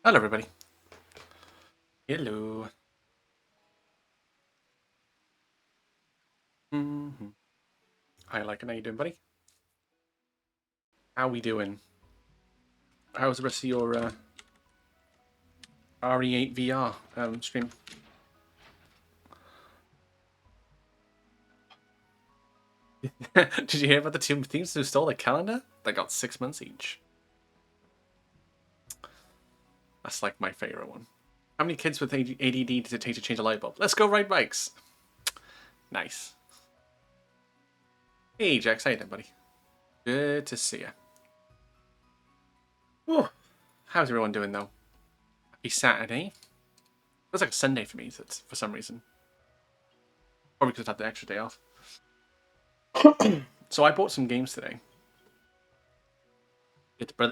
Hello, everybody. Hello. Hi, like, how you doing, buddy? How we doing? How's the rest of your RE8 VR stream? Did you hear about the two teams who stole the calendar? They got 6 months each. That's like my favorite one. How many kids with ADD does it take to change a light bulb? Let's go ride bikes. Nice. Hey, Jax, how you doing, buddy? Good to see you. How's everyone doing, though? Happy Saturday. Feels like a Sunday for me, for some reason. Probably because I had the extra day off. So I bought some games today.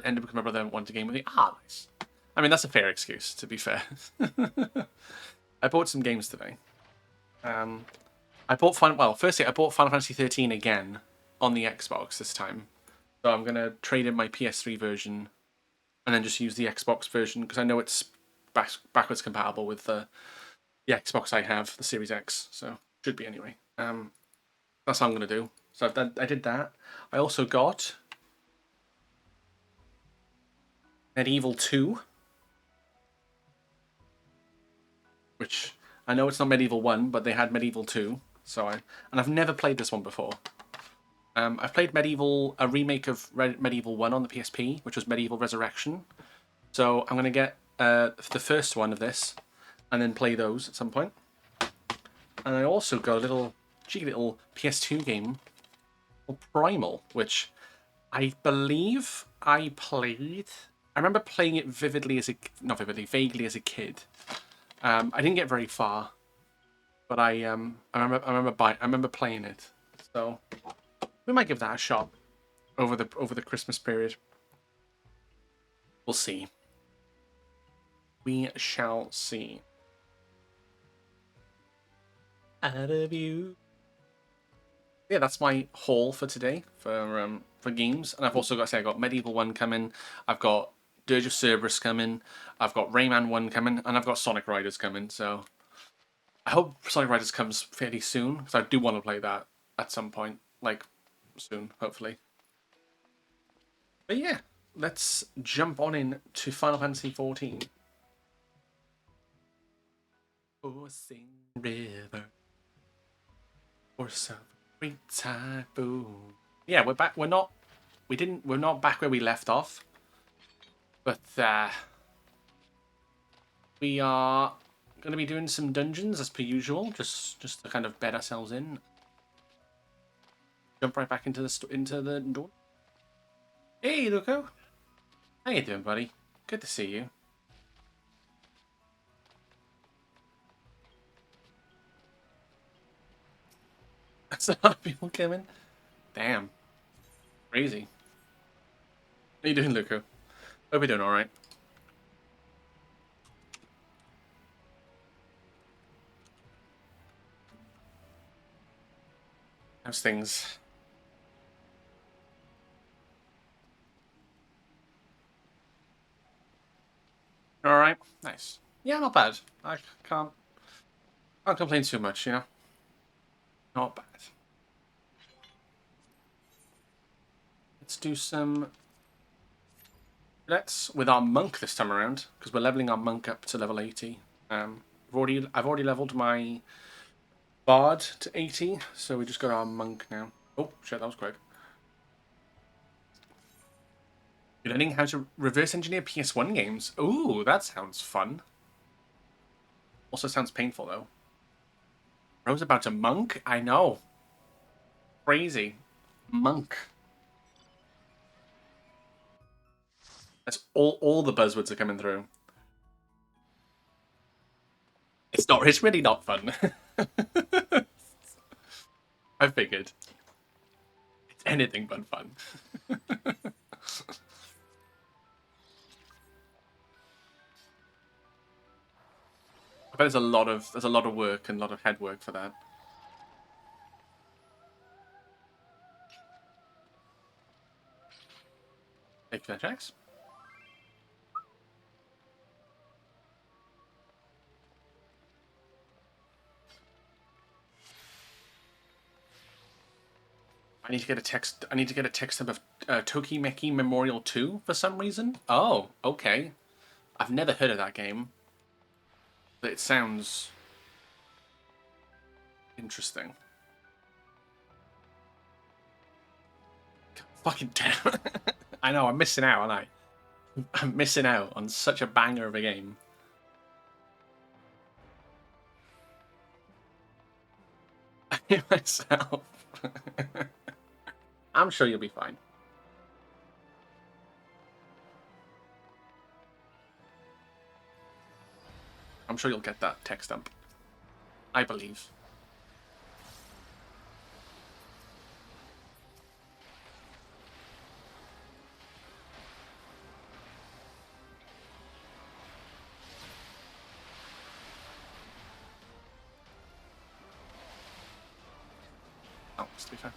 Ended because my brother wanted a game with me. Ah, nice. I mean, that's a fair excuse, to be fair. I bought some games today. I bought firstly, I bought Final Fantasy XIII again on the Xbox this time. So I'm gonna trade in my PS3 version and then just use the Xbox version because I know it's backwards compatible with the Xbox I have, the Series X. So should be anyway. That's what I'm gonna do. So I did that. I also got Medieval 2, which I know it's not Medieval 1, but they had Medieval 2. And I've never played this one before. I've played a remake of Medieval 1 on the PSP, which was Medieval Resurrection. So I'm going to get the first one of this and then play those at some point. And I also got a cheeky little PS2 game called Primal, which I believe I played. I remember playing it vaguely as a kid. I didn't get very far, but I remember playing it. So we might give that a shot over the Christmas period. We'll see. We shall see. Out of you. Yeah, that's my haul for today for games, and I've also got to say I got Medieval 1 coming. I've got Dirge of Cerberus coming. I've got Rayman 1 coming, and I've got Sonic Riders coming. So I hope Sonic Riders comes fairly soon because I do want to play that at some point, like soon, hopefully. But yeah, let's jump on in to Final Fantasy XIV. Coursing river or some great typhoon. Yeah, we're back. We're not back where we left off, but we are going to be doing some dungeons as per usual, just to kind of bed ourselves in. Jump right back into the door. Hey, Luco. How you doing, buddy? Good to see you. That's a lot of people coming. Damn. Crazy. How you doing, Luco? Hope you're doing all right. How's things? All right. Nice. Yeah, not bad. I can't complain too much, you know. Not bad. Let's do some. Let's with our monk this time around because we're leveling our monk up to level 80. I've already leveled my bard to 80, so we just got our monk now. Oh shit, that was quick. You're learning how to reverse engineer PS1 games. Ooh, that sounds fun. Also sounds painful though. Rose about to monk? I know. Crazy. Monk. That's all the buzzwords are coming through. It's really not fun. I figured. It's anything but fun. I bet there's a lot of work and a lot of head work for that. Take that, Jax. I need to get a text. I need to get a text of Tokimeki Memorial 2 for some reason. Oh, okay. I've never heard of that game, but it sounds interesting. Fucking damn. I know, I'm missing out, aren't I? I'm missing out on such a banger of a game. I hear myself. I'm sure you'll be fine. I'm sure you'll get that text dump. I believe. Oh, to be fair.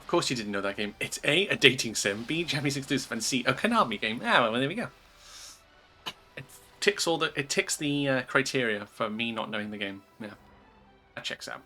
Of course you didn't know that game. It's A dating sim, B, Japanese exclusive, and C, a Konami game. Ah, well, there we go. It ticks the criteria for me not knowing the game. Yeah, that checks out.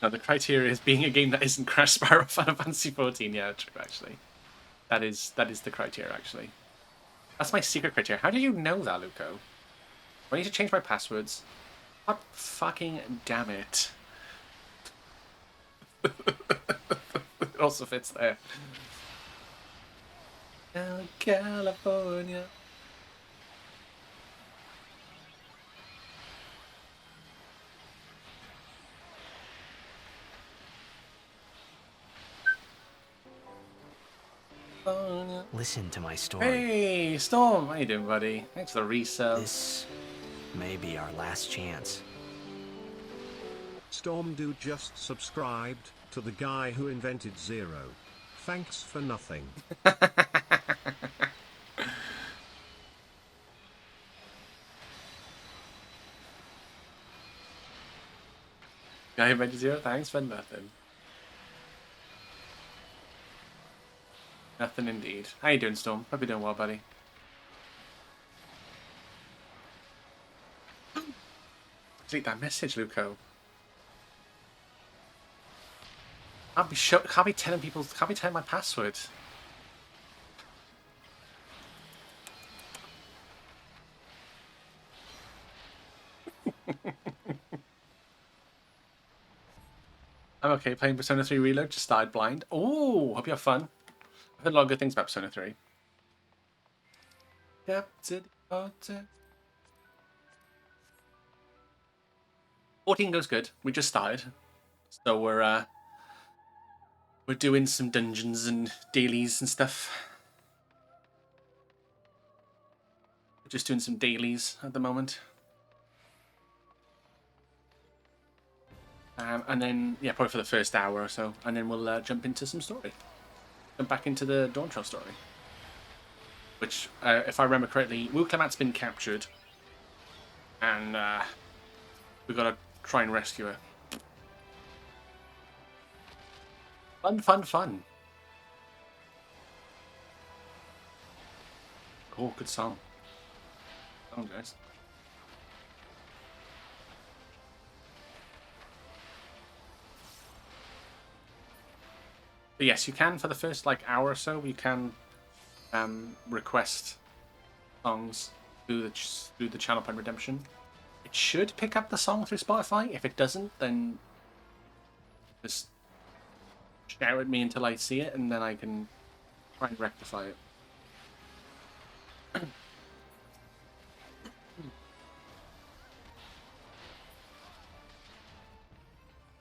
No, the criteria is being a game that isn't Crash Spyro Final Fantasy XIV. Yeah, true, actually. That is the criteria, actually. That's my secret criteria. How do you know that, Luco? I need to change my passwords. God fucking damn it. It also fits there. California. Listen to my story. Hey, Storm. How you doing, buddy? Thanks for the resub. This may be our last chance. Storm Dude just subscribed to the guy who invented Zero. Thanks for nothing. Guy who invented Zero, thanks for nothing. Nothing indeed. How you doing, Storm? Hope you're doing well, buddy. Delete that message, Luco. Can't be telling my password. I'm okay playing Persona 3 Reload, just started blind. Oh, hope you have fun. I've heard a lot of good things about Persona 3. Yep, 14 goes good. We just started. So we're doing some dungeons and dailies and stuff. We're just doing some dailies at the moment. And then, yeah, probably for the first hour or so. And then we'll jump into some story. Jump back into the Dawntrail story. Which, if I remember correctly, Wu Clement's been captured. And we've got to try and rescue her. Fun, fun, fun. Oh, good song. Oh, guys. But yes, you can, for the first hour or so, you can request songs through the channel point redemption. It should pick up the song through Spotify. If it doesn't, then just shout at me until I see it, and then I can try and rectify it.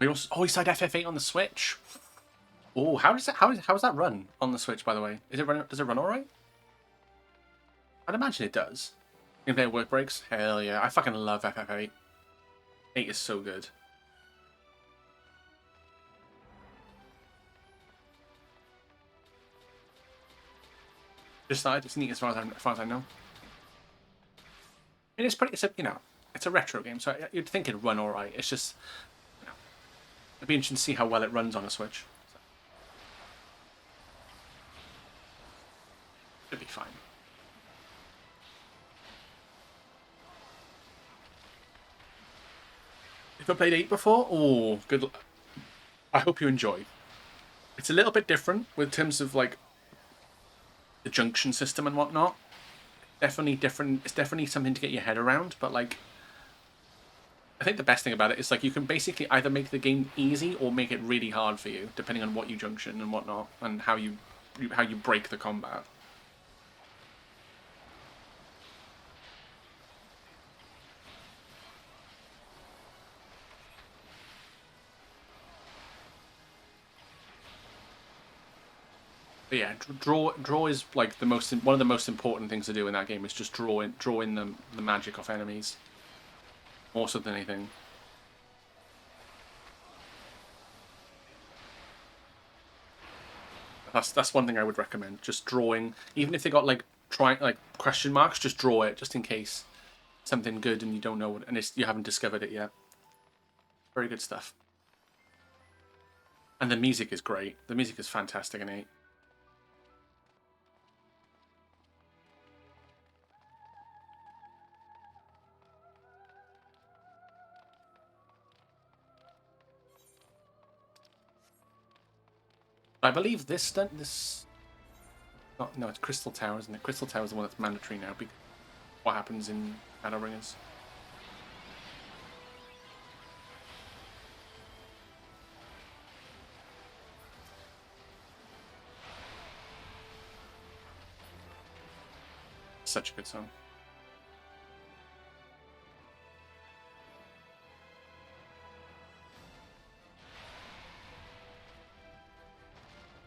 Oh, he said FF8 on the Switch. Oh, how does that run on the Switch? By the way, does it run all right? I'd imagine it does. You can play work breaks. Hell yeah, I fucking love FF8. 8 is so good. Just started. It's neat as far as I know. And it's pretty. It's a retro game, so you'd think it'd run all right. It's just, it'd be interesting to see how well it runs on a Switch. So. Should be fine. If I played 8 before, oh, good. I hope you enjoy. It's a little bit different with terms of like the junction system and whatnot. Definitely different. It's definitely something to get your head around. But like, I think the best thing about it is like you can basically either make the game easy or make it really hard for you, depending on what you junction and whatnot, and how you break the combat. But yeah, draw is like one of the most important things to do in that game is just draw in the magic of enemies, more so than anything. That's one thing I would recommend. Just drawing, even if they got like question marks, just draw it just in case something good and you don't know what, and you haven't discovered it yet. Very good stuff. And the music is great. The music is fantastic in 8. I believe this. No, it's Crystal Tower, isn't it? Crystal Tower is the one that's mandatory now. What happens in Shadowbringers? Such a good song.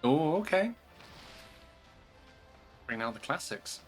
Oh, okay. Bring out the classics.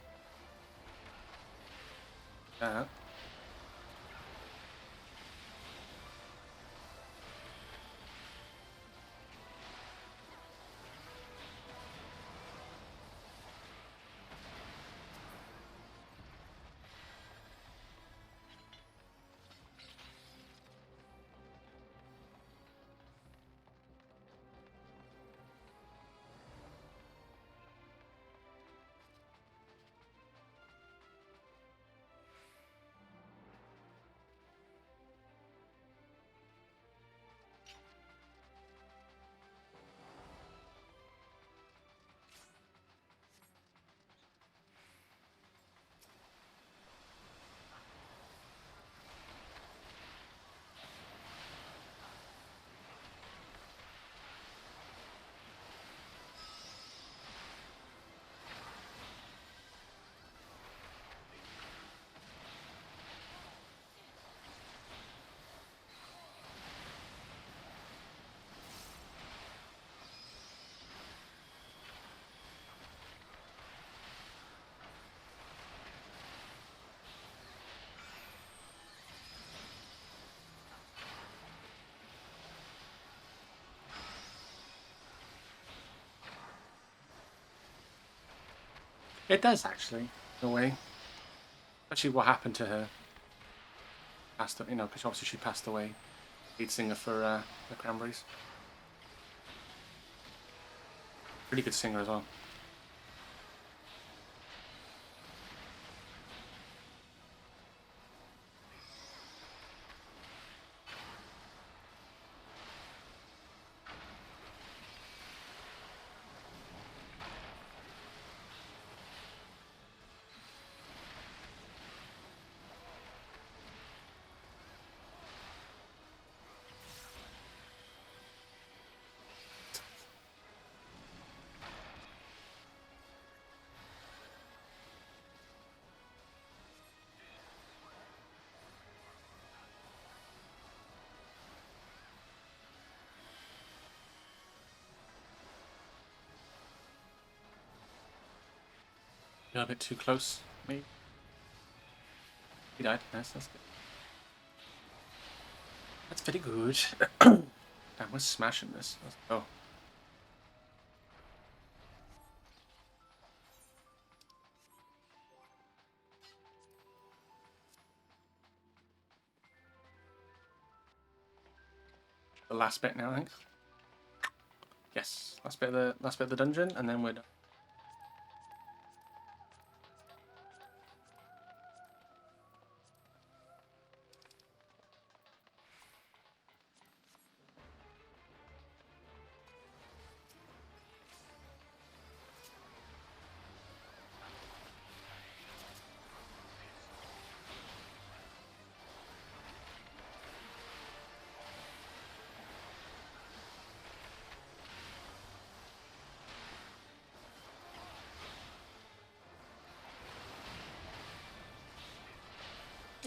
It does actually, in a way. Actually, what happened to her? Because obviously she passed away. Lead singer for the Cranberries. Really good singer as well. A little bit too close, maybe. He died. Nice, that's good. That's very good. Damn, we're smashing this. Let's go. The last bit now, I think. Yes, last bit of the dungeon, and then we're done.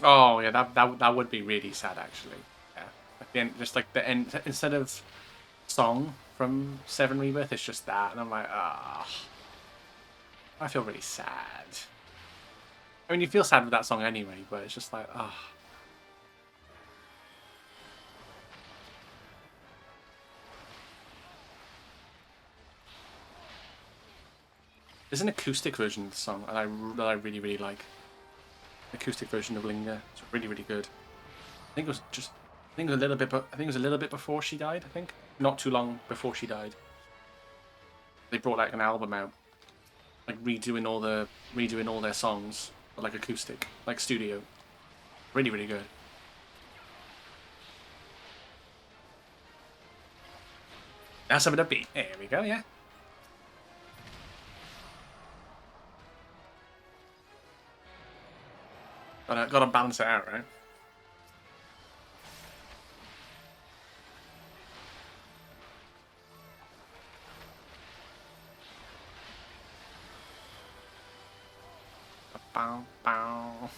Oh yeah, that would be really sad actually. Yeah, at the end, just like the end instead of song from Seven Rebirth, it's just that, and I'm like, ah, I feel really sad. I mean, you feel sad with that song anyway, but it's just like, ah. There's an acoustic version of the song that I really really like. Acoustic version of Linger. It's really really good. I think it was just, I think it was a little bit, I think it was a little bit before she died. I think not too long before she died. They brought like an album out, like redoing all their songs, but like acoustic, like studio. Really really good. That's a bit upbeat. There we go. Yeah. Gotta balance it out, right? Bow, bow.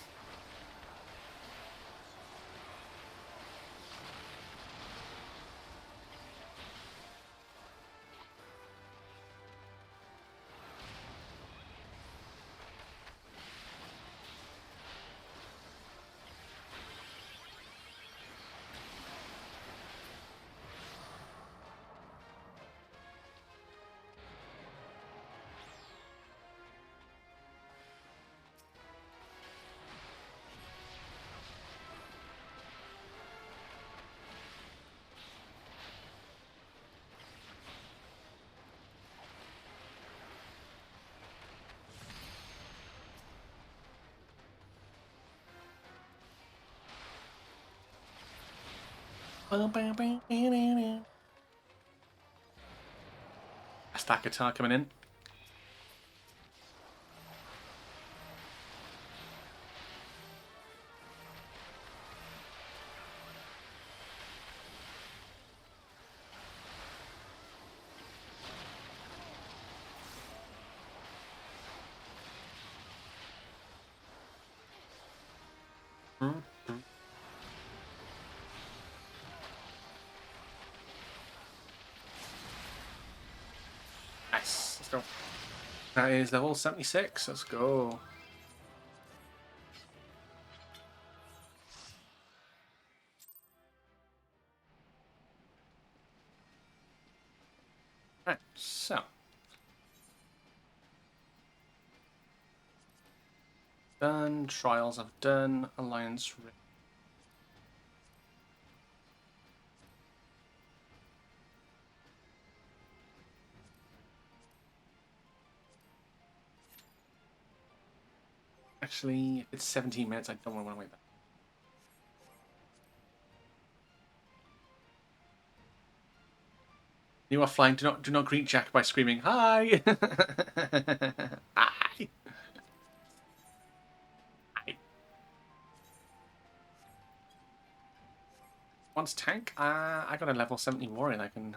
That's that guitar coming in. Nice. Let's go. That is level 76. Let's go. Right, so. Done. Trials I've done. Alliance. Actually, if it's 17 minutes, I don't want to wait that. You are flying. Do not greet Jack by screaming hi. Hi. Hi. Once tank. I got a level 70 warrior. I can.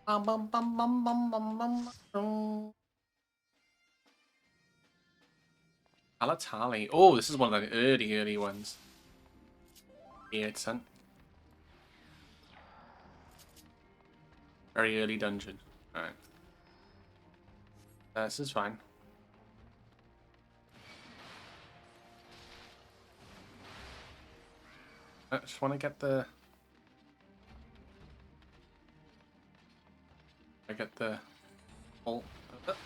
Bum, bum, bum, bum, bum, bum, bum, bum. Alatali. Oh, this is one of the early ones. Yeah, it's a very early dungeon. Alright. This is fine. I just want to get the... I get the... Bolt. Bolt.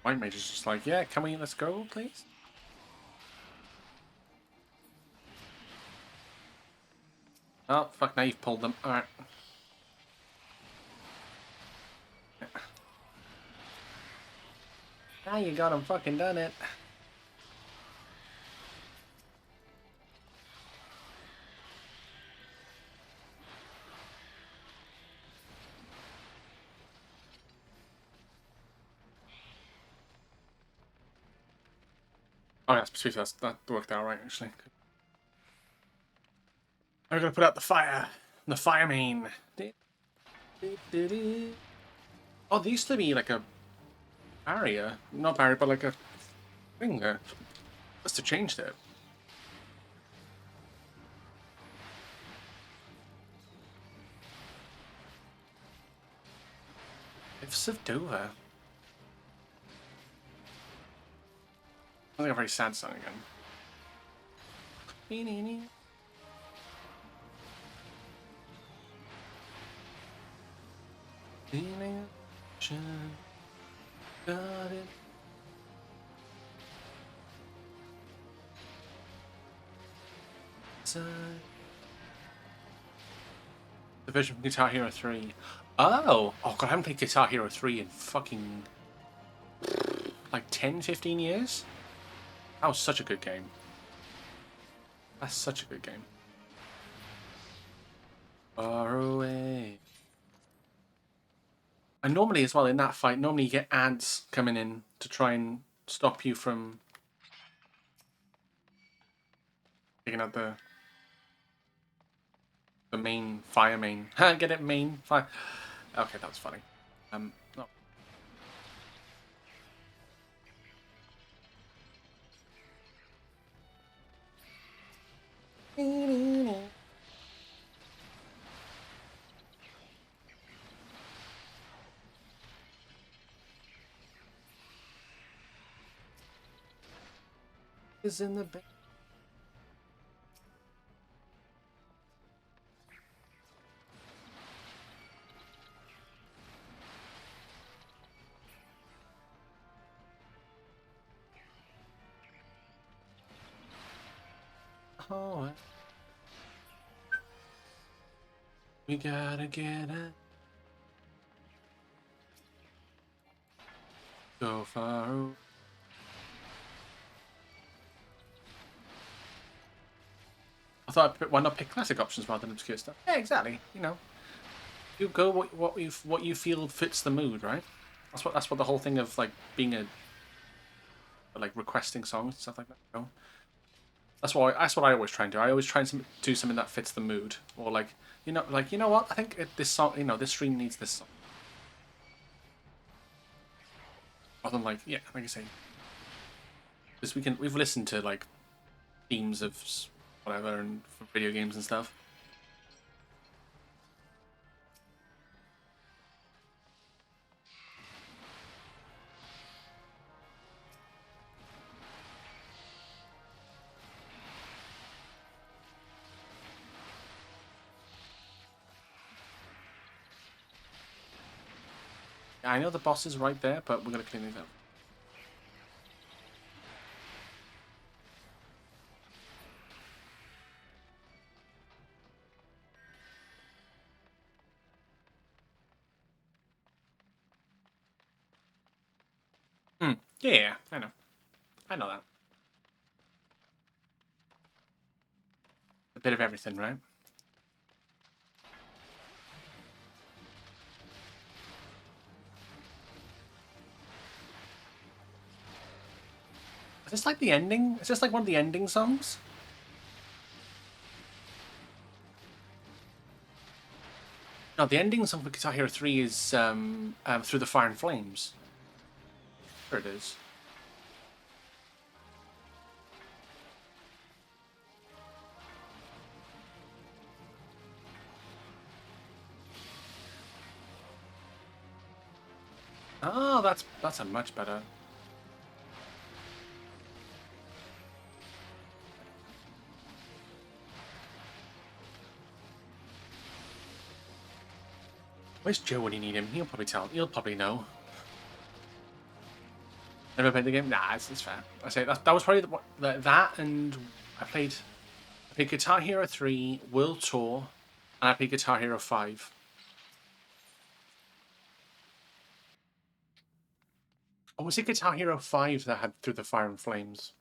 White Mage is just like, yeah, let's go, please? Oh, fuck, now you've pulled them. Alright. Now you got them fucking done it. Oh, yeah, that worked out right, actually. I'm gonna put out the fire. The fire main. Oh, there used to be like a barrier. Not barrier, but like a thing there. Must have changed it. Cliffs of Dover. I think a very sad song again. Got it. The version from Guitar Hero 3. Oh! Oh god, I haven't played Guitar Hero 3 in fucking... like 10, 15 years? That was such a good game. That's such a good game. Far away. And normally as well, in that fight, normally you get ads coming in to try and stop you from taking out the main fire main. Ha, get it, main fire. Okay, that was funny. No. Is in the back. Oh, we gotta get it. Go far away. I thought, why not pick classic options rather than obscure stuff? Yeah, exactly. You know, you go what you feel fits the mood, right? That's what the whole thing of like being a like requesting songs and stuff like that. You know? That's what I always try and do. I always try and do something that fits the mood, or like you know what, I think this song, this stream needs this song. Rather than like, yeah, like I say, because we've listened to like themes of whatever and from video games and stuff. I know the boss is right there, but we're gonna clean these up. Yeah, I know. I know that. A bit of everything, right? Is this like the ending? Is this like one of the ending songs? No, the ending song for Guitar Hero 3 is Through the Fire and Flames. There it is. Oh, that's a much better. Where's Joe when you need him? He'll probably tell. He'll probably know. Never played the game? Nah, it's fair. I say that was probably that, and I played Guitar Hero 3 World Tour, and I played Guitar Hero 5. Or was it Guitar Hero 5 that had Through the Fire and Flames?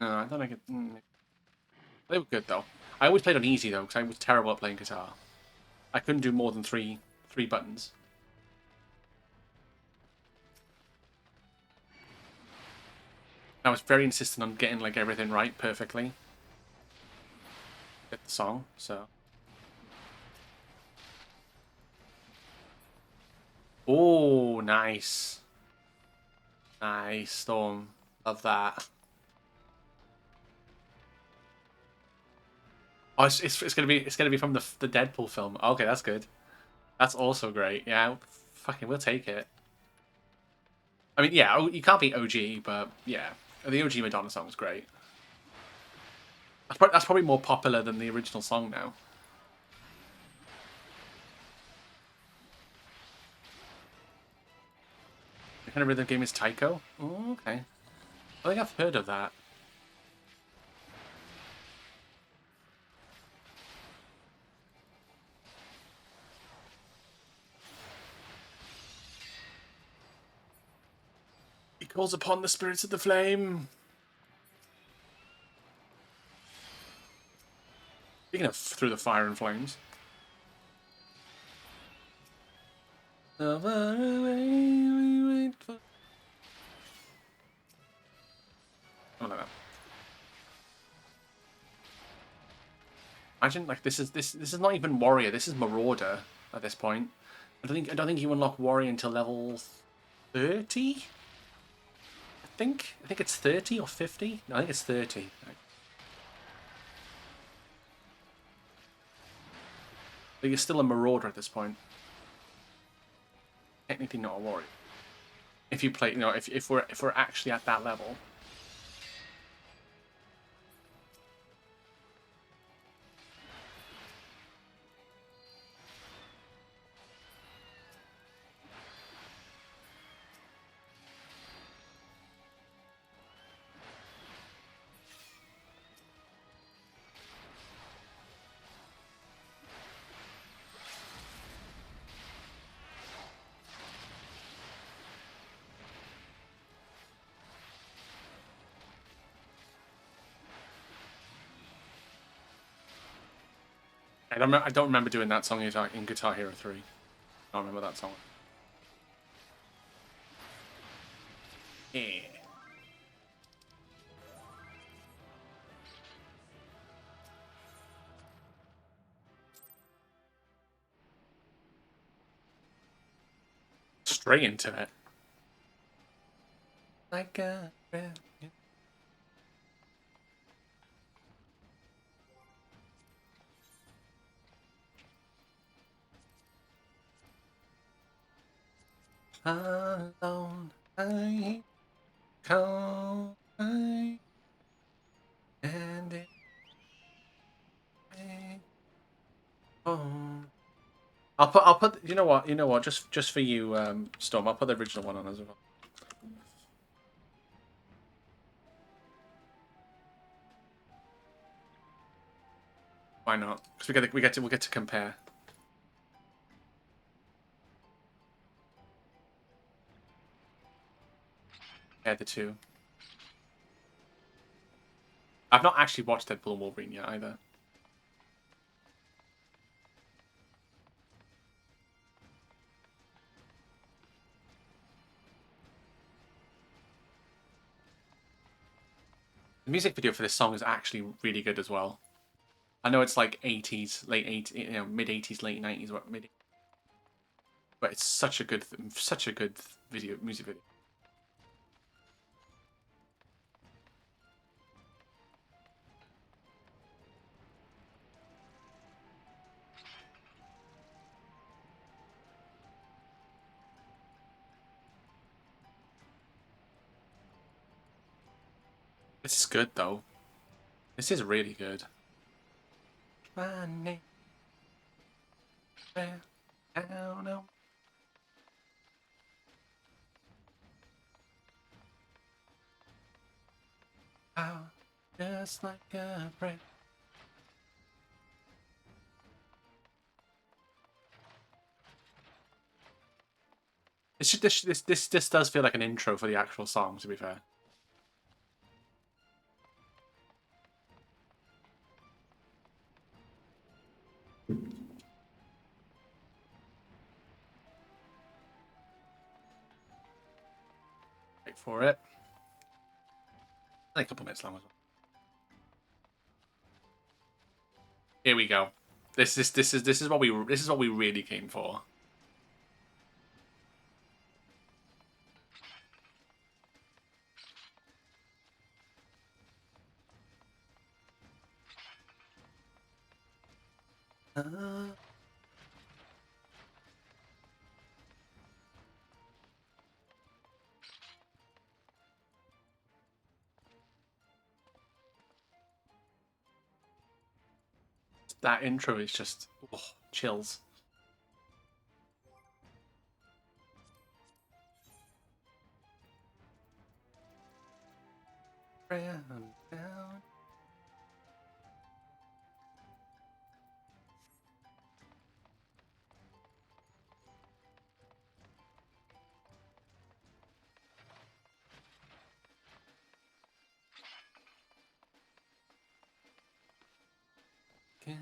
No, I don't think it. They were good though. I always played on easy though, because I was terrible at playing guitar. I couldn't do more than three buttons. I was very insistent on getting like everything right perfectly. Get the song, so. Oh, nice. Nice, Storm. Love that. Oh, it's gonna be from the Deadpool film. Okay, that's good. That's also great. Yeah, fucking we'll take it. I mean, yeah, you can't beat OG, but yeah, the OG Madonna song was great. That's probably more popular than the original song now. The kind of rhythm game is Taiko. Oh, okay. I think I've heard of that. He calls upon the spirits of the flame. Speaking of Through the Fire and Flames. So far away, we wait for... Oh, no, no. Imagine like this is not even Warrior. This is Marauder at this point. I don't think you unlock Warrior until level 30. I think it's 30 or 50. No, I think it's 30. But you're still a Marauder at this point. Technically not a Warrior. If you play, if we're actually at that level. I don't remember doing that song in Guitar Hero 3. I don't remember that song. Yeah. Straight into it. Like a alone, I come, and it Oh. I'll put. You know what? Just for you, Storm. I'll put the original one on as well. Why not? Because we'll get to compare. Yeah, the two. I've not actually watched Deadpool and Wolverine yet either. The music video for this song is actually really good as well. I know it's like 80s, late 80s, mid 80s, late 90s, but it's such a good music video. This is good though. This is really good. My name, I don't know. How, just like a prayer. This does feel like an intro for the actual song, to be fair. Wait for it. Like a couple minutes long as well. Here we go. This is what we really came for. That intro is just chills. Round, down. Okay.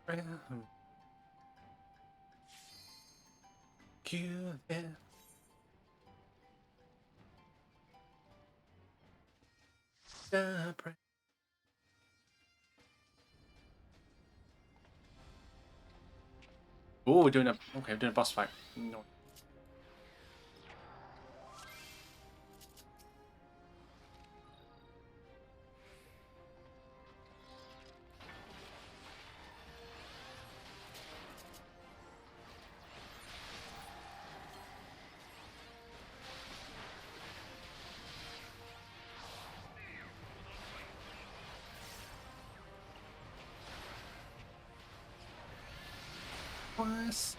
Round. Cue it. Separate. Oh, we're doing a boss fight. No. Twice.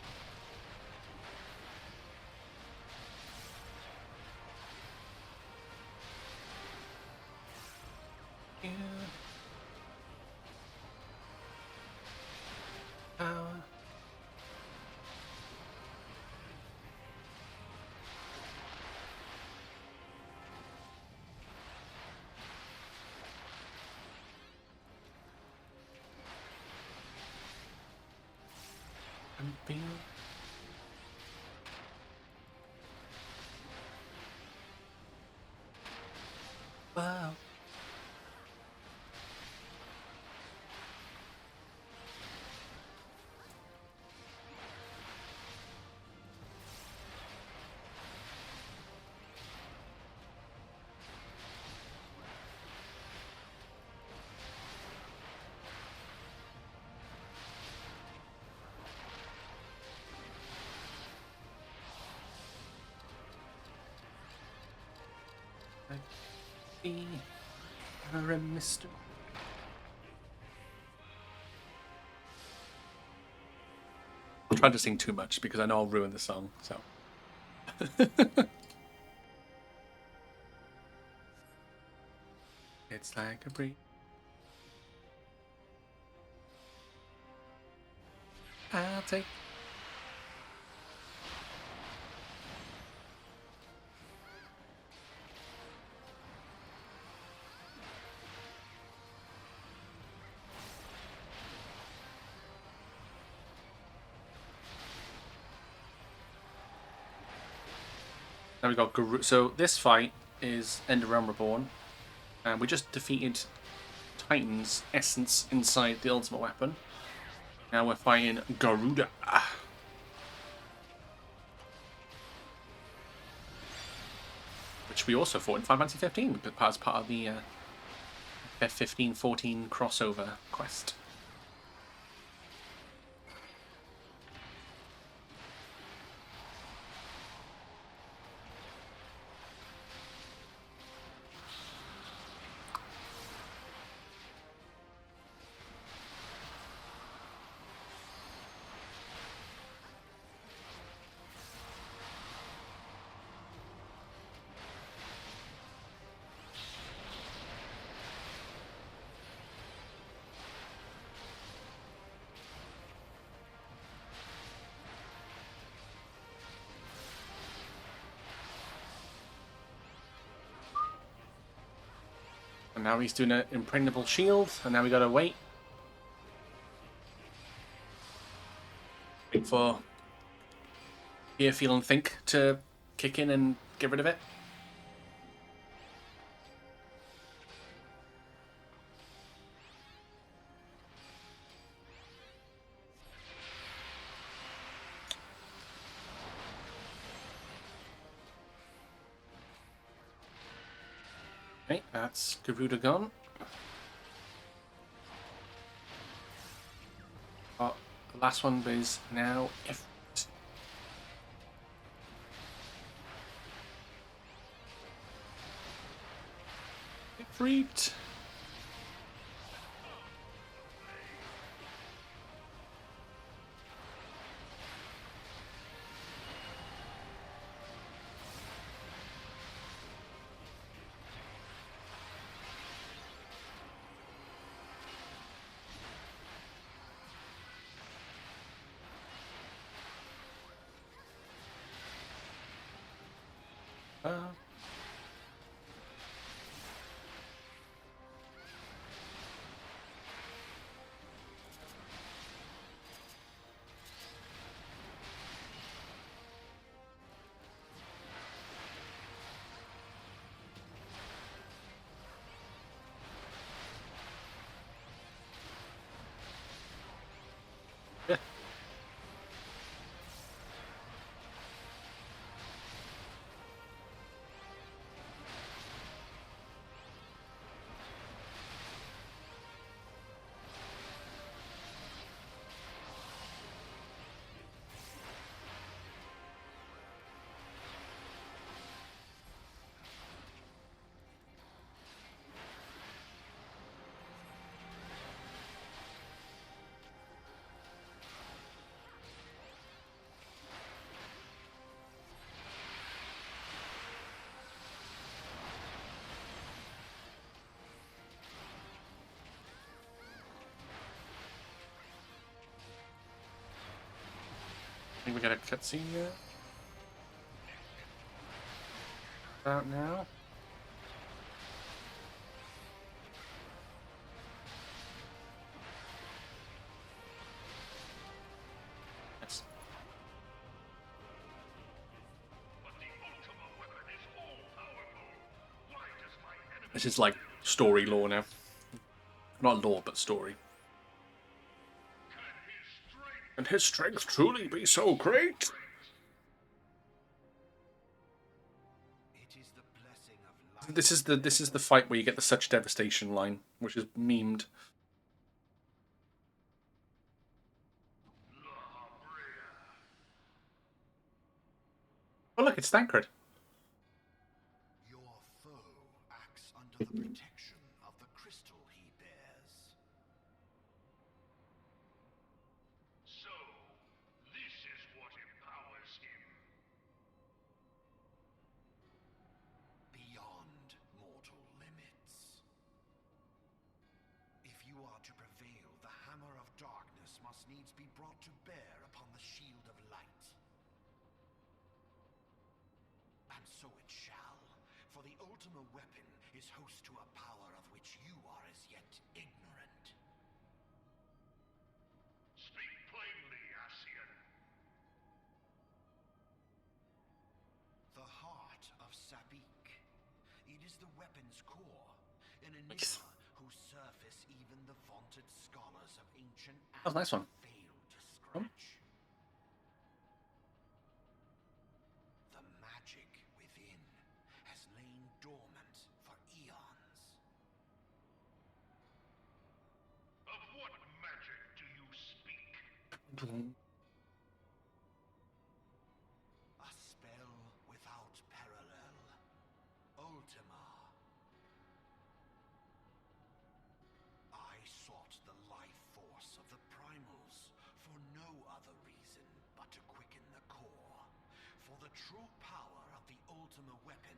Yeah. Power. And feel. Wow. The Mr. I'll try to sing too much because I know I'll ruin the song. So. It's like a breeze. I'll take. Now we got Guru. So this fight is End of Realm Reborn, and we just defeated Titan's essence inside the ultimate weapon. Now we're fighting Garuda. Which we also fought in Final Fantasy XV as part of the F15-14 crossover quest. And now he's doing an impregnable shield, and now we gotta wait. Wait for Hear, Feel, and Think to kick in and get rid of it. Okay, that's Garuda gone. Oh, the last one is now Ifrit. Ifrit. Yeah. I think we got a cutscene here. About now. Yes. This is like story lore now. Not lore, but story. And his strength truly be so great? This is the fight where you get the such devastation line, which is memed. Oh look, it's Thancred. Your foe the protection of the crystal he bears. So, this is what empowers him. Beyond mortal limits. If you are to prevail, the hammer of darkness must needs be brought to bear upon the shield of light. And so it shall, for the ultimate weapon is host to a power of which you are as yet ignorant. Speak plainly, Ascian. The heart of Sabik. It is the weapon's core, an enigma whose surface even the vaunted scholars of ancient That was a nice one. failed to scratch. The magic within has lain dormant for eons. Of what magic do you speak? A spell without parallel. Ultima. I sought the life force of the primals for no other reason but to quicken the core. For the true power of the Ultima weapon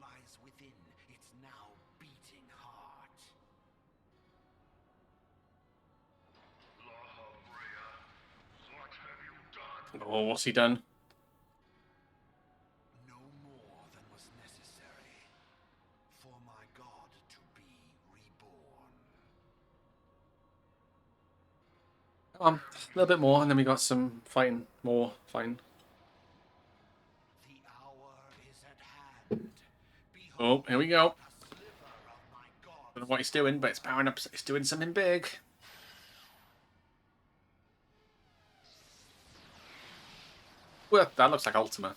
lies within its now beating heart. Lahabrea, what have you done? Oh, what's he done? No more than was necessary for my god to be reborn. A little bit more, and then we got some fighting. More fighting. The hour is at hand. Oh, here we go. A sliver of my god. Don't know what he's doing, but it's powering up. It's doing something big. Well, that looks like Ultima.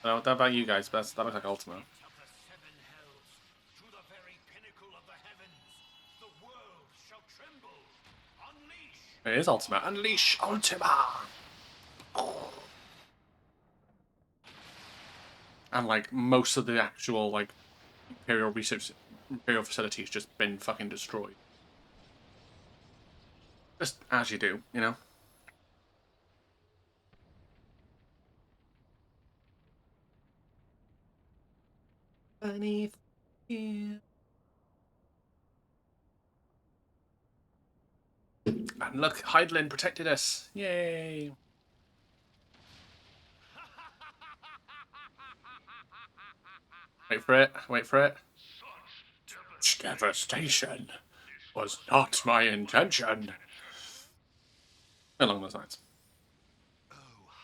I don't know about you guys, but that looks like Ultima. Of the seven hells, to the very pinnacle of the heavens, the world shall tremble. Unleash! It is Ultima. Unleash Ultima! And like most of the actual like Imperial facilities just been fucking destroyed. Just as you do, you know? Beneath you. And look, Hydaelyn protected us. Yay! Wait for it. Wait for it. Such devastation was not my intention. Along those lines. Oh,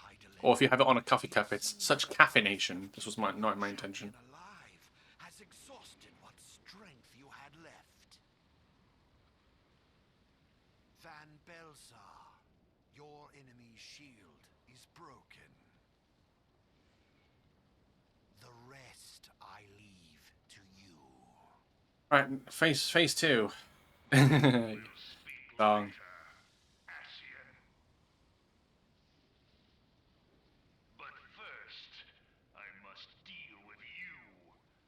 Hydaelyn. Or if you have it on a coffee cup, it's such caffeination. This was not my intention. Alive has exhausted what strength you had left. Van Belsar, your enemy's shield is broken. The rest I leave to you. Right, phase 2. Dong. Ascian. But first, I must deal with you.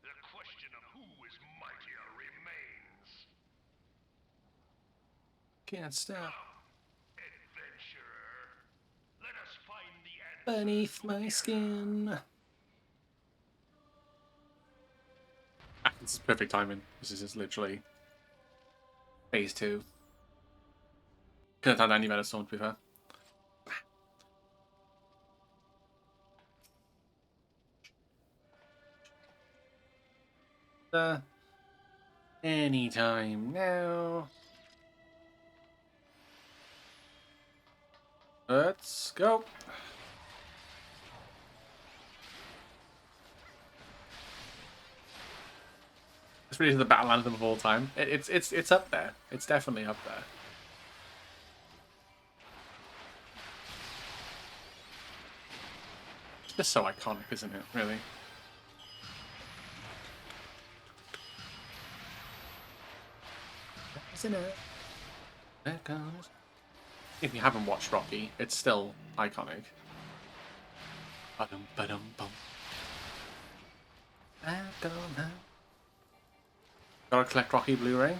The question of who is mightier remains. Can't stop. Adventurer, let us find the answer. Beneath my skin. This is perfect timing. This is just literally phase 2. Couldn't have done any better song, to be fair. Anytime now. Let's go. It's really the battle anthem of all time. It's up there. It's definitely up there. It's just so iconic, isn't it? Really. Isn't it? There goes. If you haven't watched Rocky, it's still iconic. Ba-dum, ba-dum, bum. Gotta collect Rocky Blu-ray.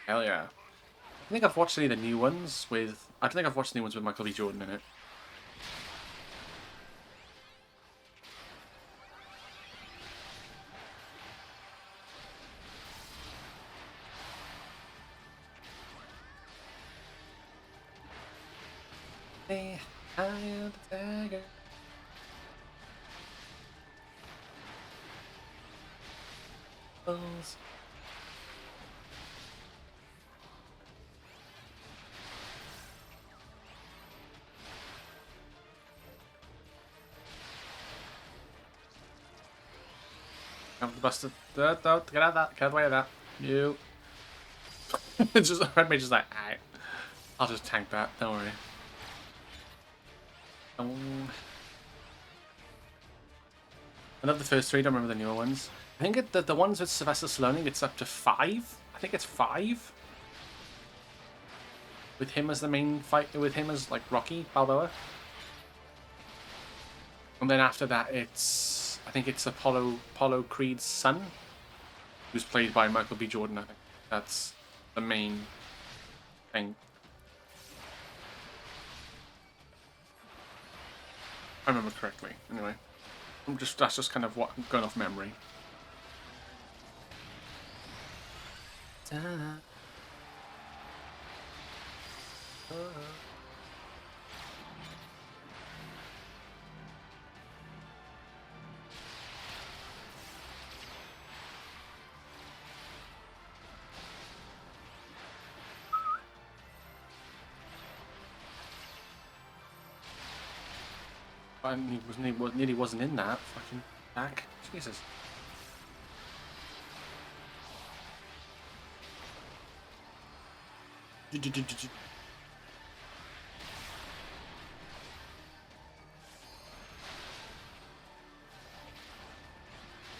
Hell yeah. I think I've watched any of the new ones with... I don't think I've watched the new ones with Michael B. Jordan in it. Hey, I am the tiger. Balls. I'm the busted. Don't get out of that. Get away with that. You. It's just red mage is like, alright. I'll just tank that. Don't worry. I love the first three. Don't remember the newer ones. I think the ones with Sylvester Stallone, it's up to 5. I think it's 5. With him as the main fight. With him as like Rocky Balboa. And then after that, I think it's Apollo Creed's son, who's played by Michael B. Jordan. I think that's the main thing. I remember correctly. Anyway, that's just kind of what going off memory. He nearly wasn't in that fucking back. Jesus.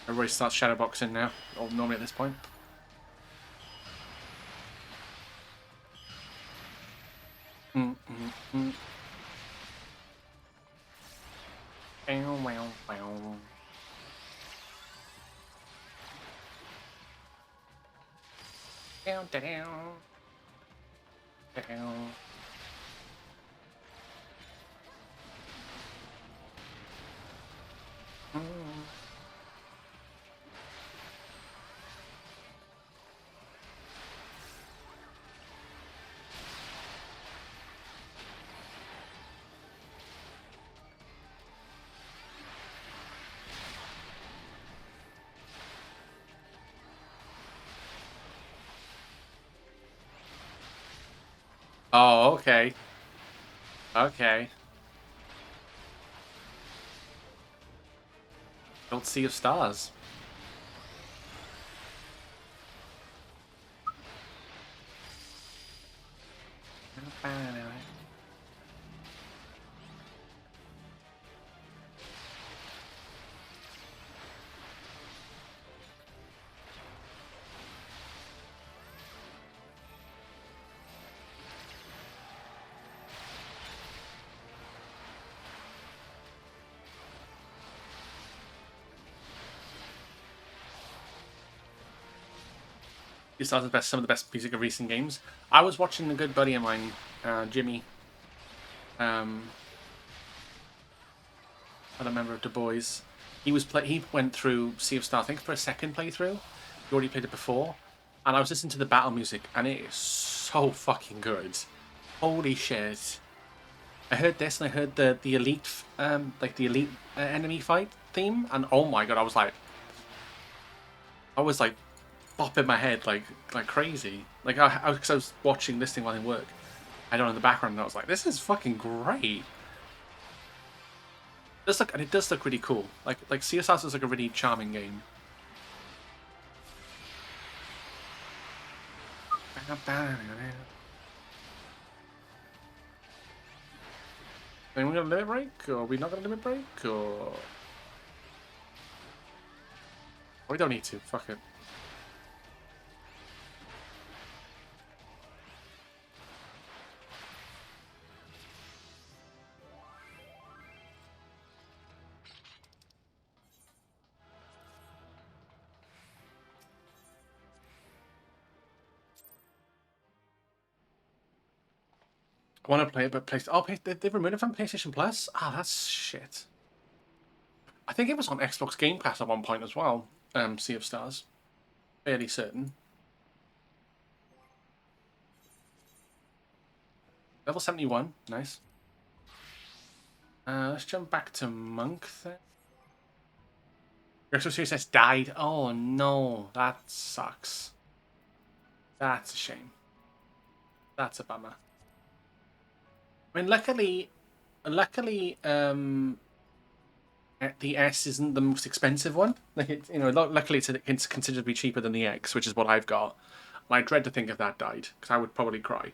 Everybody starts shadowboxing now, or normally at this point. Oh, okay. Okay. Don't see of stars. He started some of the best music of recent games. I was watching a good buddy of mine, Jimmy. Another member of the boys. He went through Sea of Stars, I think, for a second playthrough. He already played it before, and I was listening to the battle music, and it is so fucking good. Holy shit! I heard this, and I heard the elite, like the elite enemy fight theme, and oh my god, I was like bopping my head like crazy. Like I was watching this thing while in work. I don't know in the background, and I was like, this is fucking great. It does look really cool. Like Sea of Stars is like a really charming game. Are we gonna limit break, or are we not gonna limit break, or we don't need to. Fuck it. I want to play it, but they've removed it from PlayStation Plus? Ah, that's shit. I think it was on Xbox Game Pass at one point as well, Sea of Stars. Fairly certain. Level 71, nice. Let's jump back to Monk then. Your Series S died. Oh no, that sucks. That's a shame. That's a bummer. I mean, luckily, the S isn't the most expensive one. Like luckily it's considerably cheaper than the X, which is what I've got. And I dread to think if that died because I would probably cry.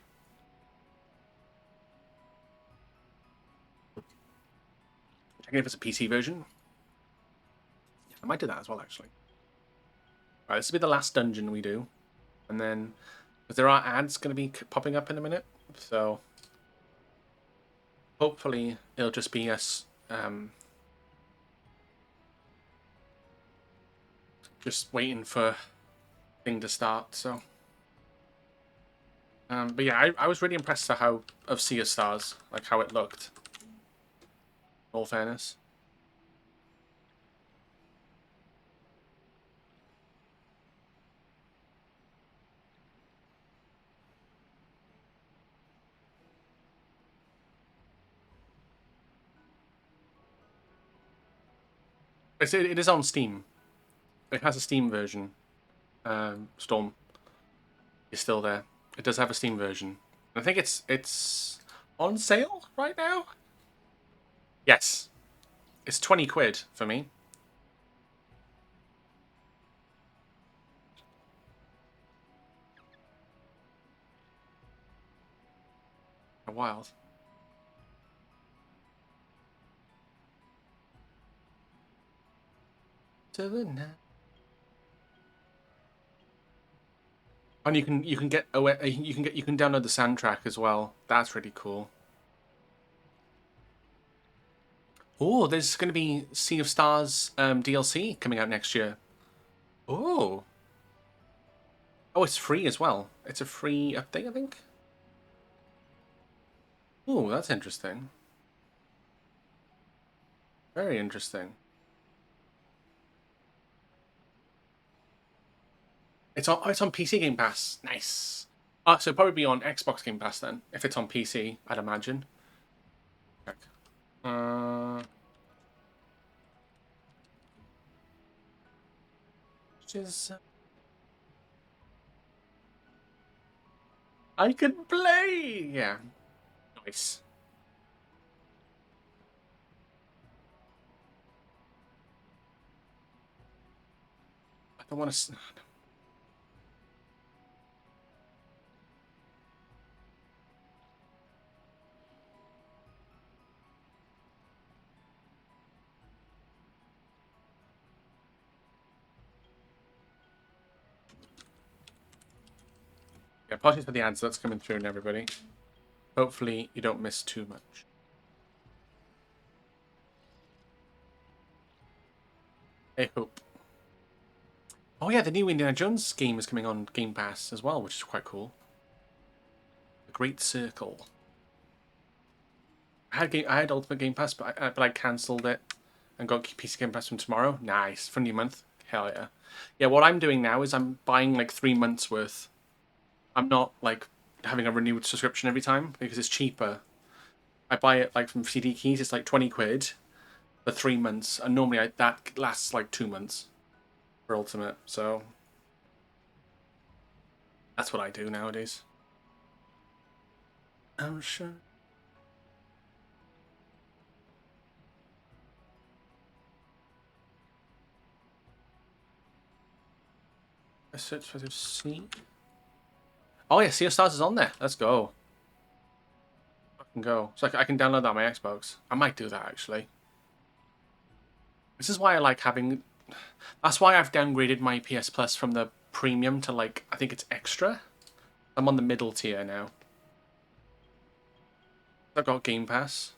Checking if it's a PC version. Yeah, I might do that as well actually. All right, this will be the last dungeon we do, and then because there are ads going to be popping up in a minute, so hopefully it'll just be us. Just waiting for thing to start. So, but yeah, I was really impressed of Sea of Stars, like how it looked. In all fairness. It is on Steam. It has a Steam version. Storm is still there. It does have a Steam version. I think it's on sale right now. Yes, it's 20 quid for me. Wild. And you can download the soundtrack as well. That's really cool. Oh, there's going to be Sea of Stars DLC coming out next year. Oh. Oh, it's free as well. It's a free update, I think. Oh, that's interesting. Very interesting. It's on PC Game Pass. Nice. So it'll probably be on Xbox Game Pass then, if it's on PC, I'd imagine. Check. Just I can play. Yeah. Nice. I don't want to. Yeah, apologies for the ads that's coming through and everybody. Hopefully you don't miss too much. I hope. Oh yeah, the new Indiana Jones game is coming on Game Pass as well, which is quite cool. The Great Circle. I had Ultimate Game Pass, but I cancelled it and got PC Game Pass from tomorrow. Nice for a new month. Hell yeah. Yeah, what I'm doing now is I'm buying like 3 months worth. I'm not like having a renewed subscription every time because it's cheaper. I buy it like from CD Keys. It's like 20 quid for 3 months, and normally that lasts like 2 months for Ultimate. So that's what I do nowadays. I'm sure. I search for the C. Oh yeah, Sea of Stars is on there. Let's go. I can go. So I can download that on my Xbox. I might do that actually. This is why I like having. That's why I've downgraded my PS Plus from the premium to like I think it's extra. I'm on the middle tier now. I've got Game Pass.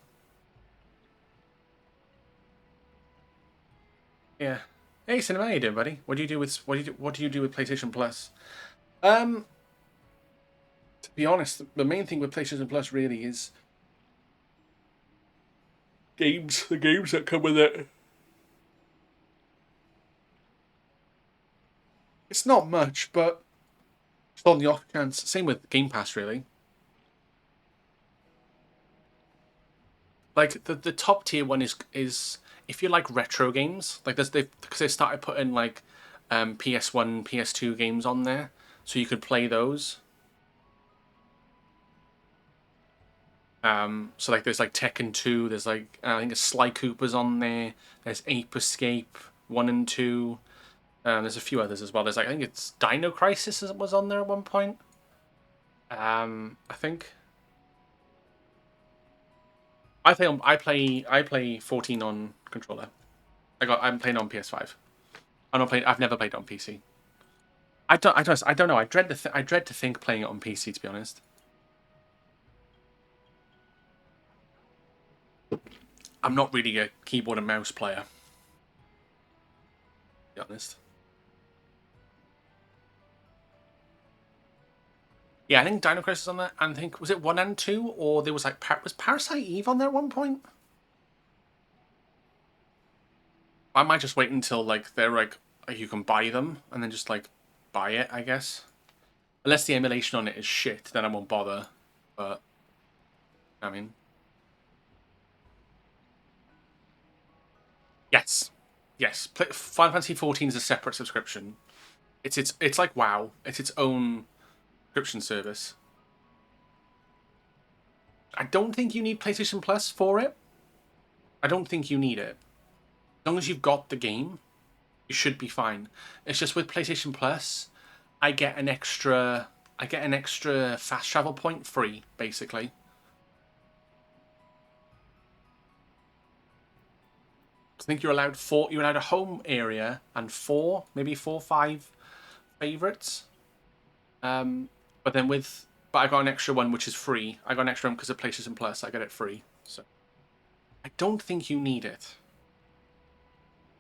Yeah. Hey, Cinema, how you doing, buddy? What do you do with PlayStation Plus? To be honest, the main thing with PlayStation Plus really is games. The games that come with it. It's not much, but it's on the off chance. Same with Game Pass, really. Like the top tier one is if you like retro games, like because they started putting like PS1, PS2 games on there, so you could play those. So like there's like Tekken 2, there's like I think it's Sly Cooper's on there. There's Ape Escape 1 and 2. There's a few others as well. There's like I think it's Dino Crisis was on there at one point. I think I play 14 on controller. I'm playing on PS5. I've never played it on PC. I don't know. I dread to think playing it on PC, to be honest. I'm not really a keyboard and mouse player, to be honest. Yeah, I think Dino Crisis on there, and I think was it 1 and 2, or there was like was Parasite Eve on there at one point? I might just wait until like they're like you can buy them and then just like buy it, I guess. Unless the emulation on it is shit, then I won't bother. But I mean, yes, yes. Final Fantasy XIV is a separate subscription. It's like WoW. It's its own subscription service. I don't think you need PlayStation Plus for it. I don't think you need it. As long as you've got the game, you should be fine. It's just with PlayStation Plus, I get an extra fast travel point free, basically. I think you're allowed a home area and maybe 5 favorites. But I got an extra one which is free. I got an extra one because of PlayStation Plus. I got it free. So I don't think you need it.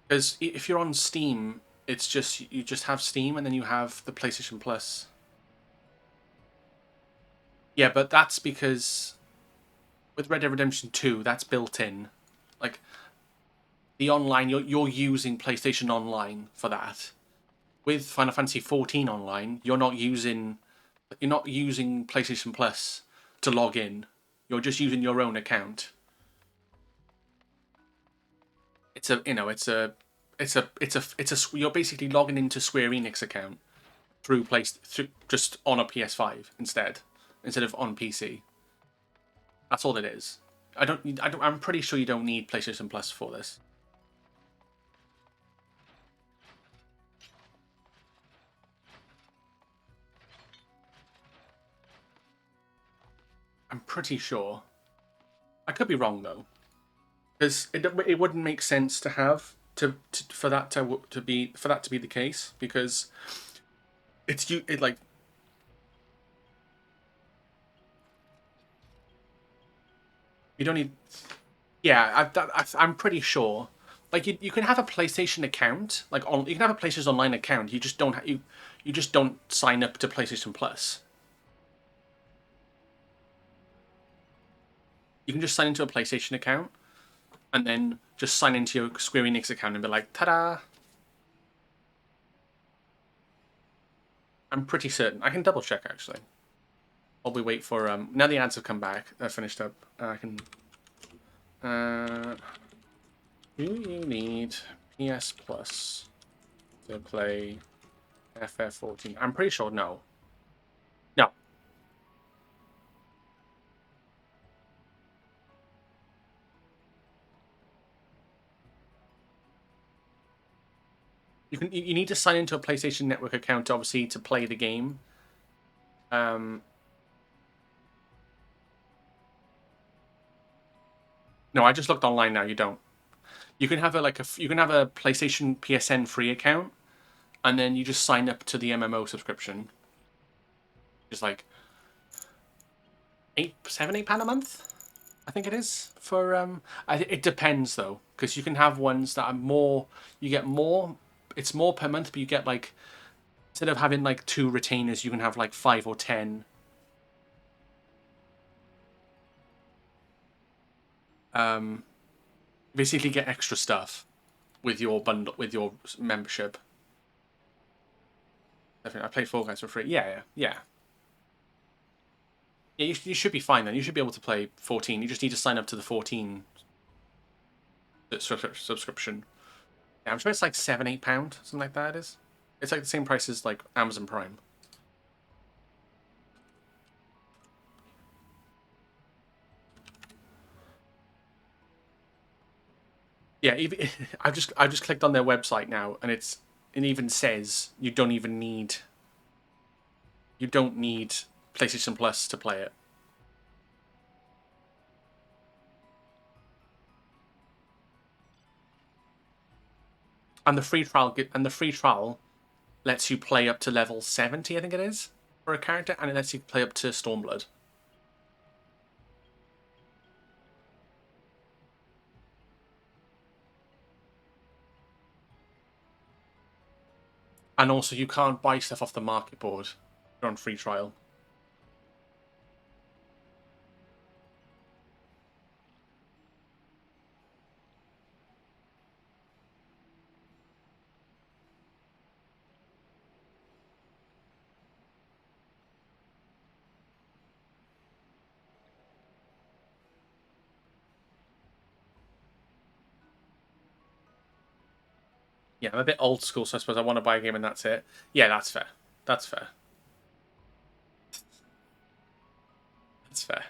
Because if you're on Steam, it's just you just have Steam and then you have the PlayStation Plus. Yeah, but that's because with Red Dead Redemption 2, that's built in. Like the online, you're using PlayStation Online for that. With Final Fantasy XIV Online, you're not using PlayStation Plus to log in. You're just using your own account. You're basically logging into Square Enix account through just on a PS5 instead of on PC. That's all it is. I'm pretty sure you don't need PlayStation Plus for this. I'm pretty sure. I could be wrong though, because it wouldn't make sense to have for that to be the case, because like you don't need. Yeah, I'm pretty sure. Like you can have a PlayStation account, you can have a PlayStation Online account. You just don't you just don't sign up to PlayStation Plus. You can just sign into a PlayStation account, and then just sign into your Square Enix account and be like, ta-da! I'm pretty certain. I can double check actually. While we wait for now the ads have come back. They're finished up. I can. Do you need PS Plus to play FF14? I'm pretty sure no. No. You need to sign into a PlayStation Network account, obviously, to play the game. No, I just looked online now. You don't. You can have a PlayStation PSN free account, and then you just sign up to the MMO subscription. It's like £8 a month, I think it is for it depends though, because you can have ones that are more. You get more. It's more per month, but you get like instead of having like 2 retainers, you can have like 5 or 10. basically get extra stuff with your bundle, with your membership. I play Fall Guys for free. Yeah. Yeah, you should be fine then. You should be able to play 14. You just need to sign up to the 14 subscription. Yeah, I'm sure it's like £7, £8, something like that. It is. It's like the same price as like Amazon Prime. Yeah, even, I've just clicked on their website now, and it even says you don't need PlayStation Plus to play it. And the free trial lets you play up to level 70, I think it is, for a character, and it lets you play up to Stormblood. And also, you can't buy stuff off the market board. You're on free trial. Yeah, I'm a bit old school, so I suppose I want to buy a game and that's it. Yeah, that's fair. That's fair. That's fair.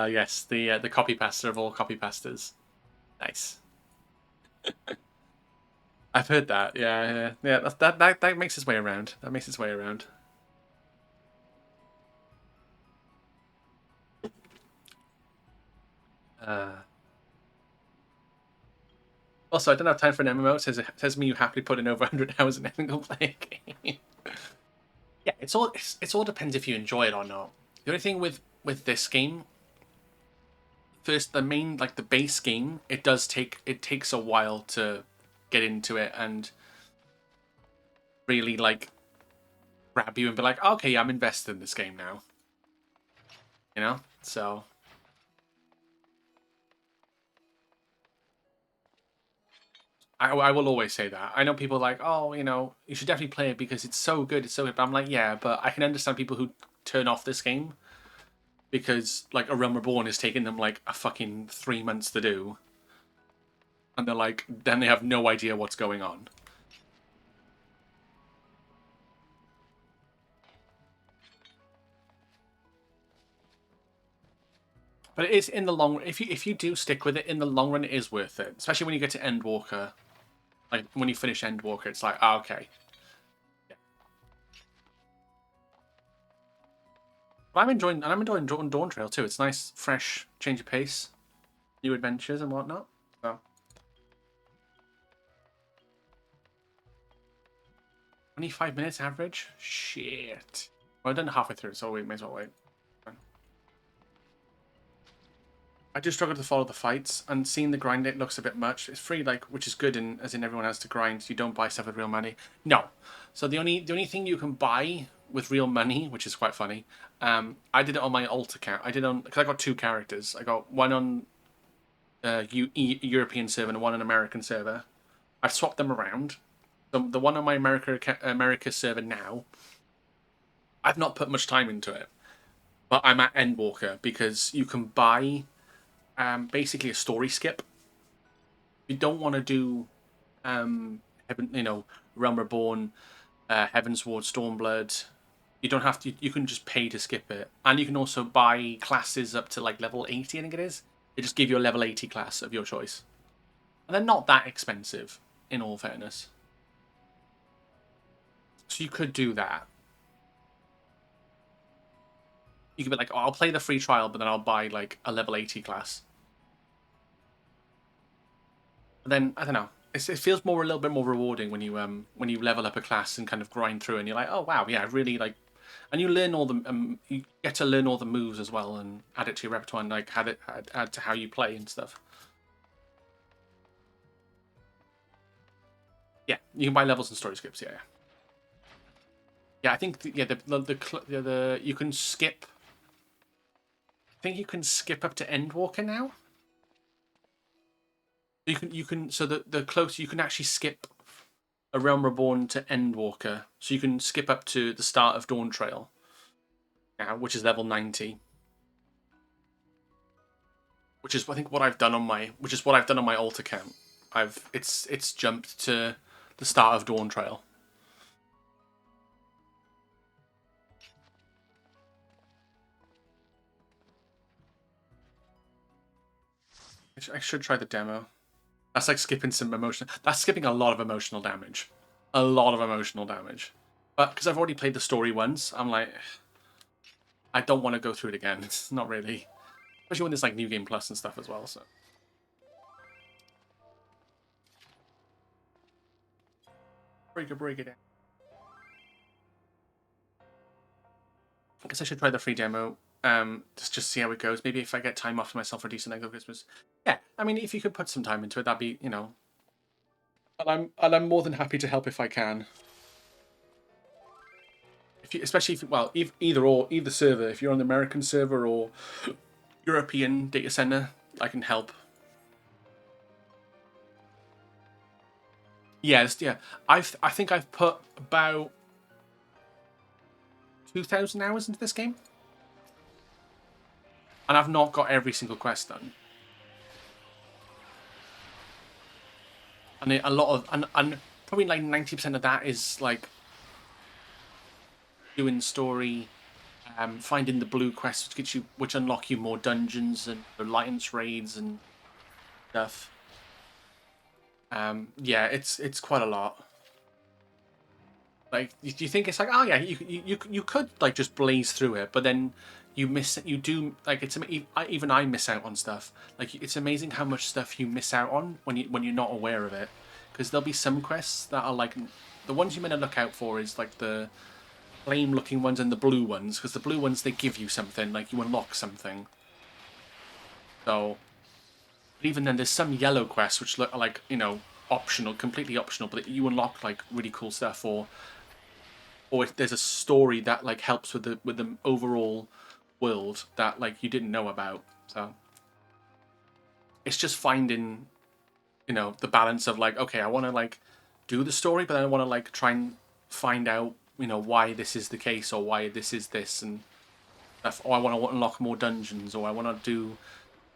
Yes, the copy pasta of all copy pastas. Nice. I've heard that. Yeah. That makes its way around. That makes its way around. Uh, Also, I don't have time for an MMO. It says me you happily put in over 100 hours in a single player game. Yeah, it's all depends if you enjoy it or not. The only thing with this game, first the main like the base game, it takes a while to get into it and really like grab you and be like, okay, I'm invested in this game now. You know, so I will always say that. I know people are like, oh, you should definitely play it because it's so good, it's so good. But I'm like, yeah, but I can understand people who turn off this game because like A Realm Reborn is taking them like a fucking 3 months to do, and they're like, then they have no idea what's going on. But it is in the long. If you do stick with it in the long run, it is worth it. Especially when you get to Endwalker. Like when you finish Endwalker, it's like, okay. Yeah. But I'm enjoying Dawntrail too. It's nice, fresh, change of pace, new adventures and whatnot. So 25 minutes average. Shit. Well, I've done halfway through, so we may as well wait. I do struggle to follow the fights, and seeing the grind it looks a bit much. It's free, like, which is good, as in everyone has to grind. You don't buy stuff with real money. No. So the only thing you can buy with real money, which is quite funny, I did it on my alt account. Because I got two characters. I got one on European server and one on American server. I've swapped them around. The one on my America server now, I've not put much time into it, but I'm at Endwalker because you can buy basically a story skip. If you don't want to do Realm Reborn, Heaven's Ward, Stormblood, you don't have to. You can just pay to skip it, and you can also buy classes up to like level 80. I think it is. They just give you a level 80 class of your choice, and they're not that expensive, in all fairness. So you could do that. You could be like, oh, I'll play the free trial, but then I'll buy like a level 80 class. But then I don't know. It feels a little bit more rewarding when you level up a class and kind of grind through, and you're like, oh wow, yeah, really like, and you learn all the you get to learn all the moves as well and add it to your repertoire and like add to how you play and stuff. Yeah, you can buy levels and story skips. Yeah. Yeah, I think the you can skip. I think you can skip up to Endwalker now. You can so the closer you can actually skip a Realm Reborn to Endwalker, so you can skip up to the start of Dawntrail now, which is level 90. Which is I think what I've done on my alt account. It's jumped to the start of Dawntrail. I should try the demo. That's like skipping some emotion. That's skipping a lot of emotional damage. A lot of emotional damage. But because I've already played the story once, I'm like, I don't want to go through it again. It's not really. Especially when there's like New Game Plus and stuff as well, so. Break it down. I guess I should try the free demo. Just see how it goes. Maybe if I get time off myself for a decent over Christmas. Yeah, I mean, if you could put some time into it, that'd be, you know. And I'm more than happy to help if I can. Especially if well, either server. If you're on the American server or European data center, I can help. Yes, yeah. I think I've put about 2,000 hours into this game, and I've not got every single quest done. And a lot of and probably like 90% of that is like doing story, finding the blue quests which unlock you more dungeons and alliance raids and stuff. Yeah, it's quite a lot. Like you think it's like, oh yeah, you could like just blaze through it, but then you do like even I miss out on stuff. Like it's amazing how much stuff you miss out on when you're not aware of it, because there'll be some quests that are like the ones you meant to look out for is like the flame looking ones and the blue ones, because the blue ones they give you something, like you unlock something. So but even then, there's some yellow quests which look like, you know, optional, completely optional, but you unlock like really cool stuff, or if there's a story that like helps with the overall world that like you didn't know about. So it's just finding, you know, the balance of like, okay, I want to like do the story, but then I want to like try and find out, you know, why this is the case or why this is this and stuff. Or I want to unlock more dungeons, or I want to do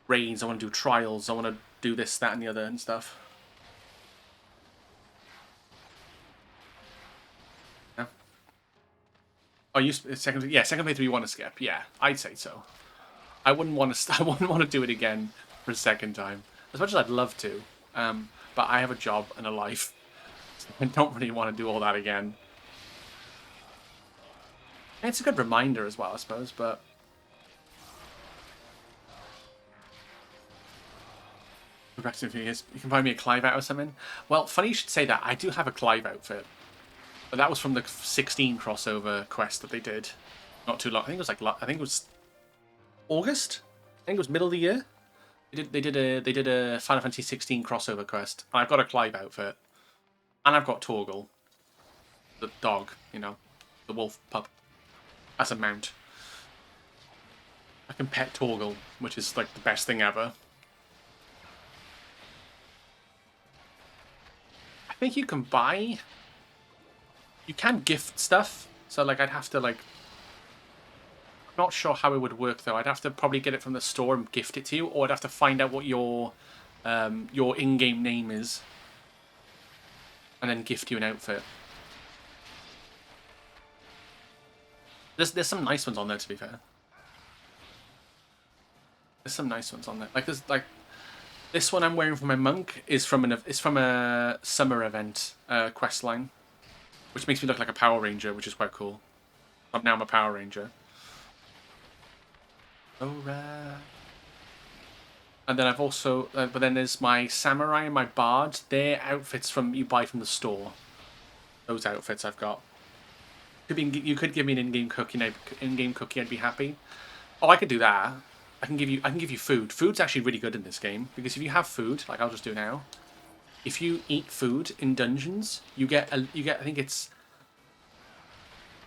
raids, I want to do trials, I want to do this, that, and the other and stuff. Yeah. Oh, you second? Yeah, second playthrough you want to skip? Yeah, I'd say so. I wouldn't want to. I wouldn't want to do it again for a second time. As much as I'd love to, but I have a job and a life. So I don't really want to do all that again. And it's a good reminder as well, I suppose. But you can find me a Clive out or something. Well, funny you should say that. I do have a Clive outfit, but that was from the 16 crossover quest that they did not too long. I think it was I think it was August. I think it was middle of the year. They did a Final Fantasy 16 crossover quest. And I've got a Clive outfit, and I've got Torgal, the dog, you know, the wolf pup, as a mount. I can pet Torgal, which is like the best thing ever. I think you can buy. You can gift stuff, so like I'd have to like. I'm not sure how it would work though. I'd have to probably get it from the store and gift it to you, or I'd have to find out what your in-game name is, and then gift you an outfit. There's some nice ones on there, to be fair. There's some nice ones on there. Like there's like this one I'm wearing for my monk is from a summer event quest line, which makes me look like a Power Ranger, which is quite cool. Now I'm a Power Ranger. Alright. And then I've also, but then there's my samurai and my bard. They're outfits from you buy from the store. Those outfits I've got. You could give me an in-game cookie. I'd be happy. Oh, I could do that. I can give you food. Food's actually really good in this game because if you have food, like I'll just do now. If you eat food in dungeons, you get I think it's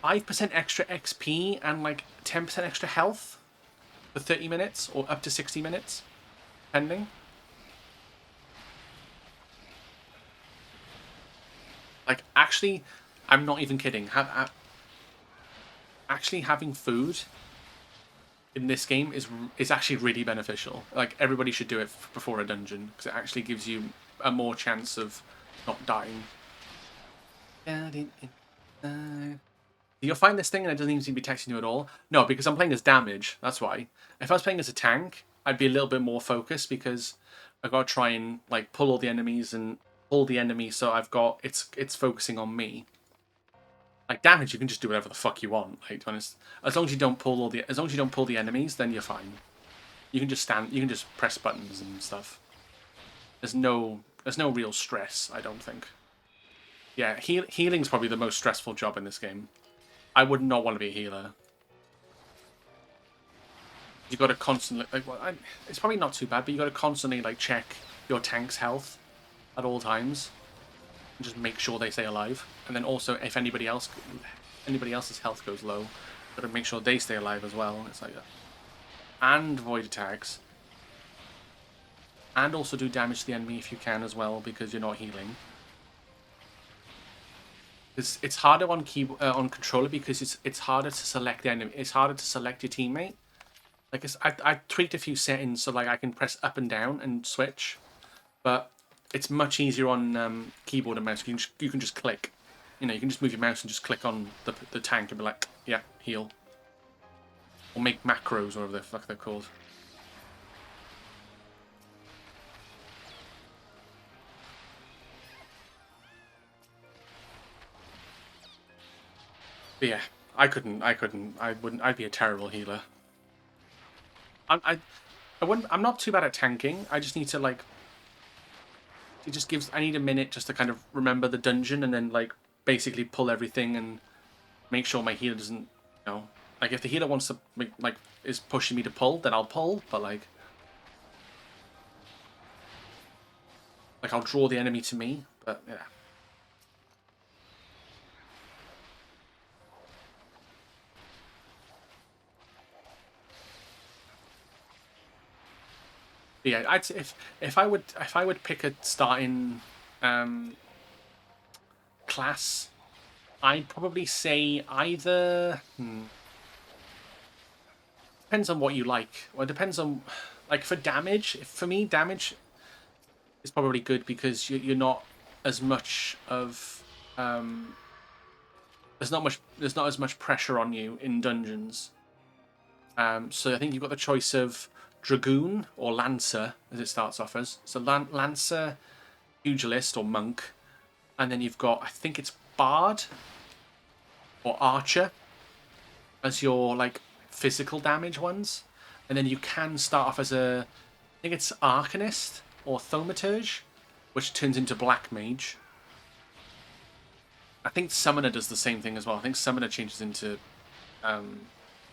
5% extra XP and like 10% extra health for 30 minutes or up to 60 minutes, depending. Like, actually, I'm not even kidding. Actually having food in this game is actually really beneficial. Like, everybody should do it before a dungeon because it actually gives you a more chance of not dying. You'll find this thing and it doesn't even seem to be texting you at all. No, because I'm playing as damage. That's why. If I was playing as a tank, I'd be a little bit more focused because I've got to try and like pull all the enemies and pull the enemies so I've got it's focusing on me. Like damage, you can just do whatever the fuck you want. Like, to be honest, as long as you don't pull the enemies, then you're fine. You can just stand. You can just press buttons and stuff. There's no real stress. I don't think. Yeah, healing's probably the most stressful job in this game. I would not want to be a healer. You got to constantly like. Well, it's probably not too bad, but you got to constantly like check your tank's health at all times, and just make sure they stay alive. And then also, if anybody else's health goes low, got to make sure they stay alive as well. It's like that. And void attacks, and also do damage to the enemy if you can as well because you're not healing. It's harder on on controller because it's harder to select the enemy. It's harder to select your teammate. Like I tweaked a few settings so like I can press up and down and switch, but it's much easier on keyboard and mouse. You can just click. You know, you can just move your mouse and just click on the tank and be like, yeah, heal. Or make macros or whatever the fuck they're called. But yeah, I wouldn't. I'd be a terrible healer. I wouldn't. I'm not too bad at tanking. I just need to like. It just gives. I need a minute just to kind of remember the dungeon and then like basically pull everything and make sure my healer doesn't. You know, like if the healer wants to like is pushing me to pull, then I'll pull. But like I'll draw the enemy to me. But yeah. But yeah, I'd say if I would pick a starting class, I'd probably say either. Depends on what you like. Well, it depends on like for damage. For me, damage is probably good because you're not as much of there's not as much pressure on you in dungeons. So I think you've got the choice of Dragoon or Lancer, as it starts off as. So Lancer, Pugilist or Monk. And then you've got, I think it's Bard or Archer as your, like, physical damage ones. And then you can start off as I think it's Arcanist or Thaumaturge, which turns into Black Mage. I think Summoner does the same thing as well. I think Summoner changes into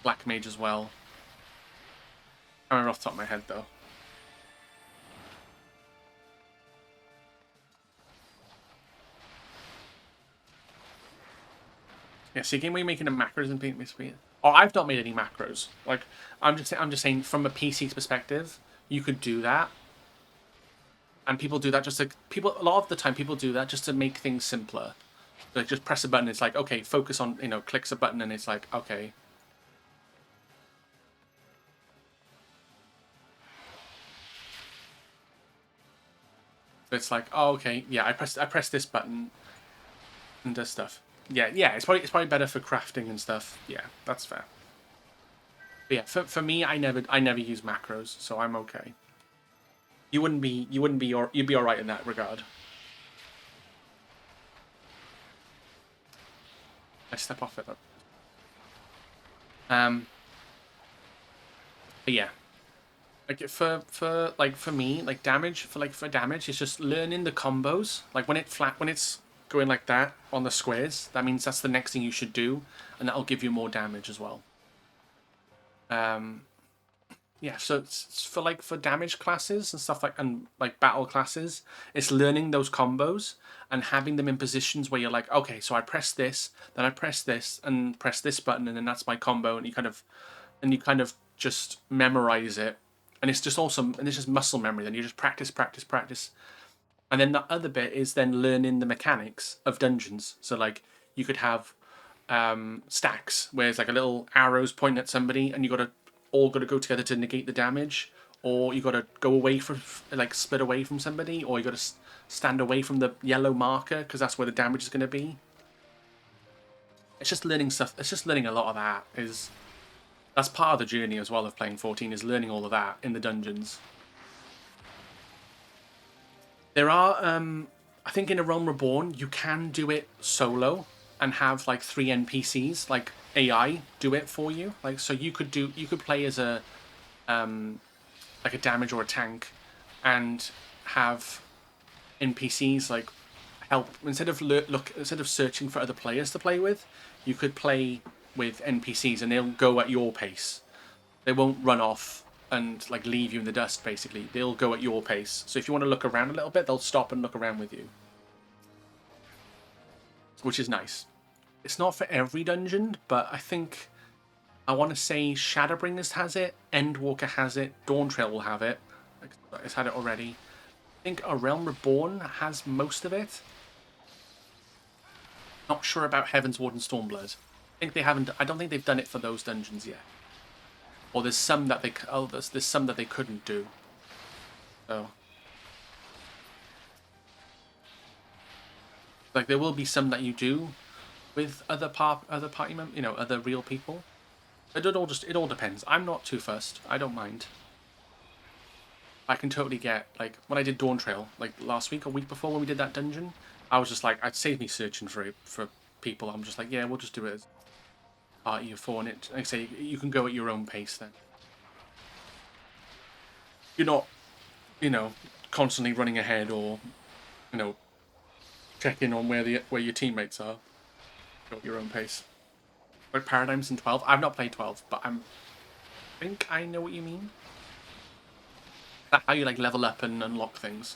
Black Mage as well. I remember off the top of my head, though. Yeah, see, a game where you're making a macros and being speed. Oh, I've not made any macros. Like, I'm just saying, from a PC perspective, you could do that, and people do that just to a lot of the time people do that just to make things simpler. Like, just press a button. It's like, okay, focus on, clicks a button, and it's like, okay. It's like, oh, okay, yeah, I press this button and does stuff. Yeah, it's probably better for crafting and stuff. Yeah, that's fair. But yeah, for me, I never use macros, so I'm okay. You'd be all right in that regard. I step off it though. But yeah. Like for me, like damage for damage, it's just learning the combos. Like when it's going like that on the squares, that means that's the next thing you should do, and that'll give you more damage as well. Yeah, so it's for damage classes and stuff and like battle classes, it's learning those combos and having them in positions where you're like, okay, so I press this, then I press this and press this button, and then that's my combo, and you kind of just memorize it, and it's just awesome, and it's just muscle memory. Then you just practice, practice, practice, and then the other bit is then learning the mechanics of dungeons. So like you could have stacks where it's like a little arrows pointing at somebody, and you got to go together to negate the damage, or you got to go away from like split away from somebody, or you got to stand away from the yellow marker because that's where the damage is going to be. It's just learning stuff. It's just learning a lot of that. That's part of the journey as well of playing 14, is learning all of that in the dungeons. There are, I think in A Realm Reborn, you can do it solo and have like 3 NPCs, like AI, do it for you. Like, so you could play as like a damage or a tank, and have NPCs like help instead of searching for other players to play with. You could play with NPCs, and they'll go at your pace. They won't run off and like leave you in the dust. Basically, they'll go at your pace. So if you want to look around a little bit, they'll stop and look around with you, which is nice. It's not for every dungeon, but I want to say Shadowbringers has it, Endwalker has it, Dawntrail will have it. It's had it already. I think A Realm Reborn has most of it. Not sure about Heaven's Ward and Stormblood. I don't think they've done it for those dungeons yet. Or there's some that there's some that they couldn't do. So like there will be some that you do with other party members, other real people. It all depends. I'm not too fussed. I don't mind. I can totally get, like, when I did Dawntrail, like last week or week before when we did that dungeon, I was just like, I'd save me searching for people. I'm just like, yeah, we'll just do it as party of 4, and it, like I say, you can go at your own pace then. You're not, constantly running ahead or, checking on where your teammates are. Go at your own pace. Like Paradigms in 12. I've not played 12, but I think I know what you mean. That's how you like level up and unlock things.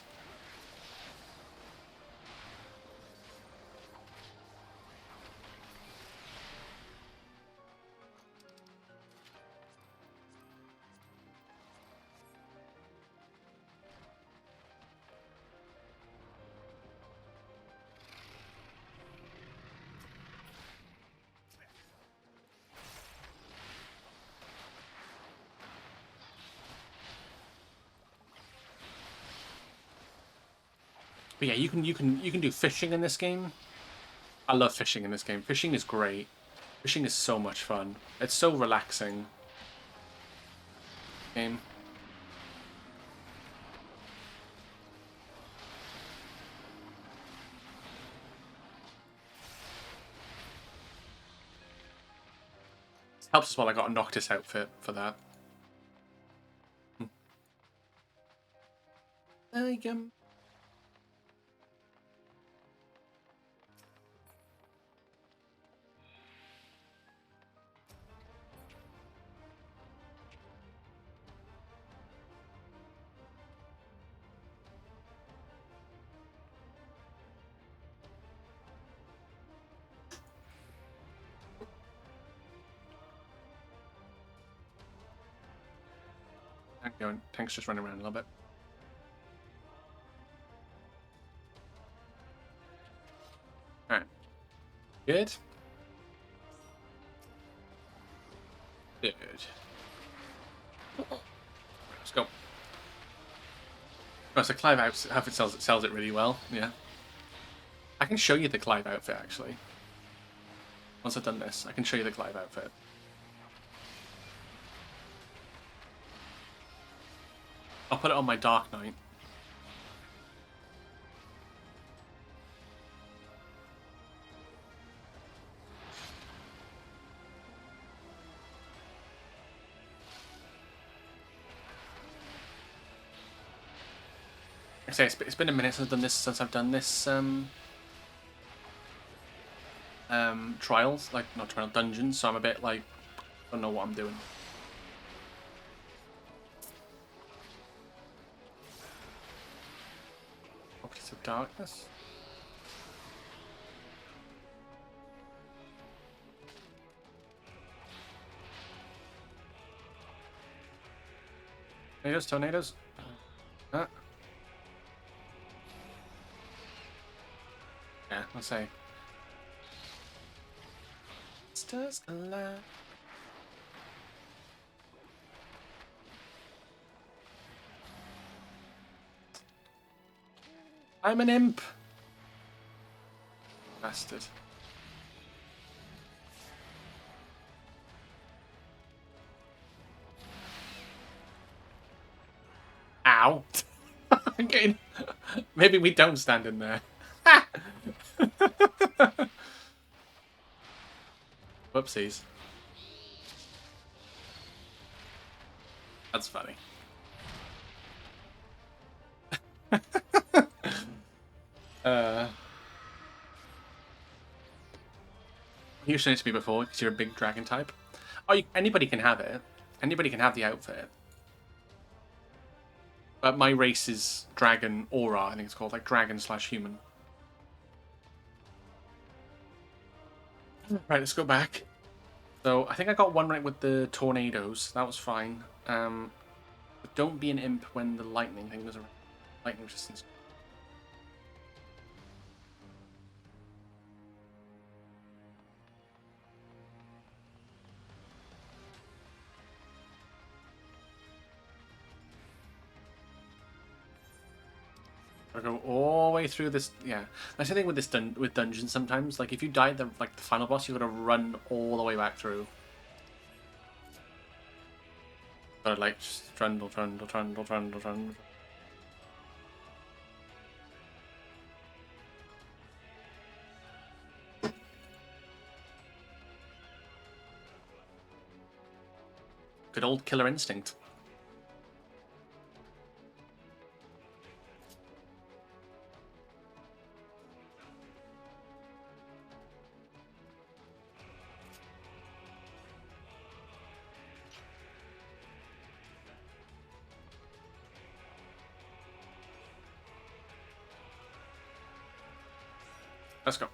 But yeah, you can do fishing in this game. I love fishing in this game. Fishing is great. Fishing is so much fun. It's so relaxing. Game. It helps as well. I got a Noctis outfit for that. Tank's just running around a little bit. Alright. Good. Good. Let's go. Oh, so Clive outfit sells it really well, yeah. I can show you the Clive outfit, actually. Once I've done this, I can show you the Clive outfit. I'll put it on my Dark Knight. I say it's been a minute since I've done this trials, like not trial dungeons, so I'm a bit like I don't know what I'm doing. Gates of Darkness. Tornadoes, tornadoes. Yeah, let's say. Stars alive. I'm an imp. Bastard. Ow. I'm getting... Maybe we don't stand in there. Whoopsies. That's funny. You showed it to me before because you're a big dragon type. Oh, anybody can have it. Anybody can have the outfit. But my race is dragon aura, I think it's called, like dragon / human. Right, let's go back. So I think I got one right with the tornadoes. That was fine. But don't be an imp when the lightning thing was around. Lightning resistance. I go all the way through this. Yeah, that's the thing with this with dungeons. Sometimes, like if you die at the final boss, you gotta run all the way back through. But like just trundle. Good old killer instinct. Let's go.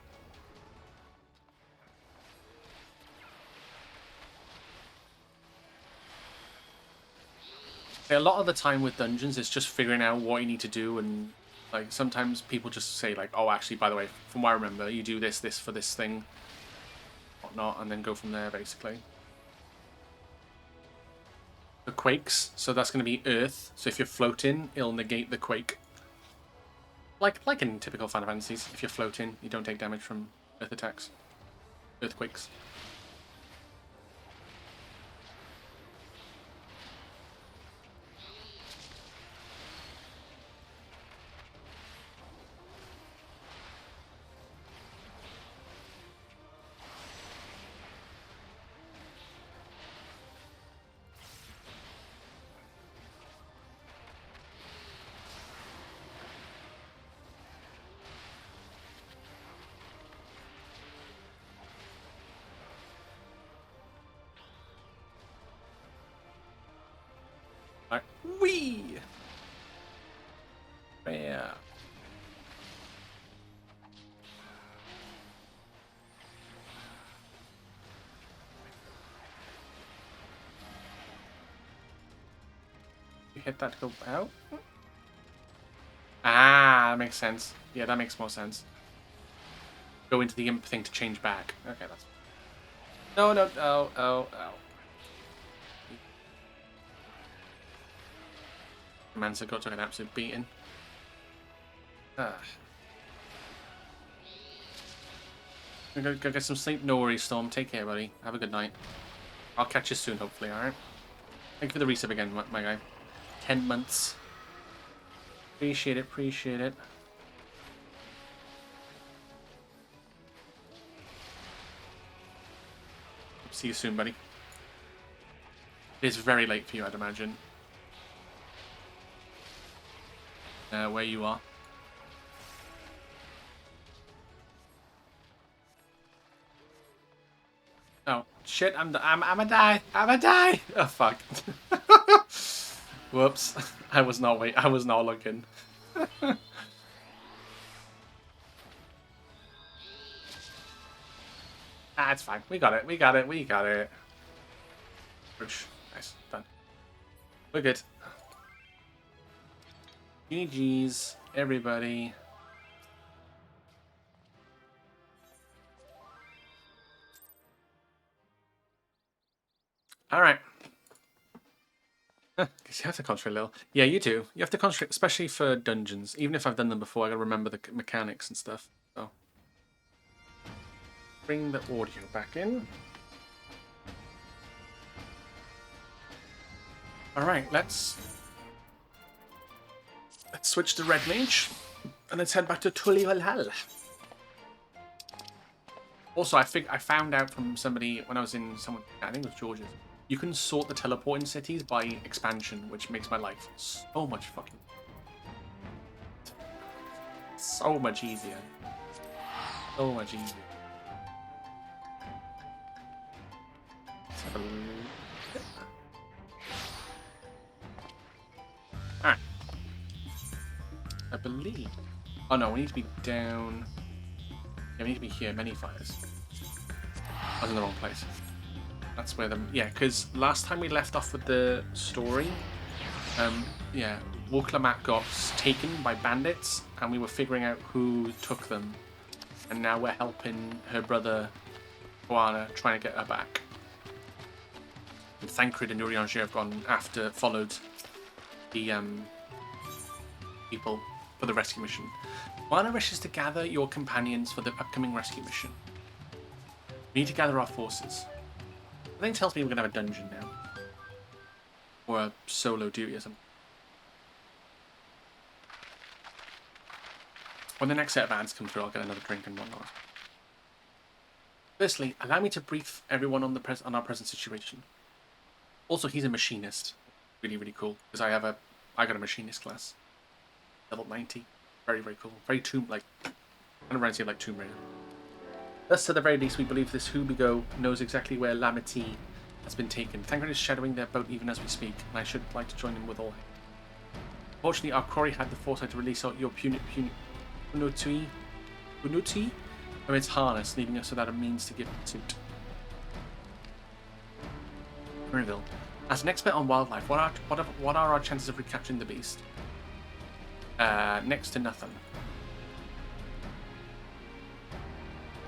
A lot of the time with dungeons, it's just figuring out what you need to do, and like sometimes people just say like, "Oh, actually, by the way, from what I remember, you do this for this thing, whatnot," and then go from there, basically. The quakes, so that's going to be earth. So if you're floating, it'll negate the quake. Like in typical Final Fantasies, if you're floating, you don't take damage from earth attacks, earthquakes. Like, wee! Yeah. You hit that to go out? Ah, that makes sense. Yeah, that makes more sense. Go into the imp thing to change back. Okay, that's... No. Oh. Mansa got took an absolute beating. Go get some sleep. No worries, Storm. Take care, buddy. Have a good night. I'll catch you soon, hopefully, alright? Thank you for the resub again, my guy. 10 months. Appreciate it. See you soon, buddy. It's very late for you, I'd imagine. Where you are. Oh shit! I'm a die. Oh fuck. Whoops. I was not looking. Ah, it's fine. We got it. We got it. We got it. Push. Nice. Done. We're good. GG's, everybody. All right. Because you have to concentrate a little. Yeah, you do. You have to concentrate, especially for dungeons. Even if I've done them before, I gotta remember the mechanics and stuff. So, bring the audio back in. All right, let's switch to Red Mage, and let's head back to Tully Valhalla. Also, I found out from somebody when I was in I think it was George's. You can sort the teleporting cities by expansion, which makes my life so much so much easier. So much easier. Let's have a look. Alright. I believe. Oh no, we need to be down. Yeah, we need to be here. Many fires. I was in the wrong place. That's where yeah, because last time we left off with the story, yeah, Wuklamat got taken by bandits, and we were figuring out who took them, and now we're helping her brother, Juana, trying to get her back. And Thancred and Urianger have followed the people for the rescue mission. Juana wishes to gather your companions for the upcoming rescue mission. We need to gather our forces. I think it tells me we're going to have a dungeon now. Or a solo duty or something. When the next set of ads come through, I'll get another drink and whatnot. Firstly, allow me to brief everyone on our present situation. Also, he's a machinist. Really, really cool. Because I got a machinist class. Level 90. Very, very cool. Very kind of reminds me of like Tomb Raider. Thus, to the very least, we believe this Hubigo knows exactly where Lamity has been taken. Thancred is shadowing their boat even as we speak, and I should like to join him with all. Fortunately, our quarry had the foresight to release your Punuti from its harness, leaving us without a means to give pursuit. Maryville. As an expert on wildlife, what are our chances of recapturing the beast? Next to nothing.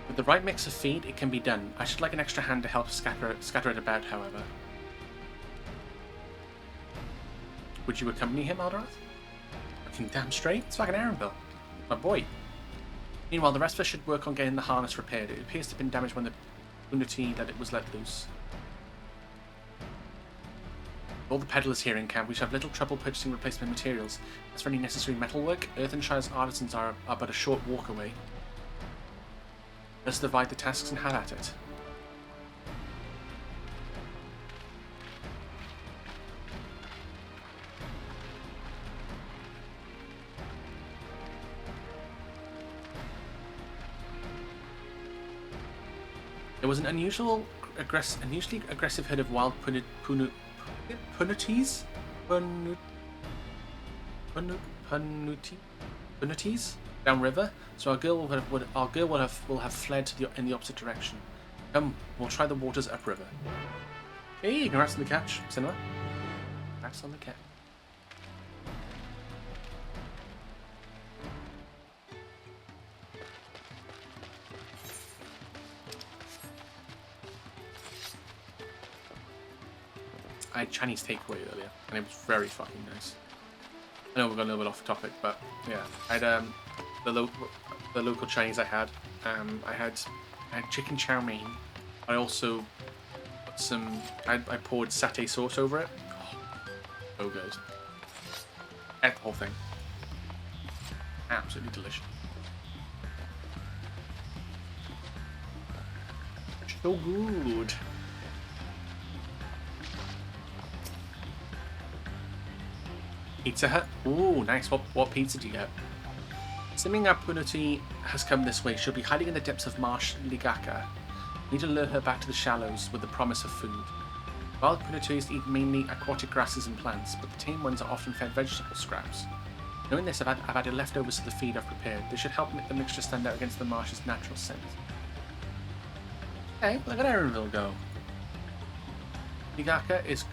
With the right mix of feed, it can be done. I should like an extra hand to help scatter it about, however. Would you accompany him, Aldorath? Fucking damn straight. It's fucking Aaronville. My boy. Meanwhile, the rest of us should work on getting the harness repaired. It appears to have been damaged when the Unity that it was let loose. With all the peddlers here in camp, we should have little trouble purchasing replacement materials. As for any necessary metalwork, Earthenshire's artisans are but a short walk away. Let's divide the tasks and have at it. There was an unusually aggressive herd of wild punuties downriver, so our girl will have fled in the opposite direction. Come, we'll try the waters upriver. Hey, congrats on the catch, Cinema. Congrats on the catch. I had Chinese takeaway earlier, and it was very fucking nice. I know we're going a little bit off topic, but yeah, I had the local Chinese I had. I had chicken chow mein. I also put some. I poured satay sauce over it. Oh, so good. Ate the whole thing. Absolutely delicious. So good. Pizza Hut? Ooh, nice. What pizza do you get? Assuming our Punati has come this way, she'll be hiding in the depths of Marsh Ligaka. We need to lure her back to the shallows with the promise of food. Wild Punatis eat mainly aquatic grasses and plants, but the tame ones are often fed vegetable scraps. Knowing this, I've added leftovers to the feed I've prepared. This should help make the mixture stand out against the marsh's natural scent. Hey, look at Erenville go. Higaka is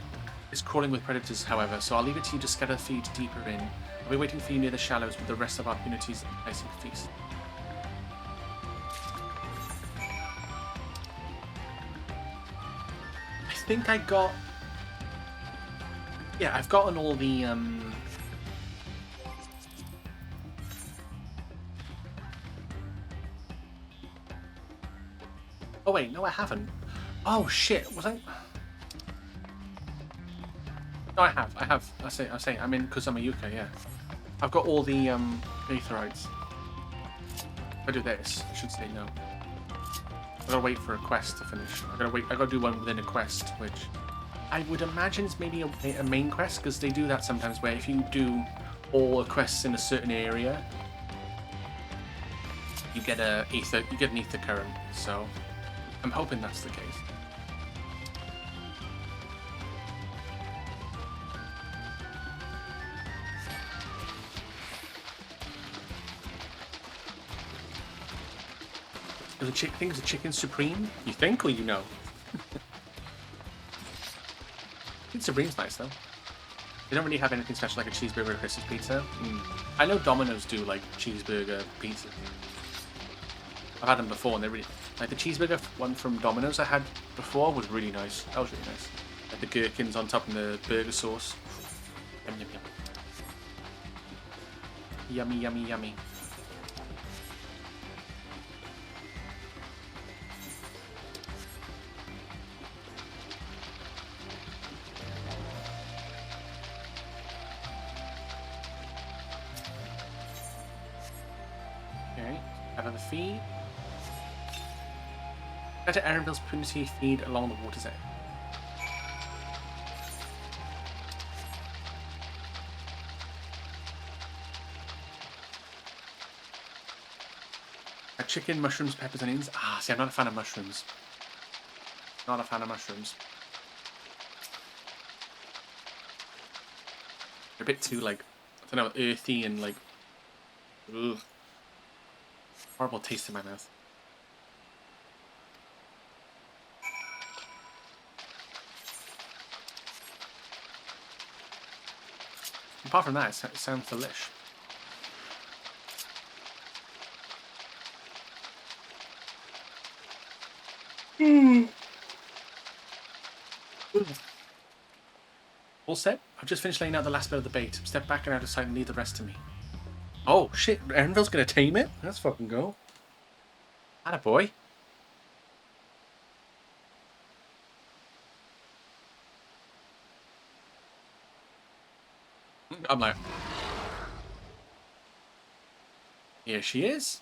crawling with predators, however, so I'll leave it to you to scatter feed deeper in. I'll be waiting for you near the shallows with the rest of our community's enticing feast. I think I got... Yeah, I've gotten all the, Oh wait, no I haven't. Oh shit, was I... No, I have. I say, I'm in Kusamayuka, yeah. I've got all the, Aetherites. If I do this, I should say no. I gotta wait for a quest to finish. I gotta do one within a quest, which I would imagine is maybe a main quest, because they do that sometimes where if you do all quests in a certain area, you get an ether current, so I'm hoping that's the case. I think it was a chicken supreme. You think, or you know? Chicken supreme's nice though. They don't really have anything special like a cheeseburger or Christmas pizza. I know Domino's do like cheeseburger pizza. I've had them before, and they're really like the cheeseburger one from Domino's I had before was really nice. That was really nice. Like the gherkins on top of the burger sauce. Yum yum yum. Yummy yummy yummy. Another feed. Go to Erenville's Punity feed along the water's edge. Chicken, mushrooms, peppers, onions. Ah, see, I'm not a fan of mushrooms. Not a fan of mushrooms. They're a bit too, like, I don't know, earthy and, like, ugh. Horrible taste in my mouth. Apart from that, it sounds delish. All set? I've just finished laying out the last bit of the bait. Step back and out of sight and leave the rest to me. Oh shit, Erenville's gonna tame it? Let's fucking go. Attaboy. I'm like... Here she is.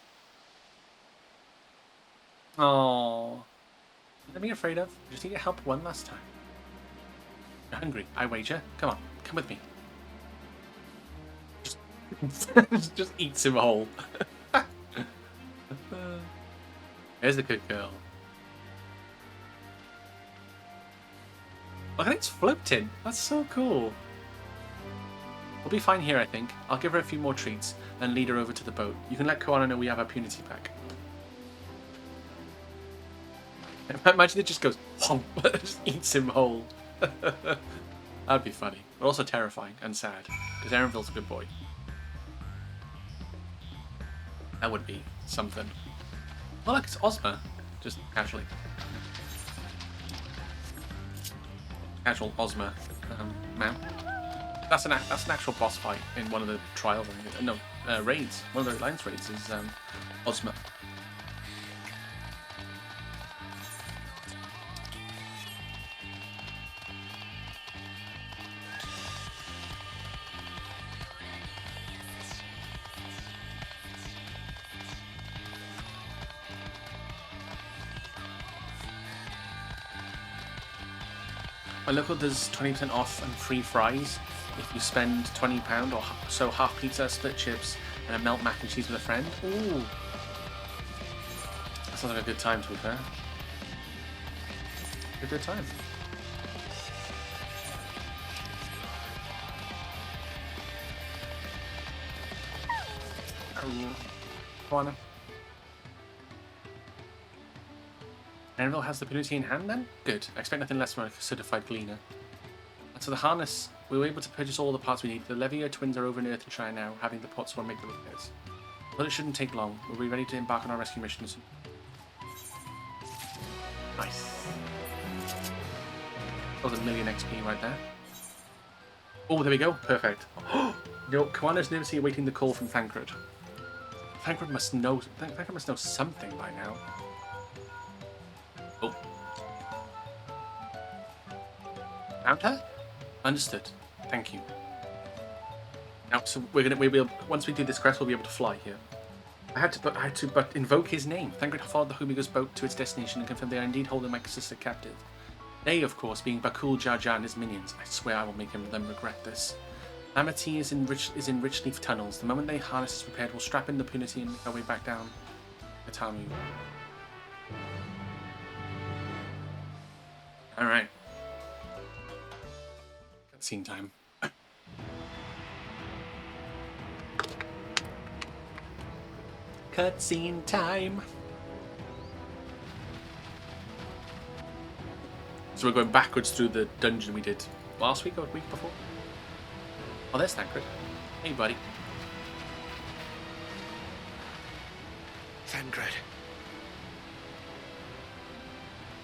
Oh, nothing to be afraid of. Just need your help one last time. You're hungry, I wager. Come on, come with me. Just eats him whole. There's a good girl. Look at it, it's floating. That's so cool. We'll be fine here, I think. I'll give her a few more treats and lead her over to the boat. You can let Koala know we have our punity back. Imagine it just goes, just eats him whole. That'd be funny, but also terrifying and sad, because Erenville's a good boy. That would be something. Oh look, it's Ozma. Just casually. Casual Ozma man. That's an actual boss fight in one of the trials. No, raids. One of the alliance raids is Ozma. My local does 20% off and free fries if you spend £20 or so, half pizza, split chips, and a melt mac and cheese with a friend. Ooh. That sounds like a good time, to be fair. A good time. Come on then. Envil has the penalty in hand then? Good. I expect nothing less from a certified gleaner. And so the harness, we were able to purchase all the parts we need. The Levier twins are over in Earthshire now, having the pots will make the repairs. But it shouldn't take long. We'll be ready to embark on our rescue mission soon. Nice. That was a million XP right there. Oh, there we go. Perfect. You know, Koana's nervously awaiting the call from Thancred. Thancred must know something by now. Oh. Found her? Understood. Thank you. Now, so we'll once we do this quest, we'll be able to fly here. I had to invoke his name. Thancred followed the Humiga's boat to its destination and confirmed they are indeed holding my sister captive. They, of course, being Bakul, Jar Jar, and his minions. I swear I will make them regret this. Amity is in Richleaf tunnels. The moment they harness is prepared, we'll strap in the punity and make our way back down Atamu. Alright. Cutscene time. Cutscene time. So we're going backwards through the dungeon we did last week or the week before. Oh, there's Thancred. Hey, buddy. Thancred.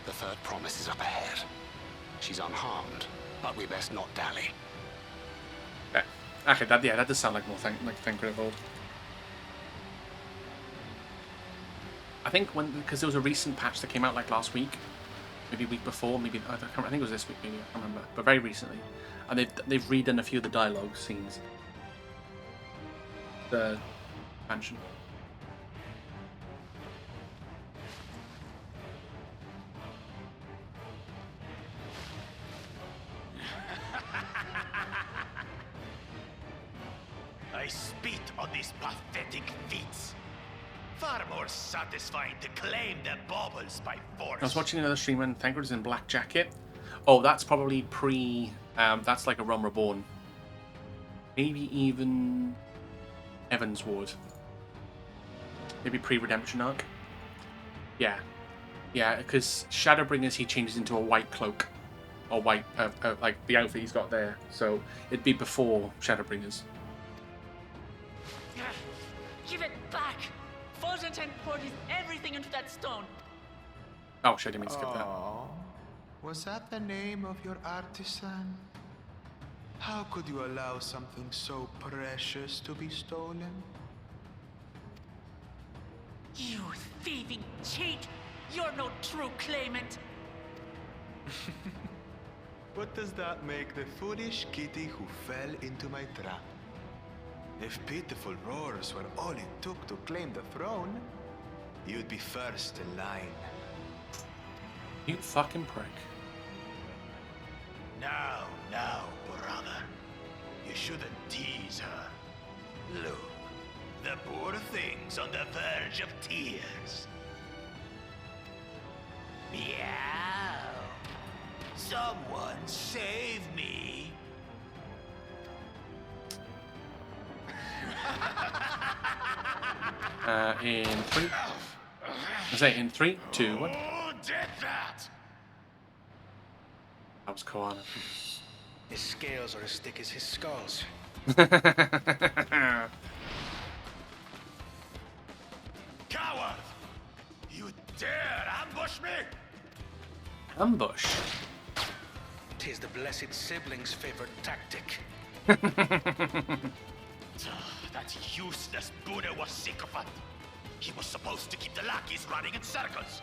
The third promise is up ahead. She's unharmed, but we best not dally. Okay. Actually, that does sound like more Thancred of old. I think because there was a recent patch that came out like last week, maybe week before, maybe I think it was this week, maybe I can't remember, but very recently, and they've redone a few of the dialogue scenes. The mansion. I spit on these pathetic feats. Far more satisfying to claim the baubles by force. I was watching another stream and Thancred is in black jacket. Oh, that's probably pre. That's like a Realm Reborn. Maybe even Evan's Ward. Maybe pre-redemption arc. Yeah, because Shadowbringers he changes into a white cloak, or white like the outfit he's got there. So it'd be before Shadowbringers. Give it back! Fulgentan poured everything into that stone. Oh shit! I didn't mean to skip that. Oh, was that the name of your artisan? How could you allow something so precious to be stolen? You thieving cheat! You're no true claimant! What does that make the foolish kitty who fell into my trap? If pitiful roars were all it took to claim the throne, you'd be first in line. You fucking prick. Now, brother. You shouldn't tease her. Look, the poor thing's on the verge of tears. Meow. Someone save me. In 3. I say in 3, 2, 1. Who did that? That was Koana. His scales are as thick as his skulls. Coward! You dare ambush me? Ambush. Tis the blessed sibling's favorite tactic. That useless Buddha was sycophant. He was supposed to keep the lackeys running in circles.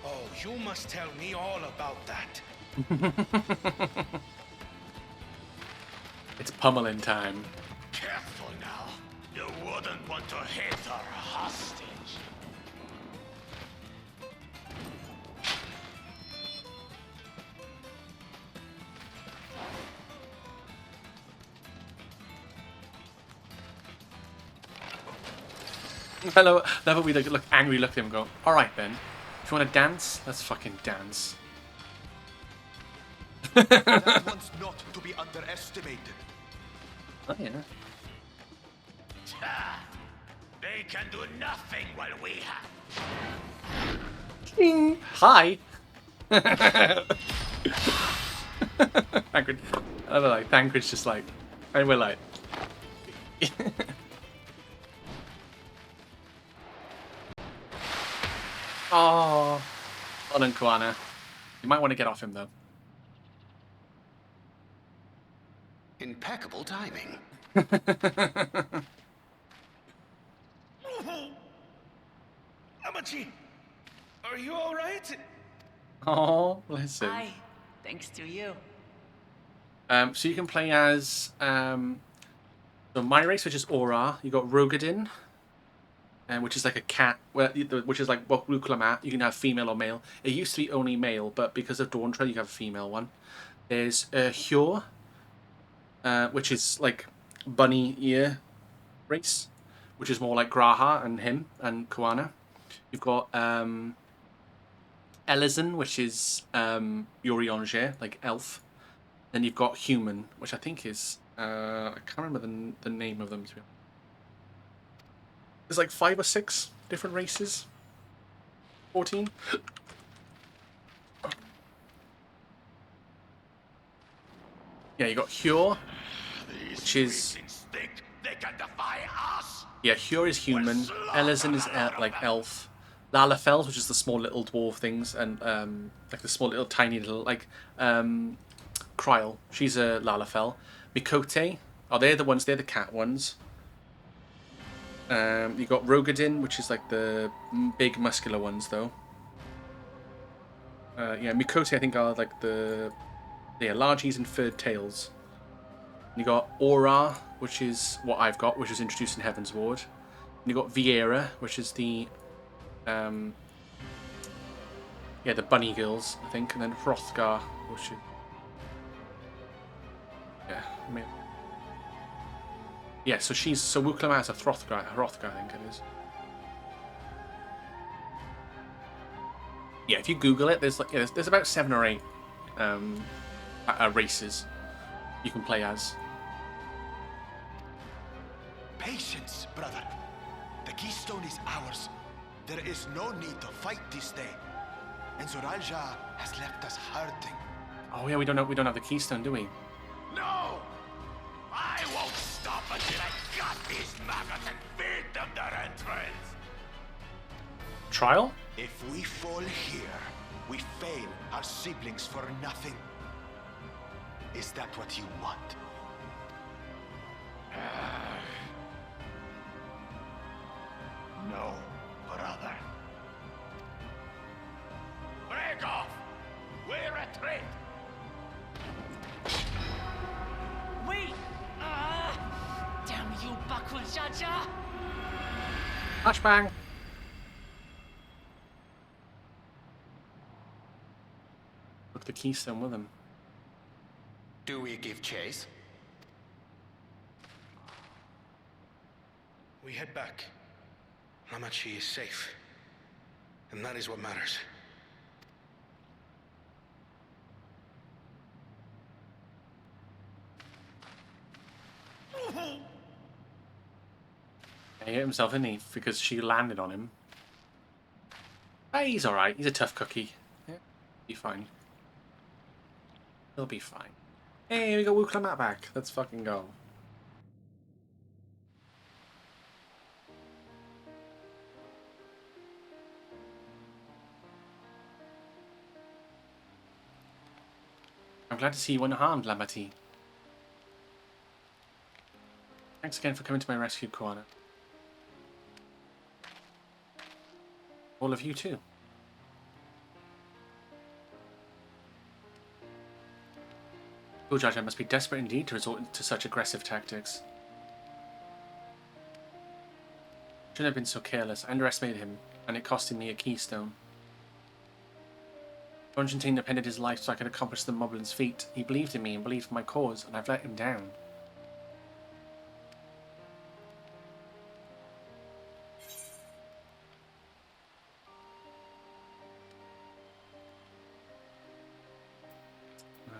Oh, you must tell me all about that. It's pummeling time. Careful now. You wouldn't want to hit her hostage. Hello, level we look angry, look at him and go, alright then. If you want to dance, let's fucking dance. That one's not to be underestimated. Oh yeah. They They can do nothing while we have. Hi. Thancred. I don't know, like Thancred's just like, and we're like. Oh, on and Koana. You might want to get off him though. Impeccable timing. Amachi, are you all right? Oh, bless him. Aye, thanks to you. So you can play as so my race, which is Aura. You got Rogadin, which is like a cat, which is like what Ruklamat. You can have female or male. It used to be only male, but because of Dawntrail, you have a female one. There's Hyur, which is like bunny ear race, which is more like Graha and him and Koana. You've got Elizon, which is Yoriange, like elf. Then you've got human, which I think is I can't remember the name of them. There's like 5 or 6 different races. 14. Yeah, you got Hyur, which is Think they can defy us? yeah, Hyur is human. Elizon is like elf. Lalafels, which is the small little dwarf things, and like the small little tiny little like Kryl. She's a Lalafell. Mikote. Oh, they're the cat ones. You got Rogadin, which is like the big muscular ones, though. Yeah, Mikote I think are like the largies and furred tails. You got Aura, which is what I've got, which was introduced in Heaven's Ward. And you got Vieira, which is the the bunny girls, I think, and then Hrothgar, which is so Wuklama has a Hrothgar, I think it is. Yeah, if you Google it, there's like there's about 7 or 8 races you can play as. Patience, brother. The keystone is ours. There is no need to fight this day. And Zoralja has left us hurting. Oh yeah, we don't have the keystone, do we? No! I won't stop until I got these maggots and feed them their entrance! Trial? If we fall here, we fail our siblings for nothing. Is that what you want? No, brother. Break off! We retreat! Wait! Damn you, Bakul Jaja! Flashbang! Took the keystone with him. Do we give chase? We head back. Hamachi is safe. And that is what matters. He hit himself, didn't he? Because she landed on him. Hey, he's alright. He's a tough cookie. Yeah, be fine. He'll be fine. Hey, we got Wuklamat back. Let's fucking go. I'm glad to see you unharmed, Lamati. Thanks again for coming to my rescue, Koana. All of you too. Ujaja must be desperate indeed to resort to such aggressive tactics. Shouldn't have been so careless. I underestimated him, and it costed me a keystone. Constantine depended his life so I could accomplish the Moblin's feat. He believed in me and believed in my cause, and I've let him down.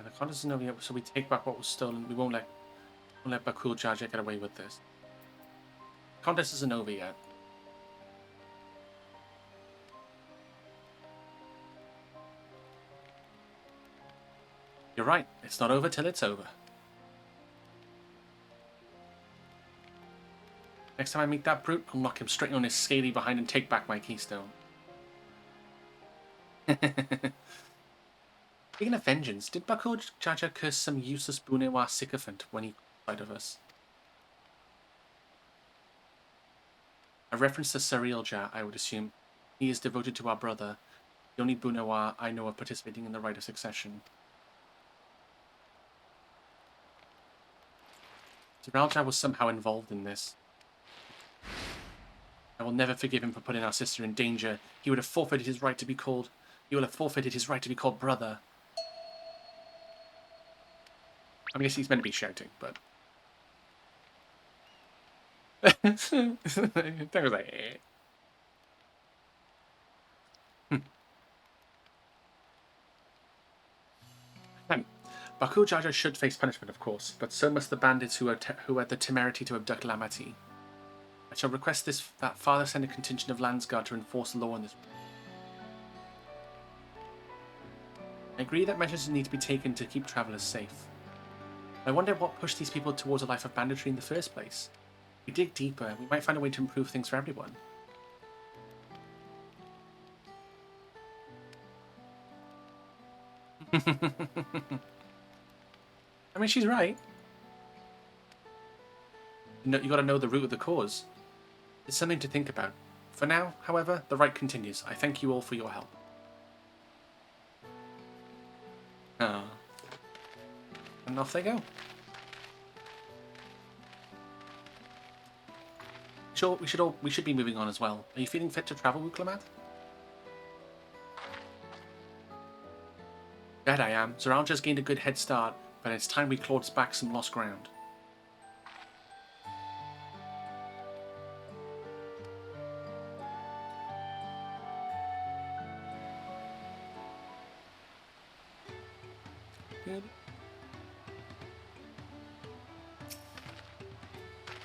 The contest isn't over yet, so we take back what was stolen. We won't let Bakul Jaja get away with this. The contest isn't over yet. You're right. It's not over till it's over. Next time I meet that brute, I'll knock him straight on his scaly behind and take back my keystone. Speaking of vengeance, did Bako Jaja curse some useless Bunewa sycophant when he got of us? I referenced the Surreal Jar, I would assume. He is devoted to our brother, the only Bunewa I know of participating in the rite of succession. Surreal Jar was somehow involved in this. I will never forgive him for putting our sister in danger. He would have forfeited his right to be called... He will have forfeited his right to be called brother. I guess he's meant to be shouting, but... that was like... Baku Jaja should face punishment, of course, but so must the bandits who had the temerity to abduct Lamati. I shall request that Father send a contingent of Landsguard to enforce law on this. I agree that measures need to be taken to keep travellers safe. I wonder what pushed these people towards a life of banditry in the first place. If we dig deeper, we might find a way to improve things for everyone. I mean, she's right. You gotta know the root of the cause. It's something to think about. For now, however, the rite continues. I thank you all for your help. Ah. And off they go. Sure, we should be moving on as well. Are you feeling fit to travel, Wuklamat? Bet I am. Zoral just gained a good head start, but it's time we clawed back some lost ground. Good.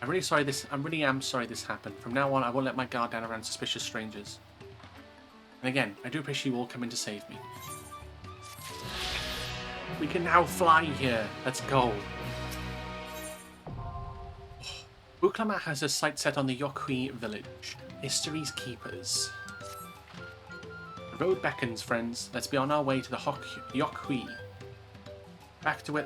I really am sorry this happened. From now on, I won't let my guard down around suspicious strangers. And again, I do appreciate you all coming to save me. We can now fly here. Let's go. Wuklamat has a sight set on the Yokhui village. History's keepers. The road beckons, friends. Let's be on our way to the Yokhui. Back to where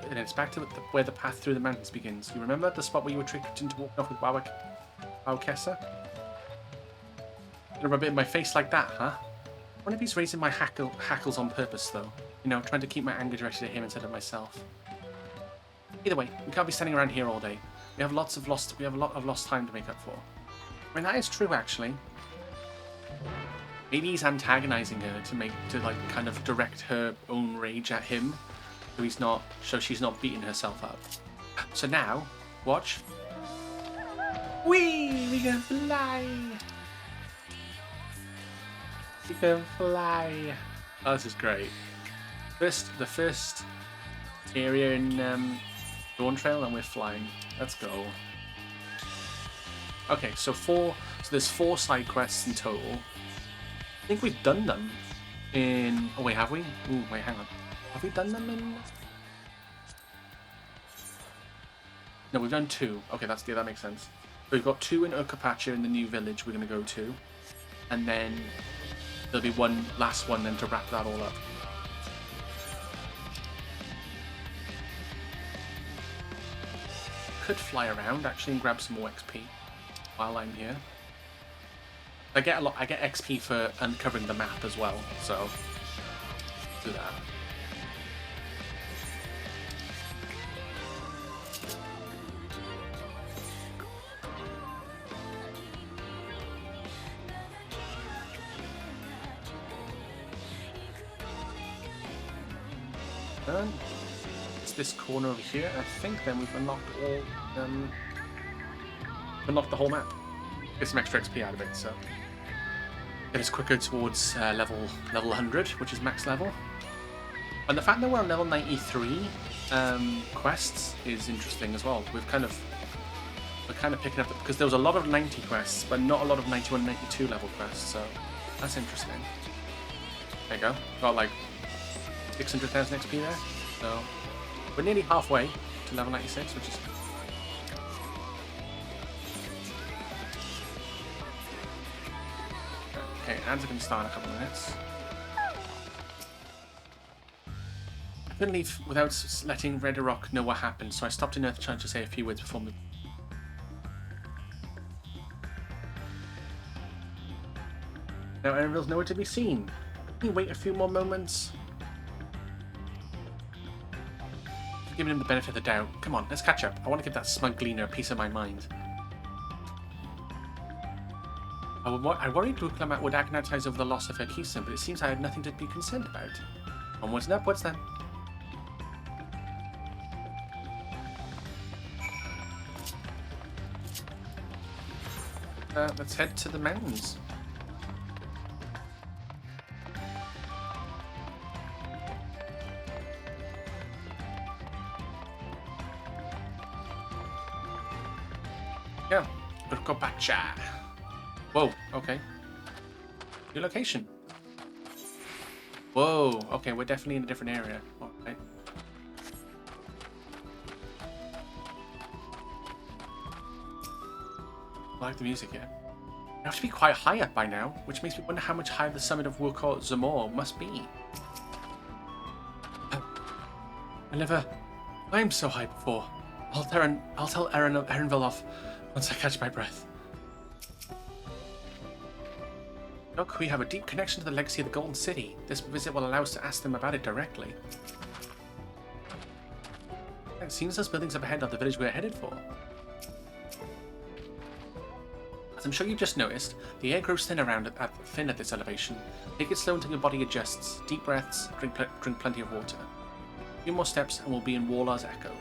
the path through the mountains begins. You remember the spot where you were tricked into walking off with Wawakessa? Gonna rub it in my face like that, huh? I wonder if he's raising my hackles on purpose, though. You know, trying to keep my anger directed at him instead of myself. Either way, we can't be standing around here all day. We have a lot of lost time to make up for. I mean, that is true, actually. Maybe he's antagonizing her to kind of direct her own rage at him. So she's not beating herself up. So now, watch. Whee! We can fly! We can fly! Oh, this is great. The first area in Dawntrail, and we're flying. Let's go. Okay, so there's 4 side quests in total. I think we've done them in... Oh wait, have we? Ooh, wait, hang on. Have we done them in... No, we've done 2. Okay, that makes sense. We've got 2 in Urkapacha in the new village we're going to go to. And then there'll be one last one then to wrap that all up. Could fly around actually and grab some more XP while I'm here. I get XP for uncovering the map as well, so do that. It's this corner over here. I think then we've unlocked unlocked the whole map. Get some extra XP out of it, so get us quicker towards level 100, which is max level. And the fact that we're on level 93 quests is interesting as well. We're kind of picking up because there was a lot of 90 quests, but not a lot of 91 and 92 level quests. So that's interesting. There you go. Got like 600,000 XP there. So we're nearly halfway to level 96, which is... Okay, ads are going to start in a couple of minutes. I couldn't leave without letting Red Rock know what happened, so I stopped in Earth trying to say a few words before the... Now Erenvil's nowhere to be seen. Can you wait a few more moments? Giving him the benefit of the doubt. Come on, let's catch up. I want to give that smug gleaner a piece of my mind. I worried Ruklamat would agonise over the loss of her keystone, but it seems I had nothing to be concerned about. Onwards and upwards then. Let's head to the mountains. Yeah, Urkopacha. Whoa, okay. New location. Whoa, okay, we're definitely in a different area. Okay. I like the music here. You have to be quite high up by now, which makes me wonder how much higher the summit of Wukot Zamor must be. I never climbed so high before. I'll tell Erenville off once I catch my breath. Look, we have a deep connection to the legacy of the Golden City. This visit will allow us to ask them about it directly. It seems those buildings up ahead are the village we're headed for. As I'm sure you just noticed, the air grows thin at this elevation. Take it slow until your body adjusts. Deep breaths, drink plenty of water. A few more steps and we'll be in Warlar's Echo.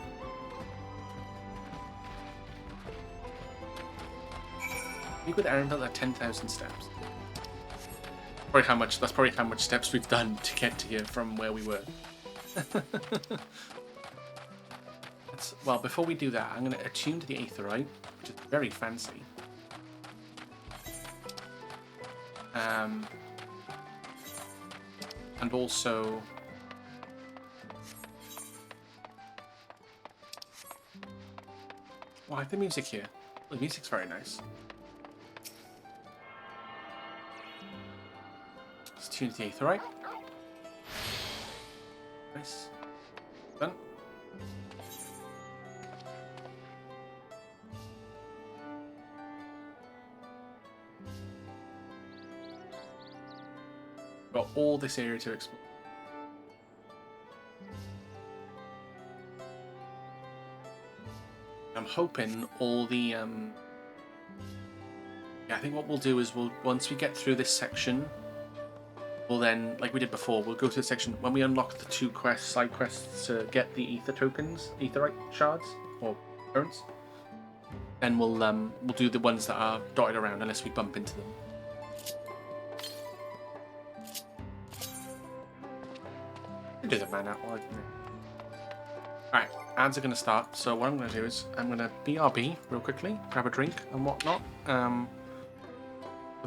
Speak with Erenville at 10,000 steps. That's probably how much steps we've done to get to here from where we were. Well, before we do that, I'm going to attune to the Aetheryte, which is very fancy. And also... Well, I like the music here. The music's very nice. Let's tune to the Aetheryte. Nice. Done. Got all this area to explore. I'm hoping all the yeah, I think what we'll do is once we get through this section, we'll then, like we did before, we'll go to the section when we unlock the 2 side quests to get the ether tokens, Aetheryte shards or currents. Then we'll do the ones that are dotted around unless we bump into them. Do the man out. Alright, ads are going to start. So what I'm going to do is I'm going to BRB real quickly, grab a drink and whatnot. For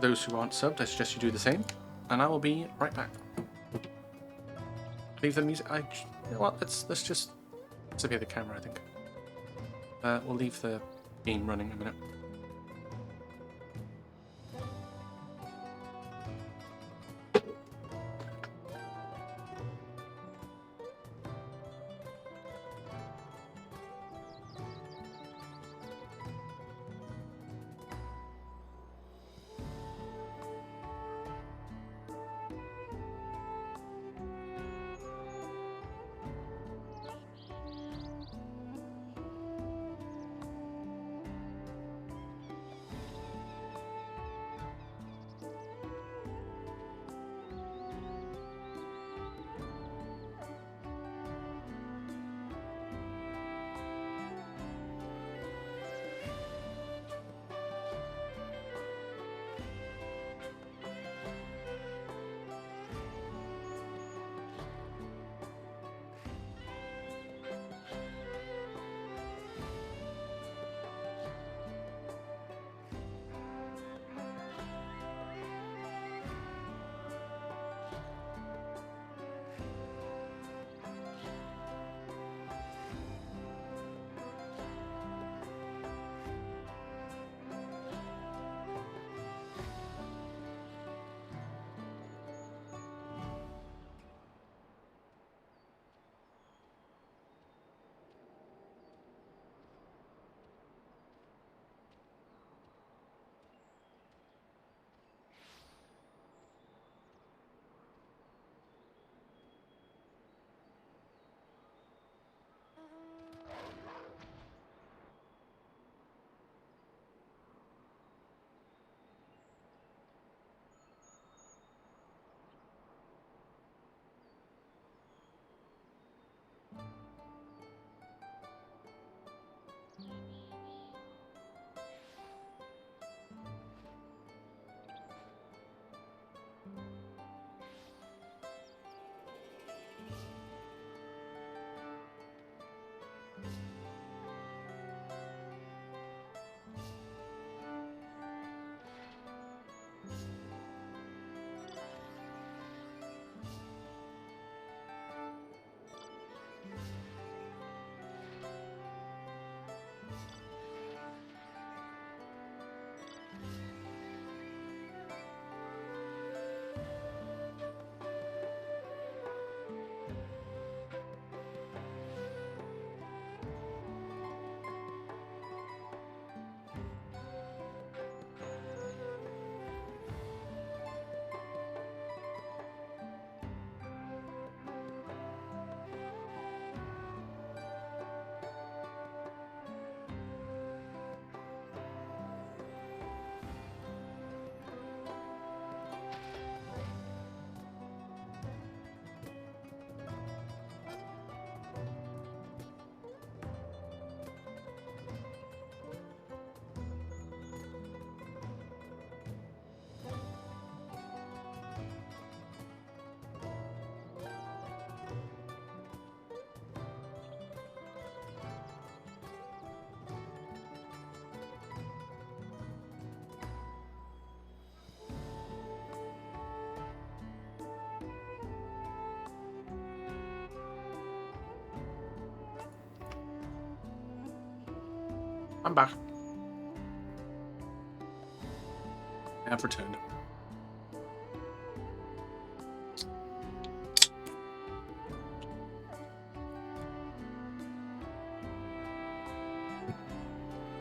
those who aren't subbed, I suggest you do the same. And I will be right back. Leave the music. You know what? Let's just disappear the camera, I think. We'll leave the game running in a minute. I'm back. I have returned.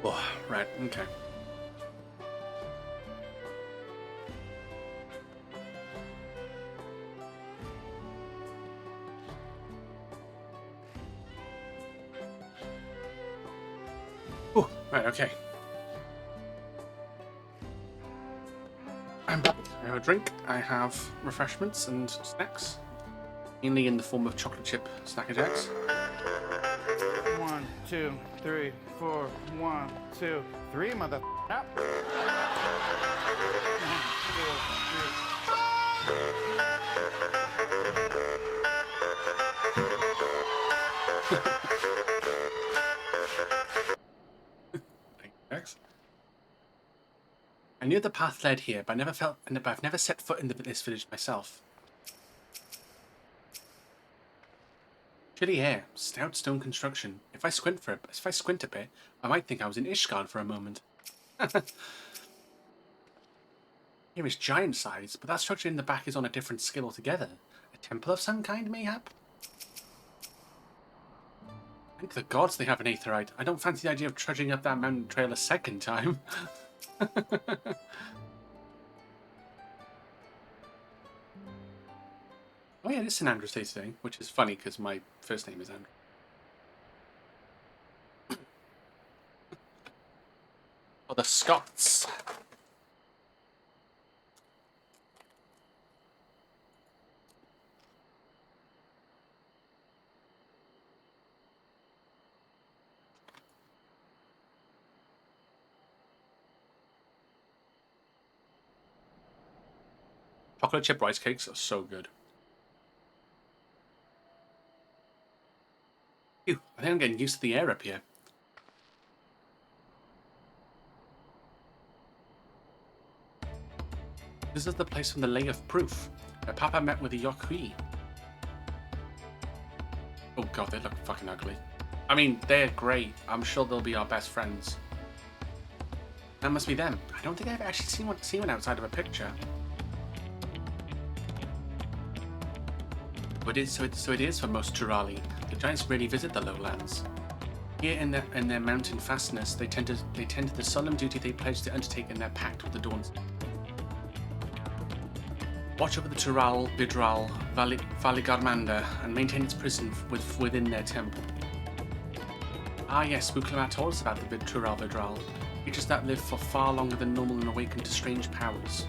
Oh, right, okay. Oh, right, okay. I'm back. I have a drink, I have refreshments and snacks, mainly in the form of chocolate chip snack attacks. 1, 2, 3, 4. 1, 2, 3, mother. Up. 1, 2, 3. Thanks. I knew the path led here, but I've never set foot in this village myself. Chilly air, stout stone construction. If I squint a bit, I might think I was in Ishgard for a moment. Here is giant size, but that structure in the back is on a different scale altogether. A temple of some kind, mayhap? Thank the gods they have an aetheryte. I don't fancy the idea of trudging up that mountain trail a second time. Oh yeah, it is St. Andrew's Day today, which is funny because my first name is Andrew. For the Scots. Chocolate chip rice cakes are so good. Ew, I think I'm getting used to the air up here. This is the place from the Lay of Proof, where Papa met with the Yokui. Oh god, they look fucking ugly. I mean, they're great. I'm sure they'll be our best friends. That must be them. I don't think I've actually seen one outside of a picture. But so it is for most Turali. The giants rarely visit the lowlands. Here in their mountain fastness, they tend to the solemn duty they pledge to undertake in their pact with the Dawns. Watch over the Tural, Vidral, Valigarmanda, and maintain its prison within their temple. Ah yes, Buklamat told us about the Tural Vidral, creatures that live for far longer than normal and awaken to strange powers.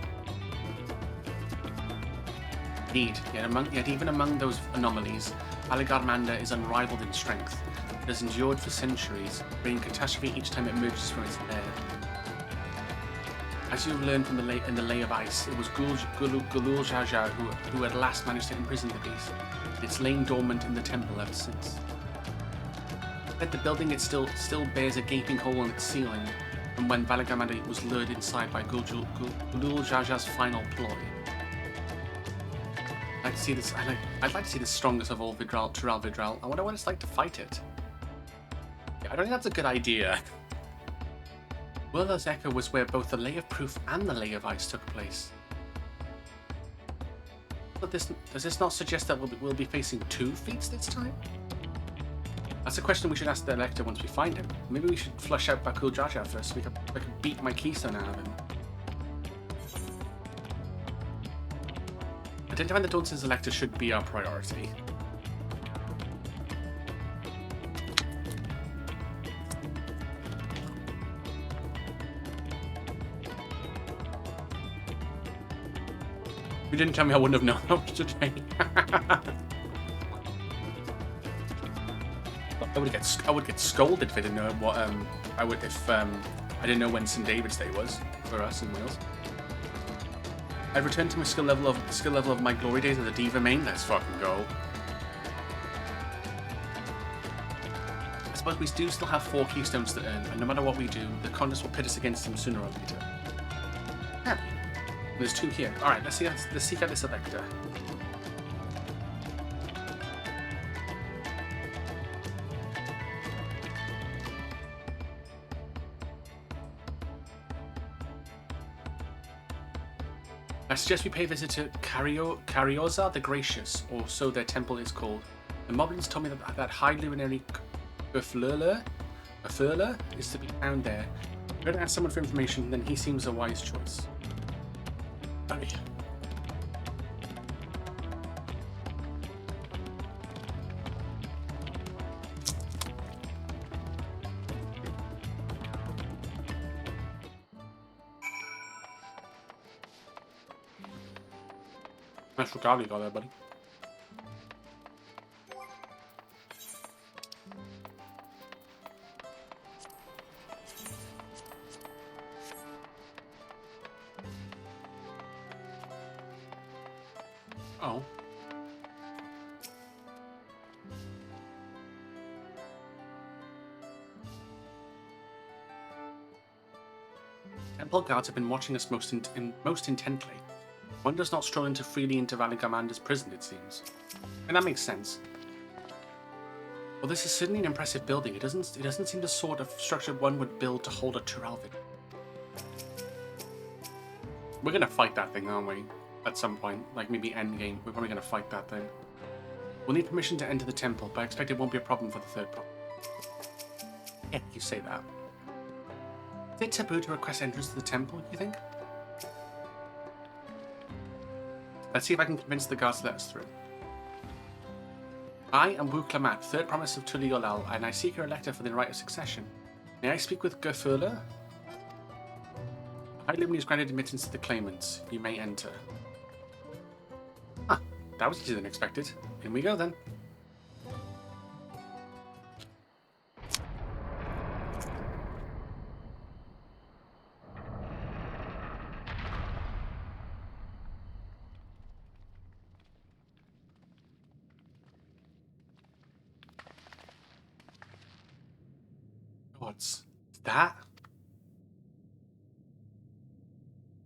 Indeed, yet even among those anomalies, Valigarmanda is unrivaled in strength. It has endured for centuries, bringing catastrophe each time it emerges from its lair. As you have learned from in the Lay of Ice, it was Gulul Jaja who at last managed to imprison the beast. It's lain dormant in the temple ever since. At the building, it still bears a gaping hole in its ceiling, from when Valigarmanda was lured inside by Gulul Jaja's final ploy. I'd like to see the strongest of all Tural Vidral. I wonder what it's like to fight it. Yeah, I don't think that's a good idea. Werther's Echo was where both the Lay of Proof and the Lay of Ice took place. But does this not suggest that we'll be facing two feats this time? That's a question we should ask the Elector once we find him. Maybe we should flush out Bakul Jaja first so I can beat my keystone out of him. Identifying the Dawson's Elector should be our priority. You didn't tell me I wouldn't have known that was today. I would get scolded if I didn't know what I didn't know when St. David's Day was for us in Wales. I've returned to my skill level of my glory days as a diva main. Let's fucking go. I suppose we do still have 4 keystones to earn, and no matter what we do, the contest will pit us against them sooner or later. Yeah. There's 2 here. Alright, let's seek out this Elector. I suggest we pay a visit to Carioza the Gracious, or so their temple is called. The moblins told me that high luminary Gurfurler is to be found there. I'm going to ask someone for information, then he seems a wise choice. Hurry. Nice regalia you got there, buddy. Oh. Temple guards have been watching us most intently. One does not stroll freely into Valigamander's prison, it seems. And that makes sense. Well, this is certainly an impressive building. It doesn't seem the sort of structure one would build to hold a Turalvid. We're gonna fight that thing, aren't we? At some point, like maybe endgame, we're probably gonna fight that thing. We'll need permission to enter the temple, but I expect it won't be a problem for the third problem. Yeah, you say that. Is it taboo to request entrance to the temple, you think? Let's see if I can convince the guards to let us through. I am Wu Klamat, third promise of Tuliolal, and I seek your elector for the right of succession. May I speak with Gurfurler? High Luminary has granted admittance to the claimants. You may enter. Ah, that was easier than expected. In we go then. What's that?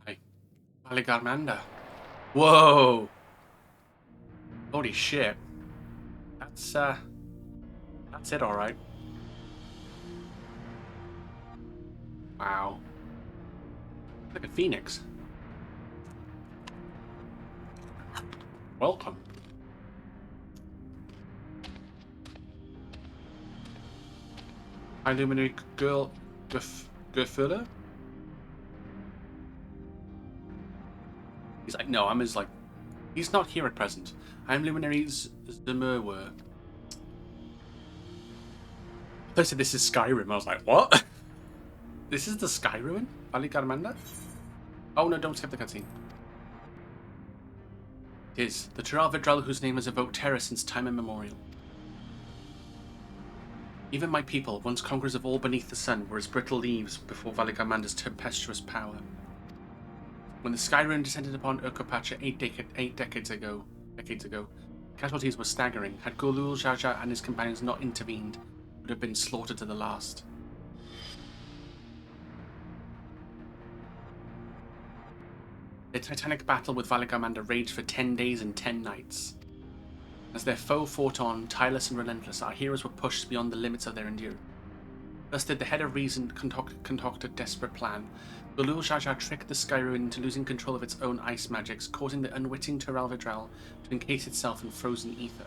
Hey, Valigarmanda. Whoa! Holy shit. That's it, alright. Wow. Look at Phoenix. Welcome. High Luminary Girl Gurfurler? He's like, no, I'm his, like, he's not here at present. I am Luminary Zemurwer. They said this is Skyrim. I was like, what? This is the Skyrim? Valigarmanda? Oh no, don't skip the cutscene. It is. The Turalvidral whose name has evoked terror since time immemorial. Even my people, once conquerors of all beneath the sun, were as brittle leaves before Valigarmanda's tempestuous power. When the Skyrim descended upon Urkopacha 8 decades ago, casualties were staggering. Had Golul Jaja and his companions not intervened, would have been slaughtered to the last. The titanic battle with Valigarmanda raged for 10 days and 10 nights. As their foe fought on, tireless and relentless, our heroes were pushed beyond the limits of their endurance. Thus did the head of reason concoct a desperate plan. Golul Jaja tricked the Skyrim into losing control of its own ice magics, causing the unwitting Turalvidral to encase itself in frozen ether.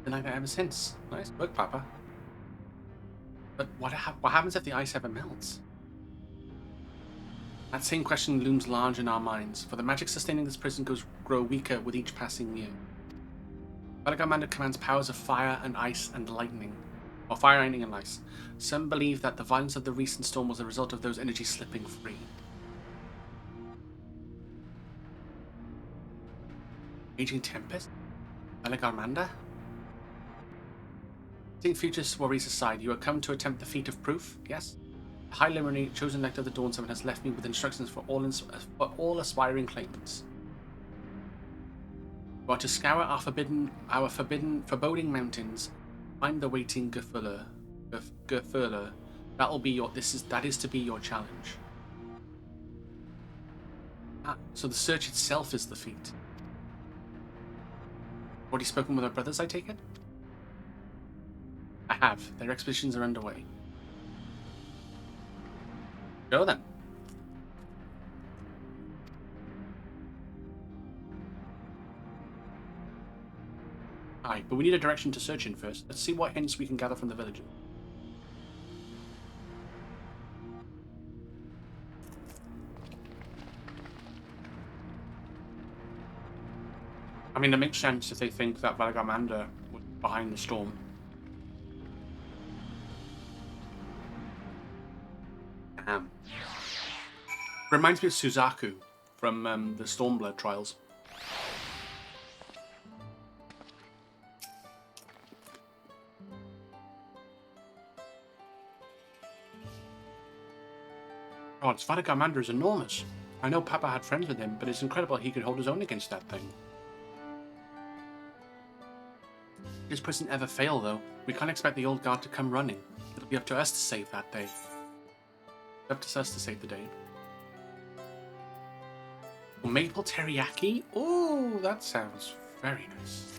Been like that ever since. Nice work, Papa. But what happens if the ice ever melts? That same question looms large in our minds, for the magic sustaining this prison grow weaker with each passing year. Valigarmanda commands powers of fire and ice and lightning, or fire, lightning, and ice. Some believe that the violence of the recent storm was a result of those energies slipping free. Raging Tempest? Valigarmanda? Seeing future worries aside, you have come to attempt the feat of proof, yes? The High Luminary, chosen elect of the Dawntrail, has left me with instructions for all aspiring claimants. You are to scour our foreboding mountains, find the waiting Gurfurler. That is to be your challenge. Ah, so the search itself is the feat. Already spoken with our brothers, I take it? I have. Their expeditions are underway. Go then. Aye, but we need a direction to search in first. Let's see what hints we can gather from the villagers. I mean, it makes sense if they think that Valagamander was behind the storm. Reminds me of Suzaku from the Stormblood trials. God, Valagamander is enormous. I know Papa had friends with him, but it's incredible he could hold his own against that thing. His prison ever fail, though. We can't expect the old guard to come running. It'll be up to us to save that day. Up to us to save the day. Maple teriyaki? Oh, that sounds very nice.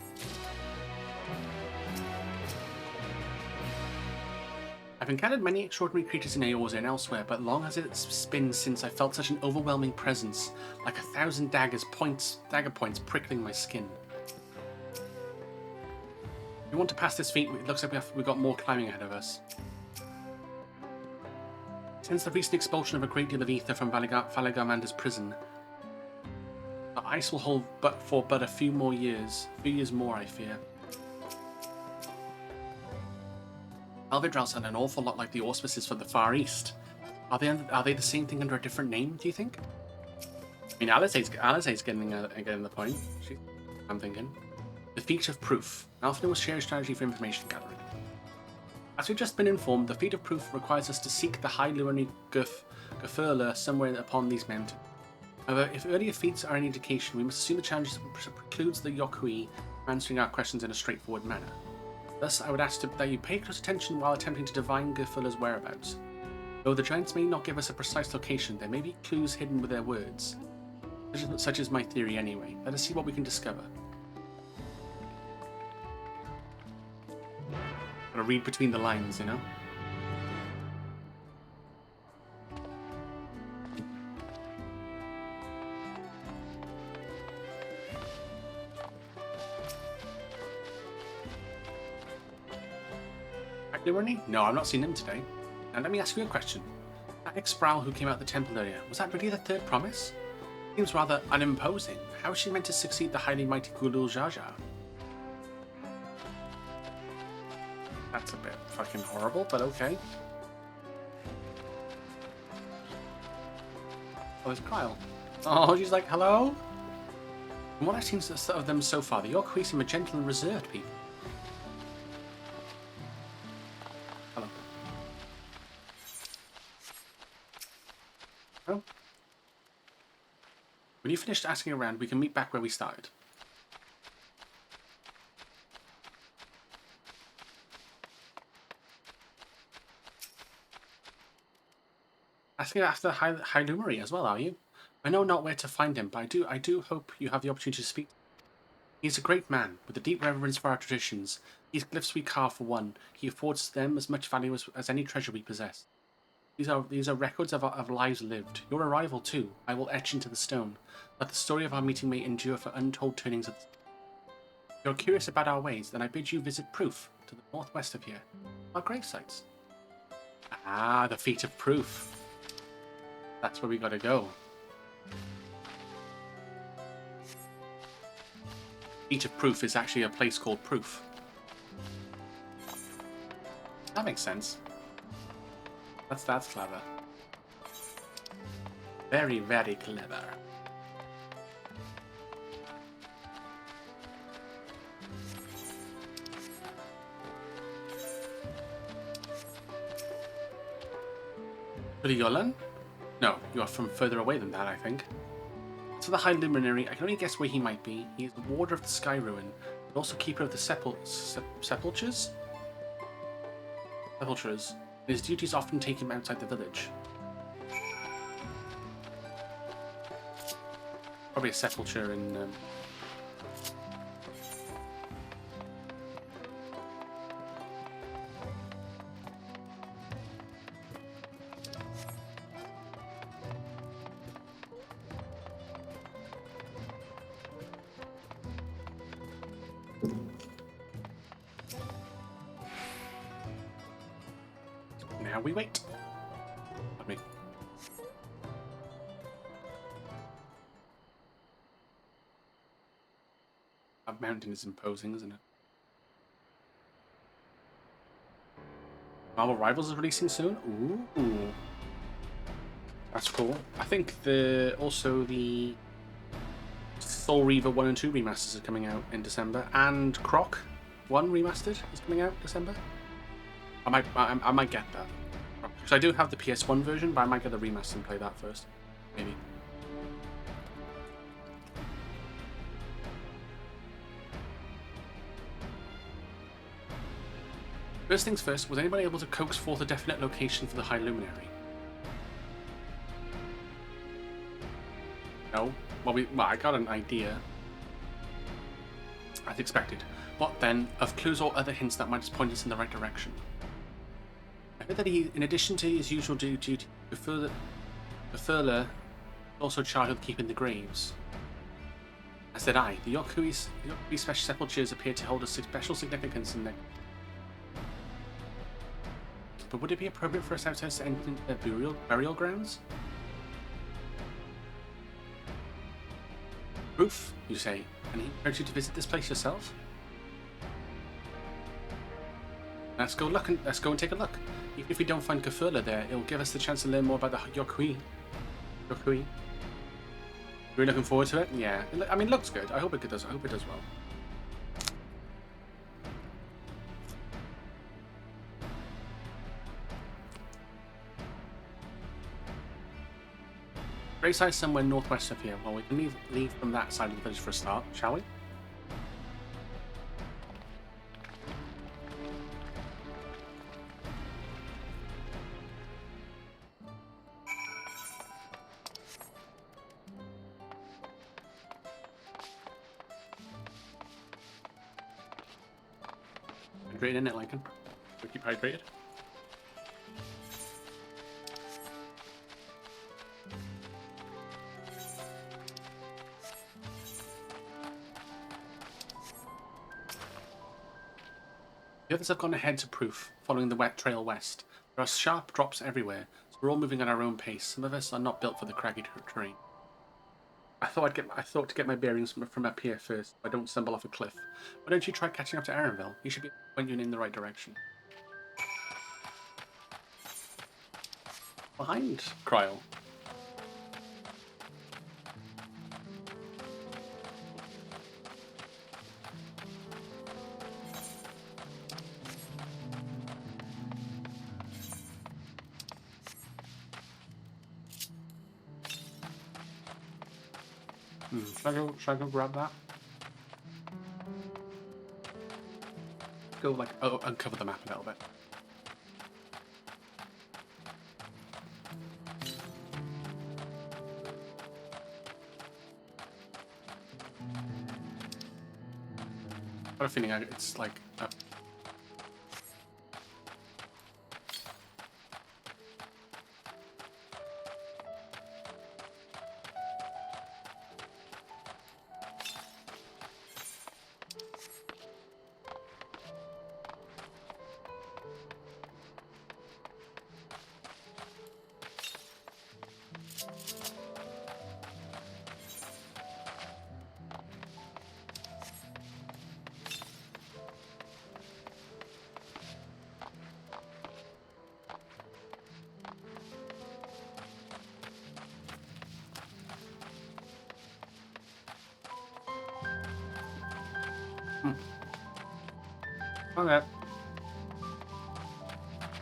I've encountered many extraordinary creatures in Eorzea and elsewhere, but long has it been since I felt such an overwhelming presence, like 1,000 dagger points prickling my skin. If we want to pass this feat, it looks like we've got more climbing ahead of us. Since the recent expulsion of a great deal of ether from Valagamander's prison, the ice will hold for a few years more, I fear. Alvidral sound an awful lot like the auspices for the Far East. Are they the same thing under a different name, do you think? I mean, Alisaie's getting the point. I'm thinking. The Feat of Proof. Alpha will share a strategy for information gathering. As we've just been informed, the Feat of Proof requires us to seek the High Luminary Gafurla somewhere upon these mountains. However, if earlier feats are any indication, we must assume the challenge precludes the Yokui from answering our questions in a straightforward manner. Thus, I would ask that you pay close attention while attempting to divine Gafurla's whereabouts. Though the giants may not give us a precise location, there may be clues hidden with their words. Such is my theory anyway. Let us see what we can discover. Gotta read between the lines, you know? No, I've not seen him today. And let me ask you a question. That ex-Sproul who came out the temple earlier, was that really the third promise? Seems rather unimposing. How is she meant to succeed the highly mighty Gulul Jar Jar? That's a bit fucking horrible, but okay. Oh, there's Kyle. Oh, she's like, hello? From what I've seen of them so far, the Yokui seem a gentle and reserved people. Hello. Oh. When you finished asking around, we can meet back where we started. Asking after High Luminary as well, are you? I know not where to find him, but I do hope you have the opportunity to speak. He's a great man, with a deep reverence for our traditions. These glyphs we carve for one. He affords them as much value as any treasure we possess. These are records of lives lived. Your arrival, too, I will etch into the stone, that the story of our meeting may endure for untold turnings of the... If you're curious about our ways, then I bid you visit Proof, to the northwest of here. Our grave sites. Ah, the Feat of Proof. That's where we gotta go. Feat of Proof is actually a place called Proof. That makes sense. That's clever. Very, very clever. Yolan? No, you are from further away than that, I think. To the High Luminary, I can only guess where he might be. He is the warder of the Sky Ruin, but also keeper of the sepulchres? Sepulchres. His duties often take him outside the village. Probably a sepulchre in... Now we wait. Let me. That mountain is imposing, isn't it? Marvel Rivals is releasing soon. Ooh, that's cool. I think also the Soul Reaver 1 and 2 remasters are coming out in December, and Croc 1 remastered is coming out in December. I might get that. Because I do have the PS1 version, but I might get the remaster and play that first. Maybe. First things first, was anybody able to coax forth a definite location for the High Luminary? No? Well, I got an idea. As expected. What then of clues or other hints that might just point us in the right direction? I heard that he, in addition to his usual duty, Befurler is also charged with keeping the graves. As did I. The Yokui's special sepultures appear to hold a special significance in their... But would it be appropriate for us outsiders to enter their burial grounds? Proof, you say, and he urged you to visit this place yourself? Let's go and take a look. Even if we don't find Kafurla there, it'll give us the chance to learn more about the Yokui. Really looking forward to it? Yeah. I mean, it looks good. I hope it does well. Grayside somewhere northwest of here. Well, we can leave from that side of the village for a start, shall we? Hydrated in it, Lincoln. We keep hydrated. The others have gone ahead to proof, following the wet trail west. There are sharp drops everywhere, so we're all moving at our own pace. Some of us are not built for the craggy terrain. I thought to get my bearings from up here first, so I don't stumble off a cliff. Why don't you try catching up to Arenville? He should be pointing you in the right direction. Behind Kryl. Should I go grab that? Go uncover the map a little bit. I have a feeling it's like up. Okay.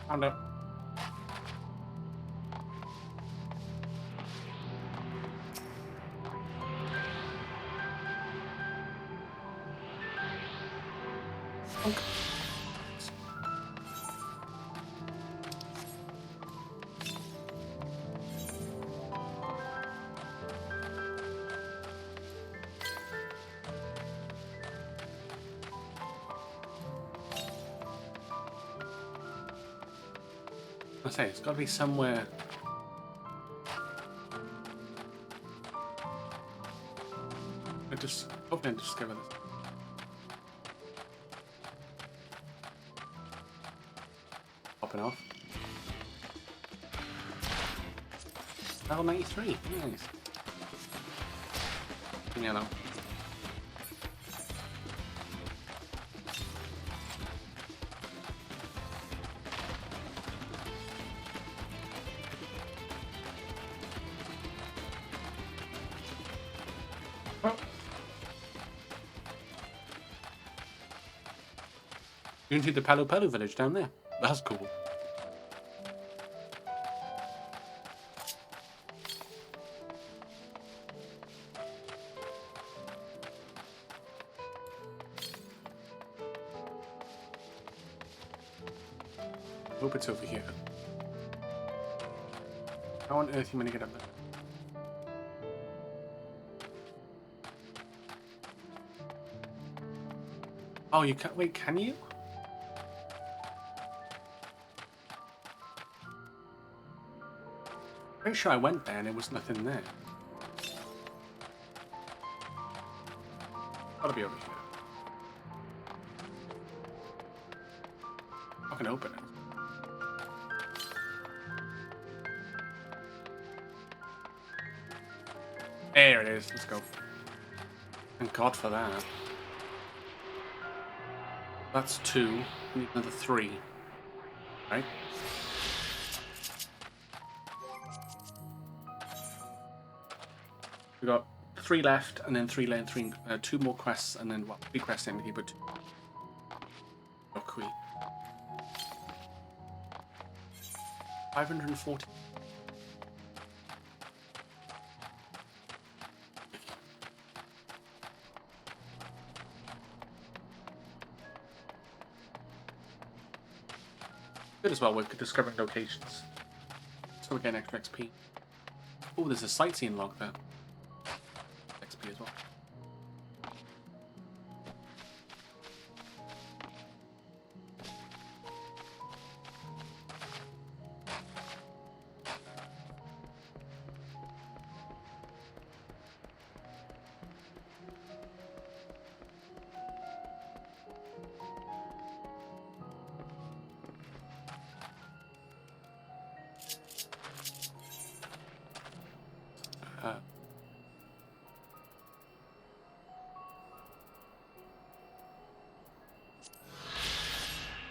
Found it. Okay. I say it's got to be somewhere. I just hoping to discover this. popping off. Level 93. Nice. Yeah, no. You can see the Palu Palu village down there. That's cool. Hope it's over here. How on earth are you going to get up there? Oh, you can't. Wait, can you? Pretty sure I went there and there was nothing there. Gotta be over here. I can open it. There it is. Let's go. Thank God for that. That's 2. We need another 3. Right? We got 3 left, and then 2 more quests, and then 3 quests in here, but 2. Oh, Queen. 540. Good as well with discovering locations. So we get extra XP. Oh, there's a sightseeing log there. XP as well.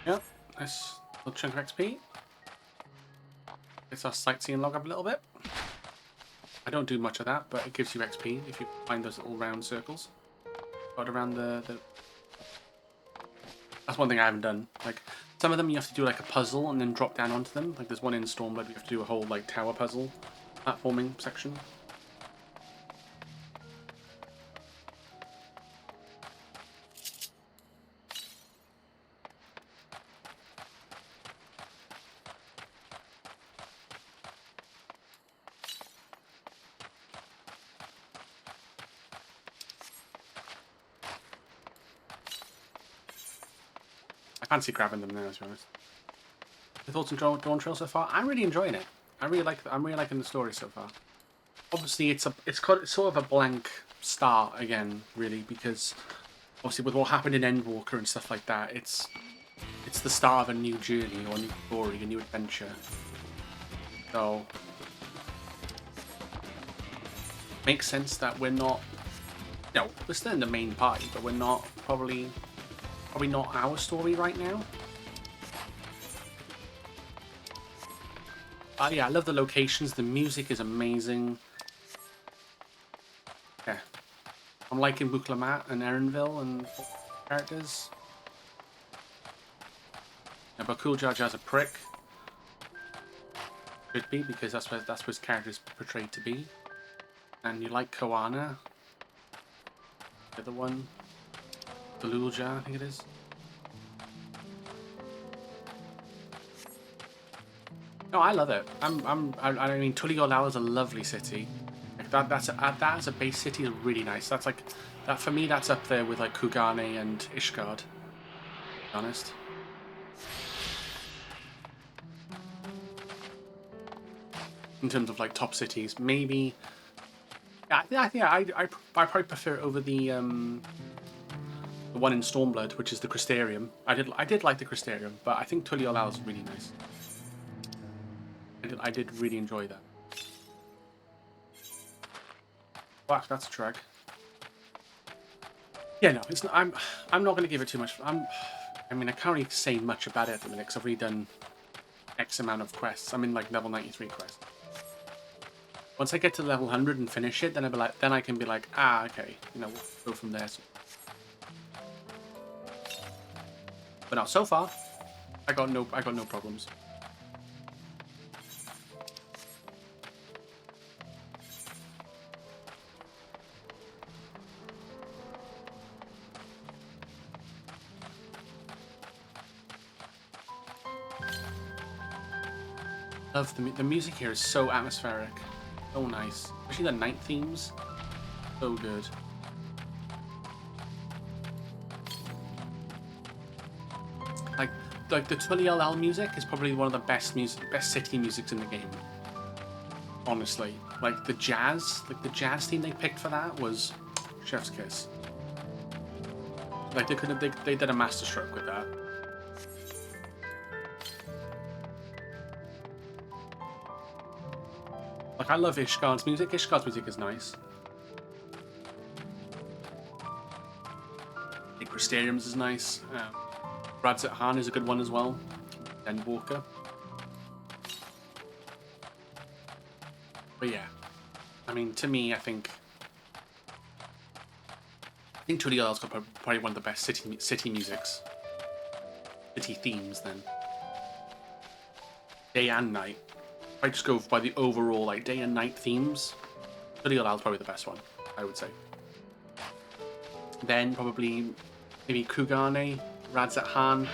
Yep, nice little chunk of XP. Gets our sightseeing log up a little bit. I don't do much of that, but it gives you XP if you find those little round circles. Got around the... That's one thing I haven't done. Like, some of them you have to do like a puzzle and then drop down onto them. Like there's one in Stormblood, you have to do a whole like tower puzzle platforming section. I fancy grabbing them now, to be honest. Your thoughts on Dawntrail so far? I'm really enjoying it. I'm really liking the story so far. Obviously, it's sort of a blank start again, really, because obviously with what happened in Endwalker and stuff like that, it's the start of a new journey or a new story, a new adventure. So makes sense that we're not, you know, we're still in the main party, but we're not probably not our story right now. Yeah, I love the locations. The music is amazing. Yeah, I'm liking Bouclamat and Erinville and characters. Yeah, but Cool Jar Jar's a prick. Could be, because that's what his character is portrayed to be. And you like Koana. The other one. Dalulja, I think it is. No, I love it. I mean, Tuliolao is a lovely city. Like that as a base city is really nice. That's like that for me. That's up there with like Kugane and Ishgard. To be honest. In terms of like top cities, maybe. Yeah, I think I probably prefer it over the one in Stormblood, which is the Crystarium. I did like the Crystarium, but I think Tuliolao is really nice. I did really enjoy that. Fuck, that's a track. Yeah, no, it's not, I'm not going to give it too much. I mean, I can't really say much about it at the minute because I've already done X amount of quests. I'm in like level 93 quest. Once I get to level 100 and finish it, then I can be like, ah, okay, you know, we'll go from there. But no, so far, I got no problems. Love the music here is so atmospheric, so nice. Especially the night themes, so good. Like the Tulial music is probably one of the best city musics in the game. Honestly, like the jazz theme they picked for that was chef's kiss. Like they did a masterstroke with that. Like, I love Ishgard's music. Ishgard's music is nice. Crystarium's is nice. Radzat Han is a good one as well. Endwalker. But yeah. I mean, to me, I think Tulial's got probably one of the best city musics. City themes, then. Day and night. If I just go by the overall like day and night themes, Tulial's probably the best one, I would say. Then probably maybe Kugane, Radzat Han,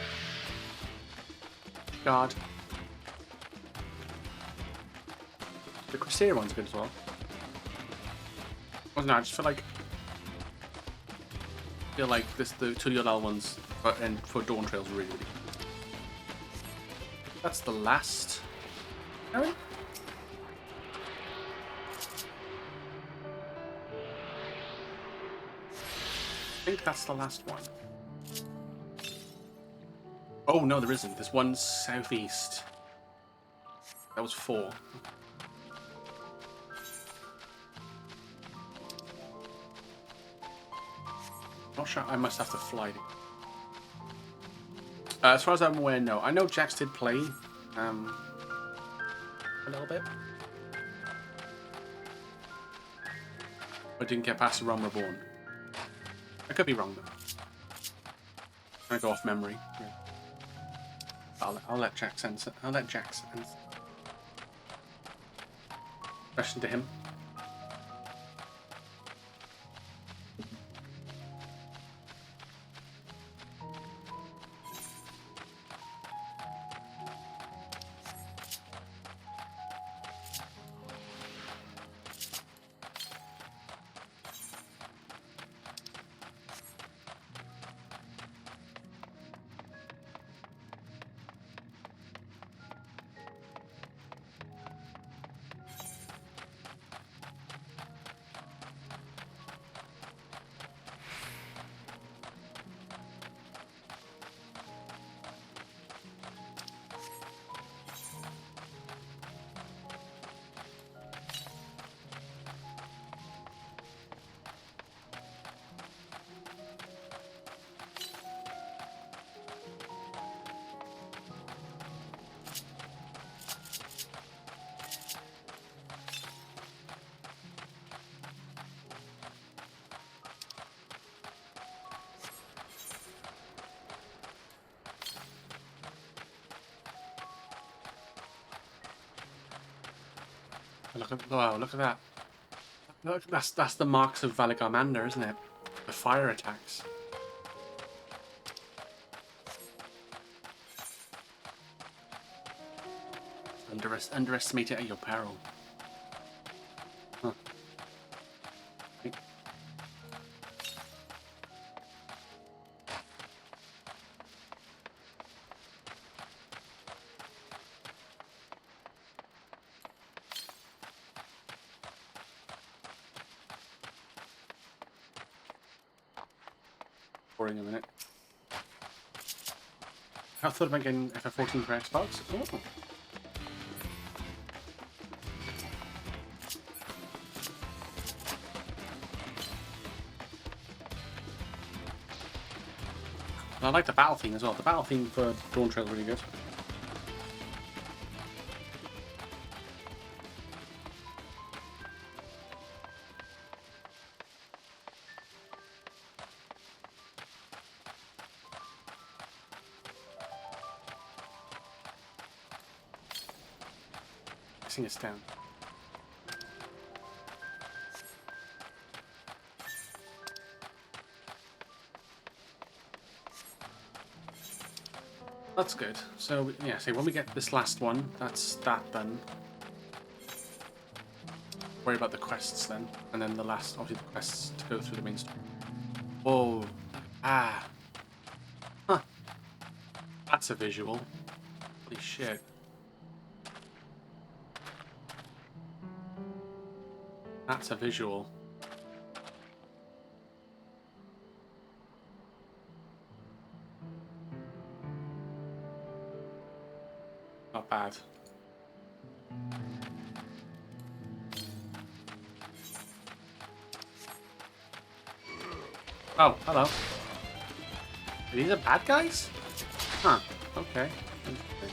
Guard. The Crystarium one's good as well. Well, no, I just feel like the Tulial ones for Dawntrail's really, really good. That's the last. Are we? I think that's the last one. Oh no, there isn't. There's one southeast. That was 4. Not sure. I must have to fly. As far as I'm aware, no. I know Jax did play. A little bit. But didn't get past the Realm Reborn. I could be wrong though. I'm gonna go off memory. I'll let Jax answer. I'll let Jax answer. Question to him. Wow, look at that. Look, that's the marks of Valagarmander, isn't it? The fire attacks. Underestimate it at your peril. Huh. A minute. I thought about getting FF14 for Xbox. Oh. And I like the battle theme as well. The battle theme for Dawntrail is really good. I think it's down. That's good. So, yeah, so when we get this last one, that's that done. Worry about the quests then. And then the last, obviously, the quests to go through the main story. Whoa. Ah. Huh. That's a visual. Holy shit. That's a visual. Not bad. Oh, hello. These are bad guys? Huh. Okay. Interesting.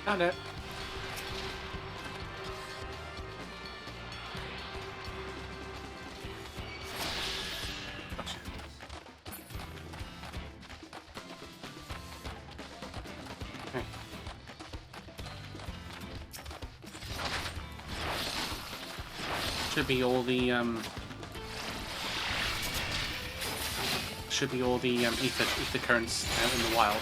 Got it. Gotcha. Okay. Should be all the ether currents out in the wild.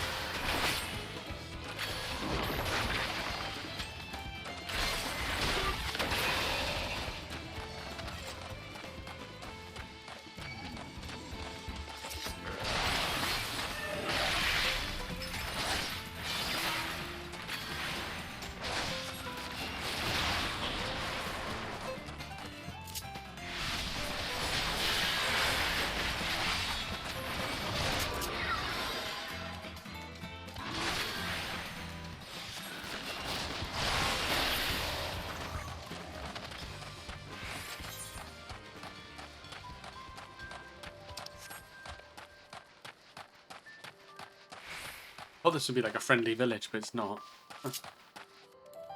Oh, this would be like a friendly village, but it's not.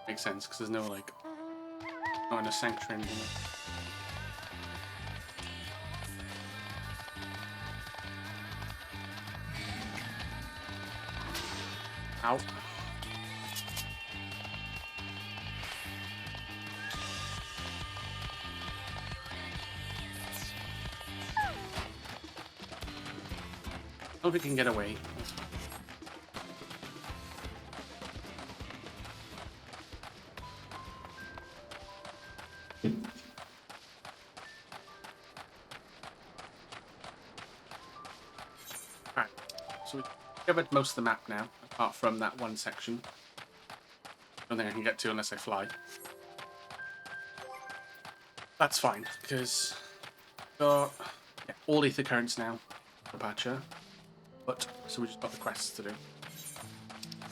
Makes sense, because there's no, like, not in a sanctuary or anything. Ow. I don't think we can get away. That's fine. Alright, so we've covered most of the map now, apart from that one section. I don't think I can get to unless I fly. That's fine, because we've got all ether currents now, the patcher. But, so we just got the quests to do.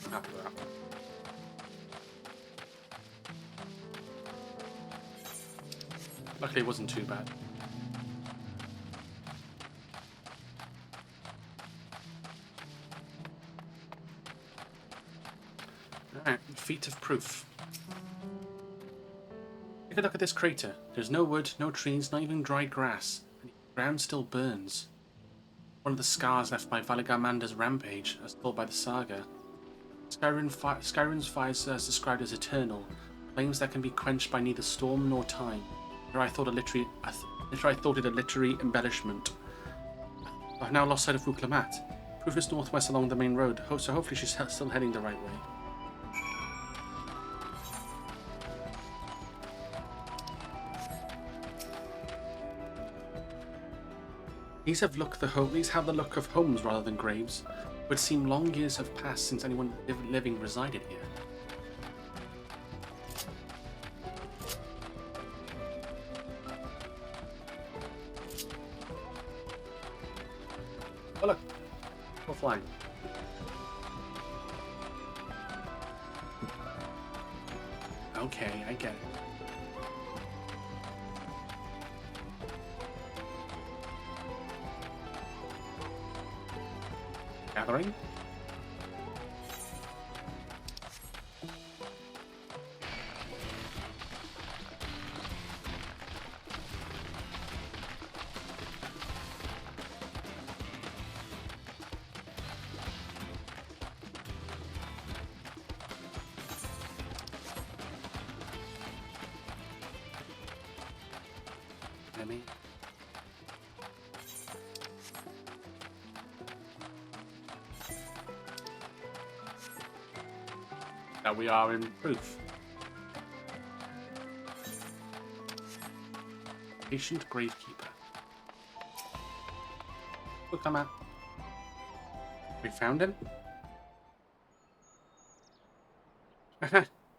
I'm happy with that. Luckily it wasn't too bad. Alright, feat of proof. Take a look at this crater. There's no wood, no trees, not even dry grass. And the ground still burns. One of the scars left by Valigamander's rampage, as told by the saga. Skyrim's fires are described as eternal, flames that can be quenched by neither storm nor time. Here I thought it a literary embellishment. I've now lost sight of Vuklamat. Proof is northwest along the main road, so hopefully she's still heading the right way. These have the look of homes rather than graves. It would seem long years have passed since anyone living resided here. Oh look, we're flying. Okay, I get it. Gathering. Enemy. That we are in proof. Patient Gravekeeper. Look, I'm at. We found him.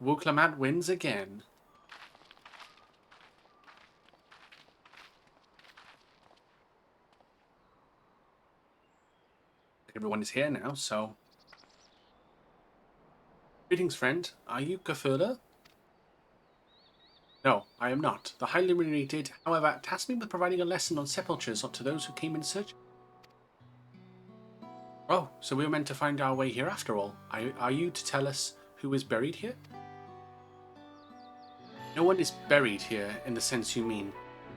Wuklamat wins again. Everyone is here now, so... Greetings, friend. Are you Kafura? No, I am not. The highly illuminated, however, tasked me with providing a lesson on sepultures to those who came in search. Oh, so we were meant to find our way here after all. Are you to tell us who is buried here? No one is buried here in the sense you mean.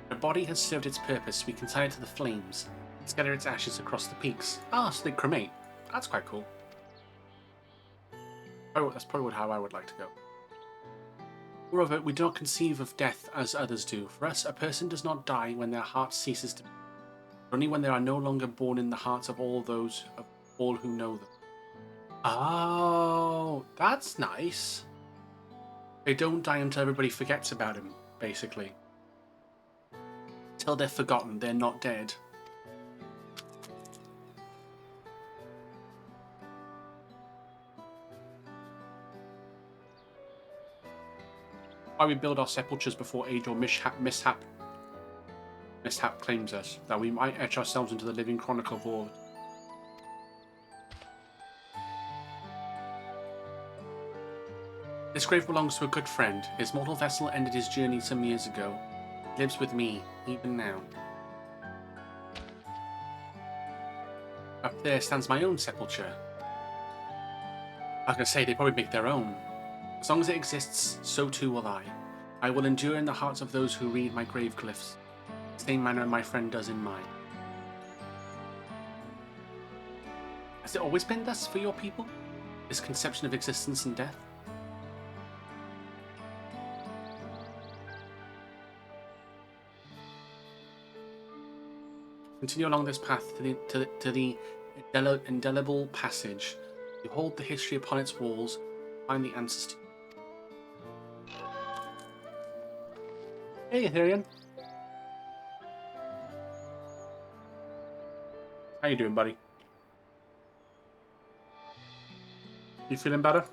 The body has served its purpose. We can tie it to the flames and scatter its ashes across the peaks. Ah, so they cremate. That's quite cool. Oh, that's probably how I would like to go. Moreover, we do not conceive of death as others do. For us, a person does not die when their heart ceases to beat, but only when they are no longer born in the hearts of all who know them. Oh, that's nice. They don't die until everybody forgets about him, basically. Till they're forgotten, they're not dead. Why we build our sepultures before age or mishap claims us, that we might etch ourselves into the living chronicle of war. This grave belongs to a good friend. His mortal vessel ended his journey some years ago. He lives with me, even now. Up there stands my own sepulture. I was going to say, they probably make their own. As long as it exists, so too will I. I will endure in the hearts of those who read my grave glyphs, the same manner my friend does in mine. Has it always been thus for your people? This conception of existence and death? Continue along this path to the indelible passage. Behold the history upon its walls. Find the answers to. Hey, Ethereum. How you doing, buddy? You feeling better?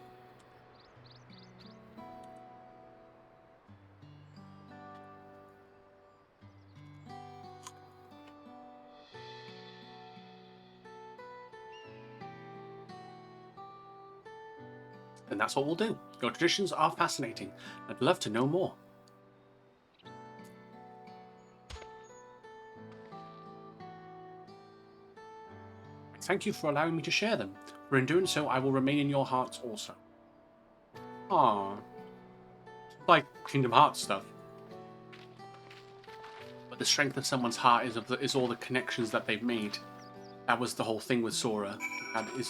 And that's what we'll do. Your traditions are fascinating. I'd love to know more. Thank you for allowing me to share them, for in doing so I will remain in your hearts also. Aww. Like Kingdom Hearts stuff. But the strength of someone's heart is all the connections that they've made. That was the whole thing with Sora.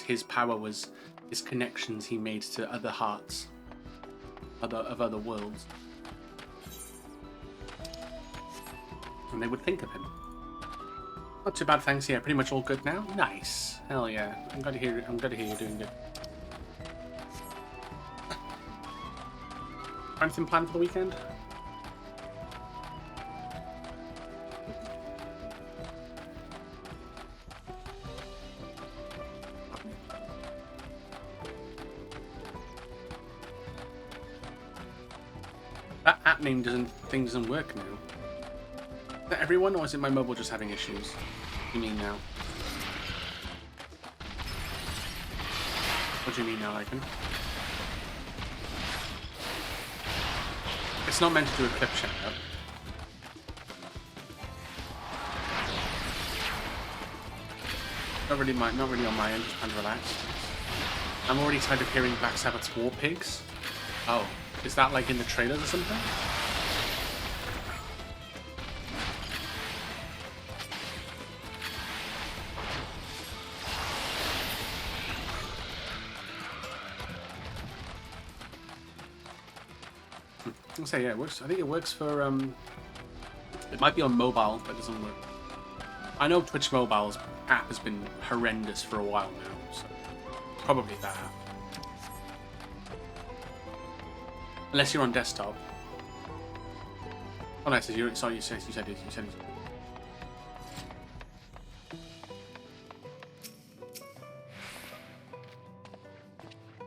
His power was his connections he made to other hearts of other worlds. And they would think of him. Not too bad, thanks. Yeah, pretty much all good now. Nice. Hell yeah. I'm glad to hear you're doing good. Anything planned for the weekend? That app name doesn't work now. Is that everyone, or is it my mobile just having issues? What do you mean now? What do you mean now, Icon? It's not meant to do a clip shout out. Not really on my end, just trying to relax. I'm already tired of hearing Black Sabbath's War Pigs. Oh, is that like in the trailers or something? I'll say yeah, it works. I think it works for it might be on mobile, but it doesn't work. I know Twitch Mobile's app has been horrendous for a while now, so probably that app. Unless you're on desktop. Oh no, sorry, you said it.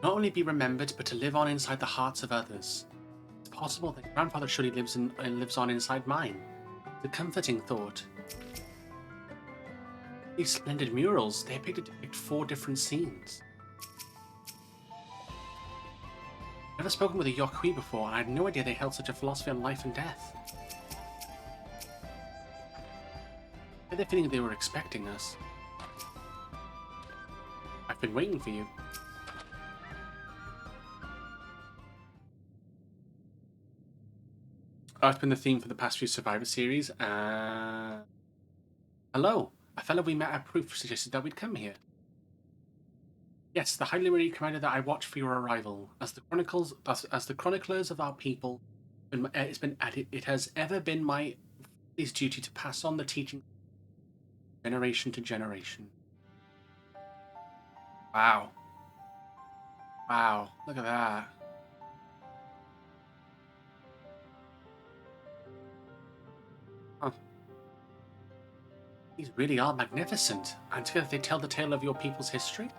Not only be remembered, but to live on inside the hearts of others. It's possible that grandfather surely lives on inside mine. The comforting thought. These splendid murals, they appear to depict 4 different scenes. I've never spoken with a Yokhui before, and I had no idea they held such a philosophy on life and death. I had the feeling they were expecting us. I've been waiting for you. Oh, it's been the theme for the past few Survivor series. Hello. A fellow we met at Proof suggested that we'd come here. Yes, the highly rated commander that I watched for your arrival. As the chroniclers of our people, it has ever been my duty to pass on the teaching generation to generation. Wow. Wow, look at that. Huh. These really are magnificent, and together they tell the tale of your people's history.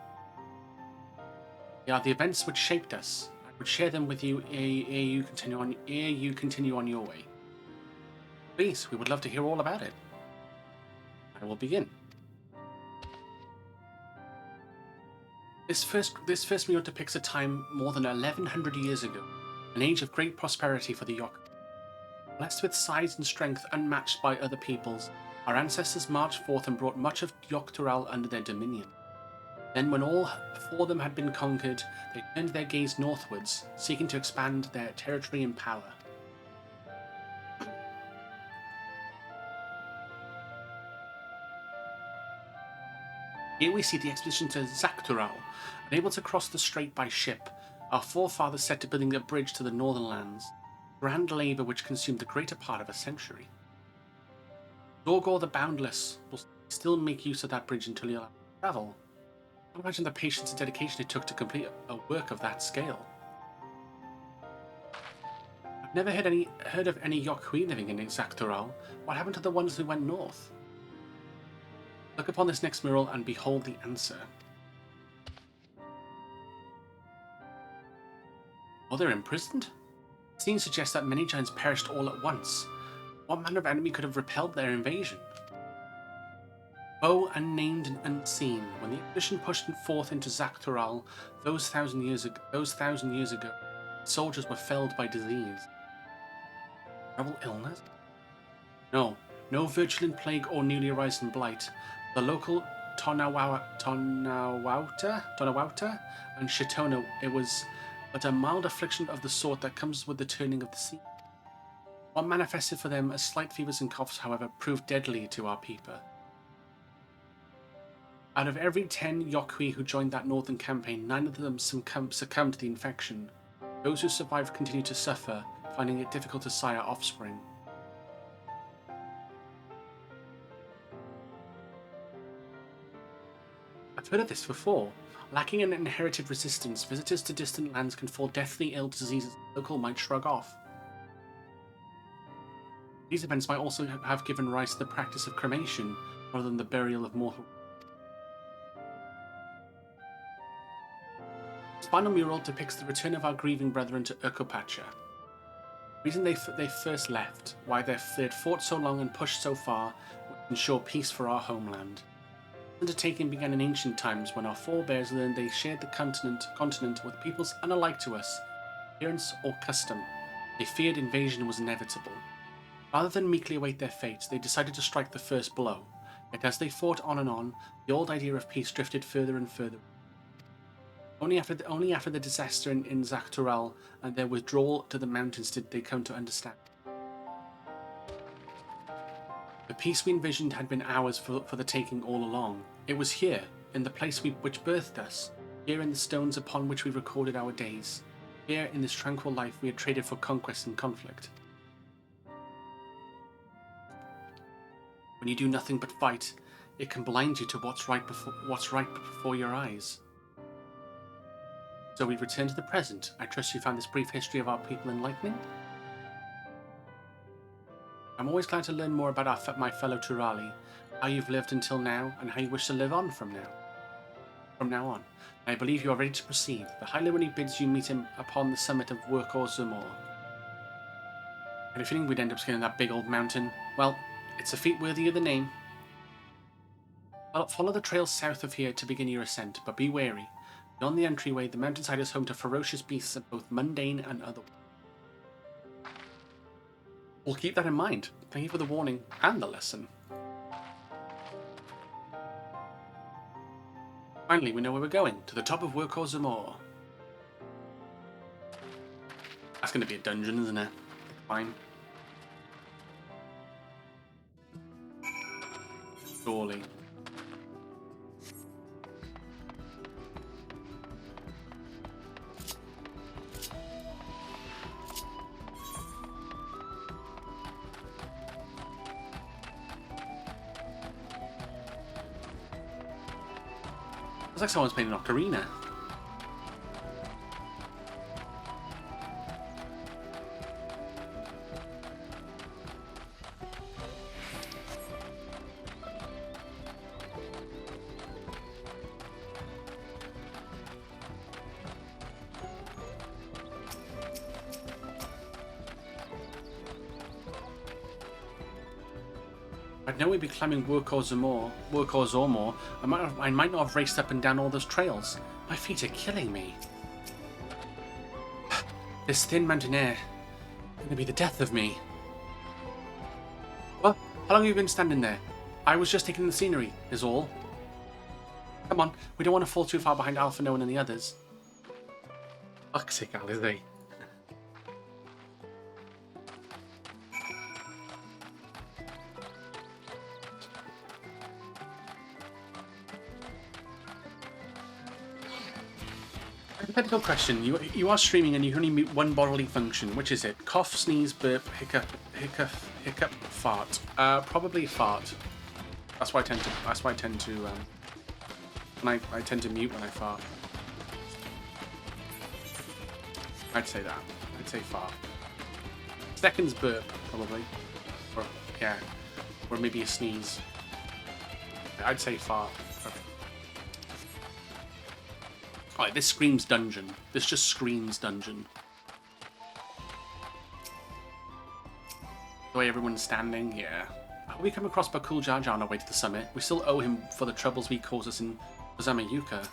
They are the events which shaped us. I would share them with you ere you continue on your way. Please, we would love to hear all about it. I will begin. This first mural depicts a time more than 1100 years ago, an age of great prosperity for the Yok. Blessed with size and strength unmatched by other peoples, our ancestors marched forth and brought much of Dawntrail under their dominion. Then when all 4 of them had been conquered, they turned their gaze northwards, seeking to expand their territory and power. Here we see the expedition to Dawntrail. Unable to cross the strait by ship, our forefathers set to building a bridge to the northern lands, grand labour which consumed the greater part of a century. Zorgor the Boundless will still make use of that bridge until you'll travel. I imagine the patience and dedication it took to complete a work of that scale. I've never heard of any Yokhui living in Dawntrail. What happened to the ones who went north? Look upon this next mural and behold the answer. Oh, they're imprisoned? Scenes suggest that many giants perished all at once. What manner of enemy could have repelled their invasion? Foe unnamed and unseen, when the expedition pushed forth into Dawntrail those thousand years ago, soldiers were felled by disease. Terrible illness? No virulent plague or newly arisen blight. The local Tonawauta and Shitona, it was but a mild affliction of the sort that comes with the turning of the sea. What manifested for them as slight fevers and coughs, however, proved deadly to our people. Out of every 10 Yokhui who joined that northern campaign, 9 of them succumbed to the infection. Those who survived continue to suffer, finding it difficult to sire offspring. I've heard of this before. Lacking an inherited resistance, visitors to distant lands can fall deathly ill to diseases the local might shrug off. These events might also have given rise to the practice of cremation, rather than the burial of mortal. This final mural depicts the return of our grieving brethren to Urkopacha. The reason they first left, why they had fought so long and pushed so far, was to ensure peace for our homeland. The undertaking began in ancient times when our forebears learned they shared the continent with peoples unalike to us, appearance or custom. They feared invasion was inevitable. Rather than meekly await their fate, they decided to strike the first blow. Yet as they fought on and on, the old idea of peace drifted further and further. Only after the disaster in Dawntrail and their withdrawal to the mountains did they come to understand. The peace we envisioned had been ours for the taking all along. It was here, in the place which birthed us, here in the stones upon which we recorded our days, here in this tranquil life we had traded for conquest and conflict. When you do nothing but fight, it can blind you to what's right before your eyes. So we return to the present. I trust you found this brief history of our people enlightening. I'm always glad to learn more about my fellow Turali, how you've lived until now, and how you wish to live on from now on. I believe you are ready to proceed. The High Liminee bids you meet him upon the summit of Workhor Zamor. I had a feeling we'd end up scaling that big old mountain. Well, it's a feat worthy of the name. Follow the trail south of here to begin your ascent, but be wary. Beyond the entryway, the mountainside is home to ferocious beasts of both mundane and other. We'll keep that in mind. Thank you for the warning and the lesson. Finally, we know where we're going. To the top of Workhor Zamor. That's going to be a dungeon, isn't it? Fine. Surely. It's like someone's playing an ocarina. I'd know we'd be climbing Workhor Zamor. I might not have raced up and down all those trails. My feet are killing me. This thin mountain air is going to be the death of me. Well, how long have you been standing there? I was just taking the scenery, is all. Come on, we don't want to fall too far behind Alpha Noan and the others. Fuck's sake, Al, is they? Hypothetical question. You are streaming and you can only mute one bodily function. Which is it? Cough, sneeze, burp, hiccup, fart. Probably fart. That's why I tend to. I tend to mute when I fart. I'd say that. I'd say fart. Second's burp, probably. Or yeah. Or maybe a sneeze. I'd say fart. Alright, this screams dungeon. This just screams dungeon. The way everyone's standing, yeah. We come across Bakul Jar Jar on our way to the summit. We still owe him for the troubles we caused us in Ozamayuka.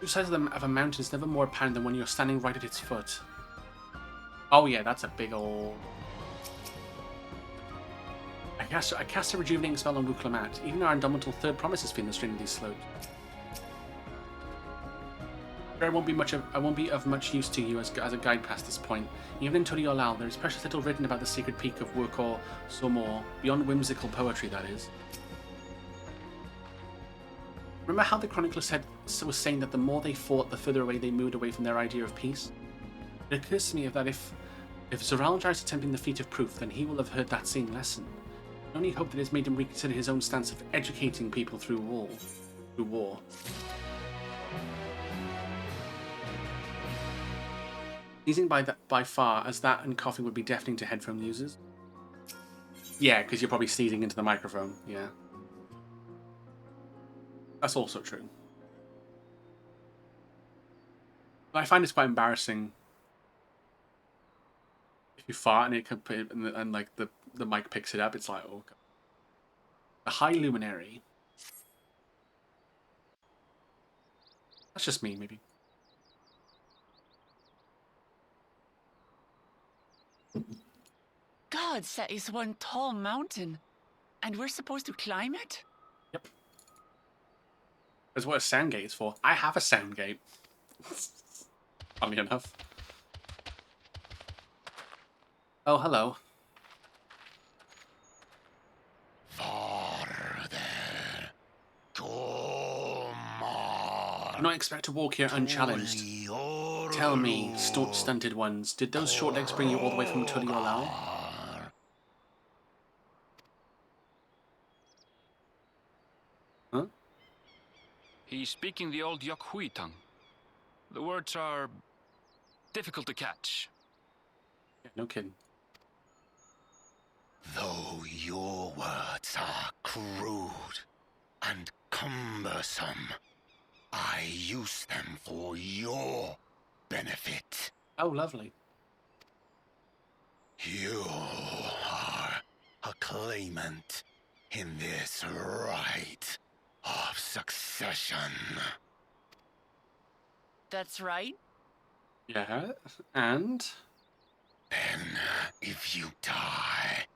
Two sides of a mountain is never more apparent than when you're standing right at its foot. Oh yeah, that's a big old... I cast a rejuvenating spell on Wuklamat. Even our indomitable third promise is feeling the strain of these slopes. I won't be of much use to you as a guide past this point. Even in Turi Olal, there is precious little written about the secret peak of Workhor Zamor, beyond whimsical poetry, that is. Remember how the chronicler was saying that the more they fought, the further away they moved away from their idea of peace? It occurs to me that if Zoraljar is attempting the feat of proof, then he will have heard that same lesson. I only hope that it has made him reconsider his own stance of educating people through war. Sneezing by far, as that and coughing would be deafening to headphone users. Yeah, because you're probably sneezing into the microphone, yeah. That's also true. But I find it's quite embarrassing You fart and it can put and like the mic picks it up. It's like, oh god. A high luminary. That's just me, maybe. Gods, that is one tall mountain. And we're supposed to climb it? Yep. That's what a sound gate is for. I have a sound gate. Funny enough. Oh, hello. Farther. Come on. Do not expect to walk here unchallenged. Tell me, stunted ones, did those short legs bring you all the way from Tuliolao? Huh? He's speaking the old Yokhui tongue. The words are difficult to catch. Yeah, no kidding. Though your words are crude and cumbersome, I use them for your benefit. Oh, lovely. You are a claimant in this right of succession. That's right. Yeah, and? Then, if you die,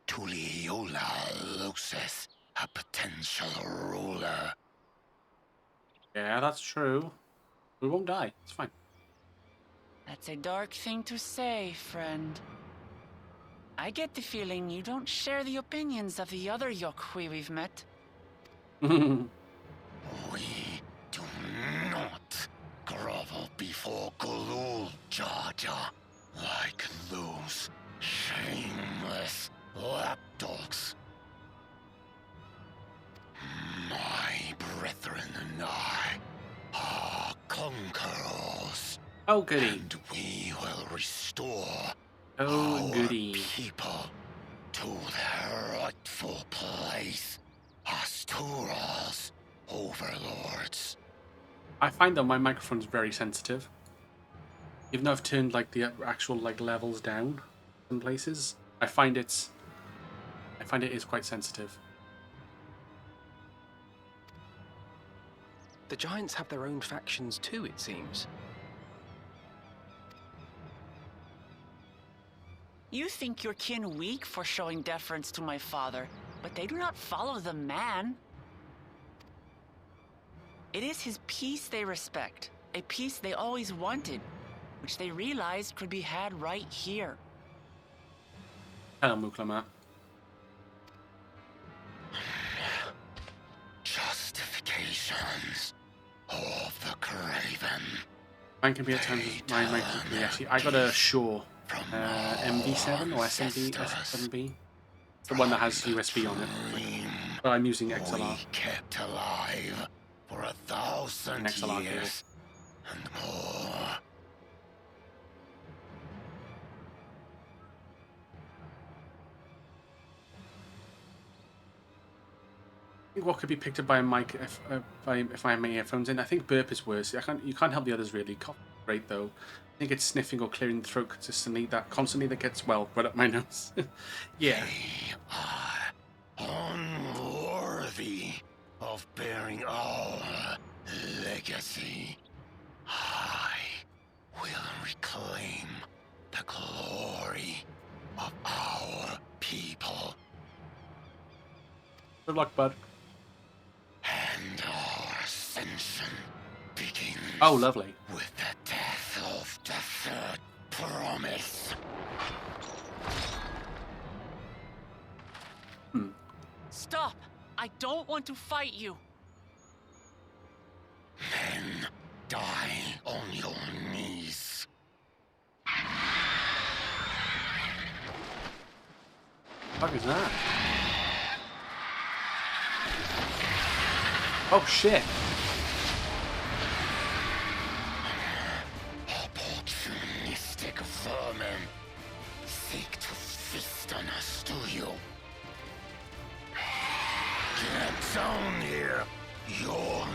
Tuliolao loses a potential ruler. Yeah, that's true. We won't die. It's fine. That's a dark thing to say, friend. I get the feeling you don't share the opinions of the other Yokhui we've met. We do not grovel before Galul, Jar Jar, like those shameless lapdogs. My brethren and I are conquerors. Oh, goody. And we will restore Oh, our goody. people to their rightful place as Tural's overlords. I find that my microphone's very sensitive. Even though I've turned like the actual like levels down in places, I find it is quite sensitive. The giants have their own factions too, it seems. You think your kin weak for showing deference to my father, but they do not follow the man. It is his peace they respect, a peace they always wanted, which they realized could be had right here. Hello, Muklama. Justifications of the Craven. Mine can be at times. Mine can be actually. I got a Shure MV7 or SM7B. The one that has USB on it. But I'm using XLR. We kept alive for 1,000 XLR years and more. I think what could be picked up by a mic if I have my earphones in. I think burp is worse. You can't help the others really. Cough, great though. I think it's sniffing or clearing the throat constantly that gets well right up my nose. Yeah. They are unworthy of bearing our legacy. I will reclaim the glory of our people. Good luck, bud. And our ascension begins. Oh, lovely. With the death of the third promise. Stop! I don't want to fight you. Then die on your knees. What the fuck is that? Oh shit! Opportunistic vermin seek to feast on us, do you? Get down here. Your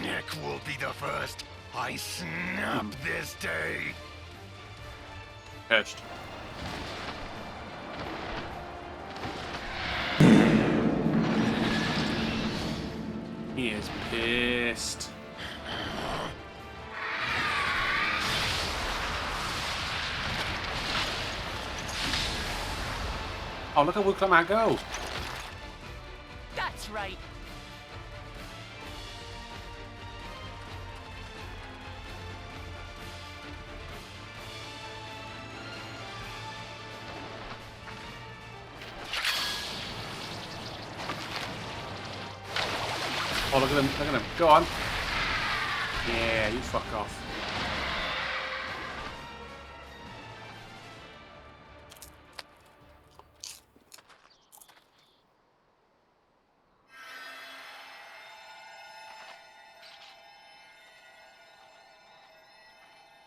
neck will be the first I snap this day. Pitched. He is pissed. Oh, look at Wuklam go. That's right. Oh, look at him. Look at him. Go on. Yeah, you fuck off.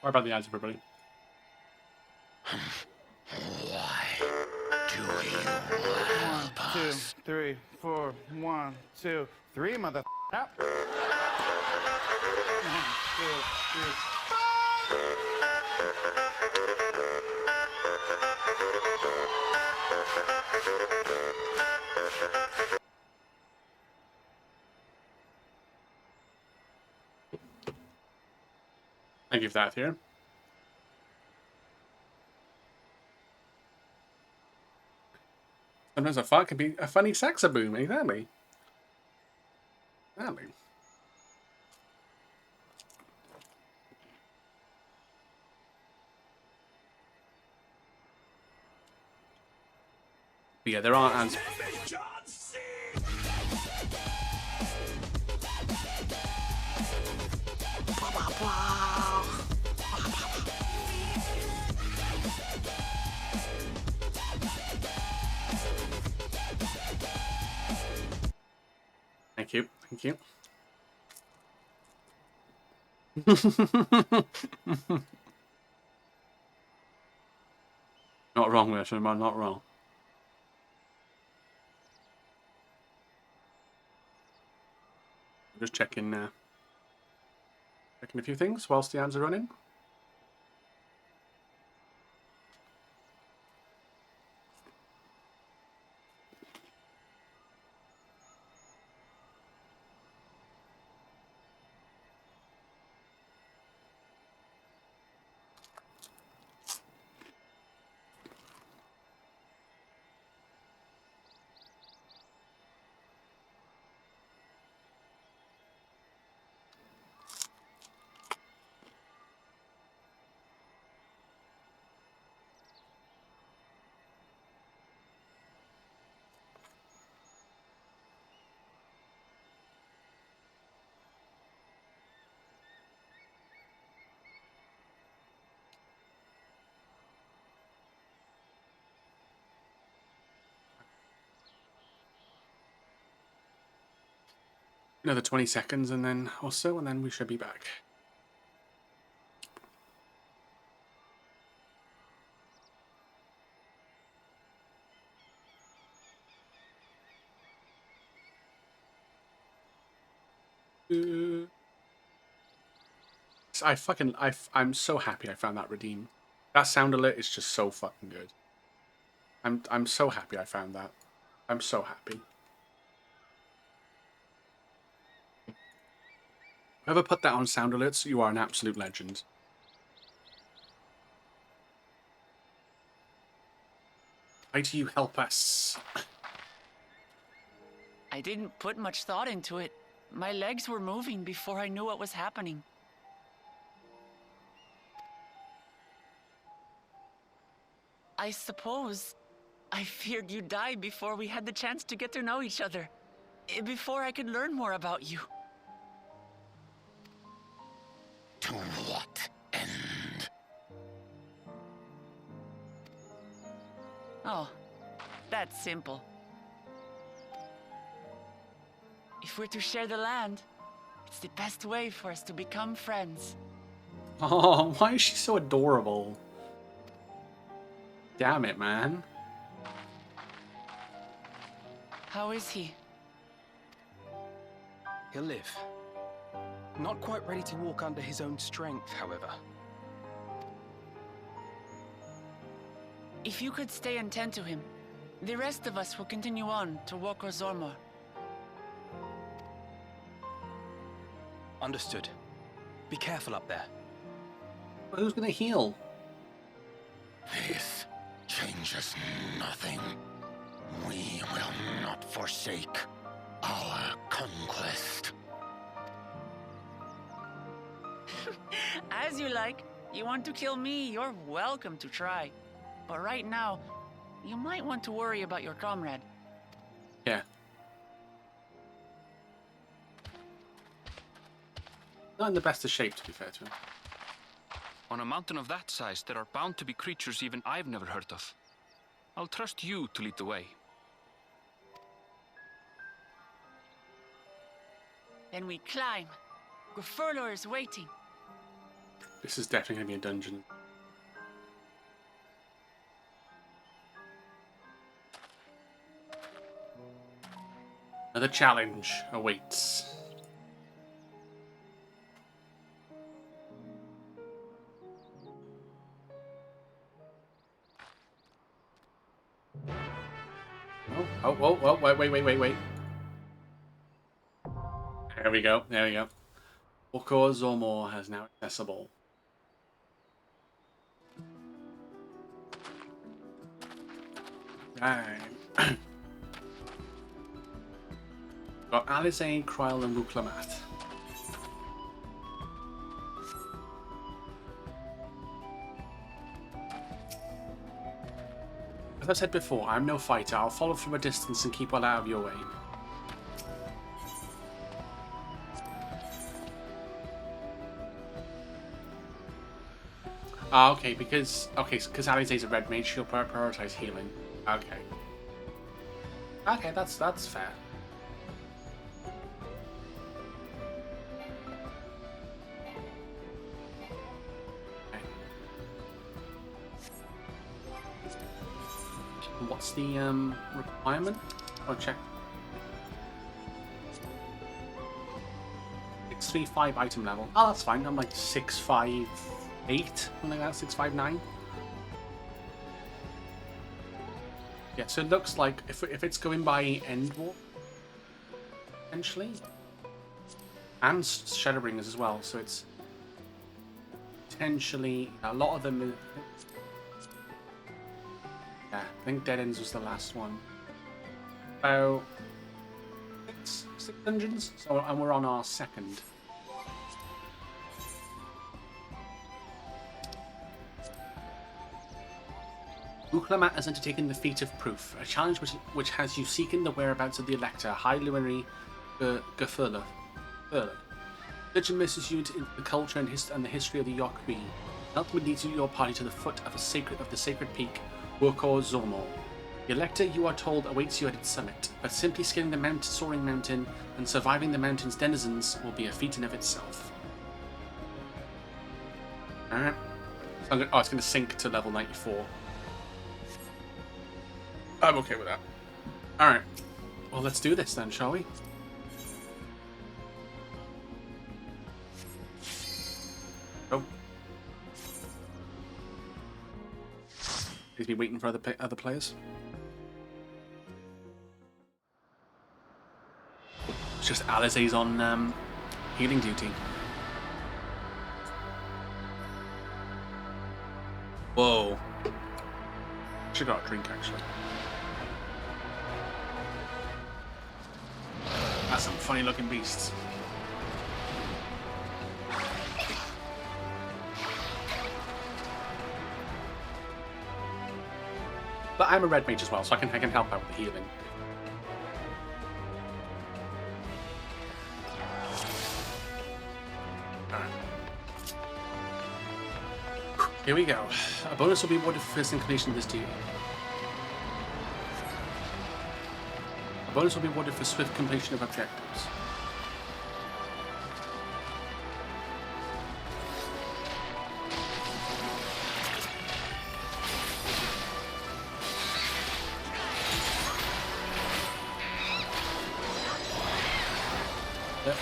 What about the ads, everybody? Why do you 1, 2, 3, 4. 1, 2, 3, mother. Out. 1, 2, 3. Thank you for that here. Sometimes a fart can be a funny saxaboom, exactly. Exactly. But yeah, there are ants. Thank you. Thank you. Not wrong there, Shimon, not wrong. Just checking a few things whilst the ads are running. Another 20 seconds and then or so, and then we should be back. I'm so happy I found that redeem. That sound alert is just so fucking good. I'm so happy I found that. I'm so happy. Whoever put that on sound alerts, you are an absolute legend. Why do you help us? I didn't put much thought into it. My legs were moving before I knew what was happening. I suppose I feared you'd die before we had the chance to get to know each other. Before I could learn more about you. To what end? Oh, that's simple. If we're to share the land, it's the best way for us to become friends. Oh, why is she so adorable? Damn it, man. How is he? He'll live. Not quite ready to walk under his own strength, however. If you could stay and tend to him, the rest of us will continue on to Woko Zormor. Understood. Be careful up there. Who's gonna heal? This changes nothing. We will not forsake our conquest. As you like. You want to kill me, you're welcome to try. But right now, you might want to worry about your comrade. Yeah. Not in the best of shape, to be fair to him. On a mountain of that size, there are bound to be creatures even I've never heard of. I'll trust you to lead the way. Then we climb. Gefurler is waiting. This is definitely going to be a dungeon. Another challenge awaits. Oh, wait. There we go. Woko Zormor has now accessible. Right. Got Alizane, Kryl, and Wuklamat. As I said before, I'm no fighter. I'll follow from a distance and keep well out of your way. Ah, okay, because Alizane's a red mage, she'll prioritize healing. Okay, that's fair. Okay. What's the requirement? Oh, check. 635 item level. Oh, that's fine. I'm like 658, something like that. 659. Yeah, so it looks like if it's going by Endwalker, potentially, and Shadowbringers as well, so it's potentially a lot of them. Yeah, I think Dead Ends was the last one. So six dungeons, and we're on our second. Wuklamat has undertaken the Feat of Proof, a challenge which has you seeking the whereabouts of the Elector, High Luminary Gefurler. Search immerses you into the culture and the history of the Yokwi, and ultimately leads your party to the foot of the sacred peak, Woko Zormor. The Elector, you are told, awaits you at its summit, but simply scaling the soaring mountain and surviving the mountain's denizens will be a feat in of itself. Alright. So it's going to sink to level 94. I'm okay with that. Alright. Well, let's do this then, shall we? Oh. He's been waiting for other players. It's just Alizane's on healing duty. Whoa. Should have got a drink, actually. That's some funny looking beasts. But I'm a red mage as well, so I can help out with the healing. Alright. Here we go. A bonus will be awarded for first completion of this duty. A bonus will be awarded for swift completion of objectives. Yep.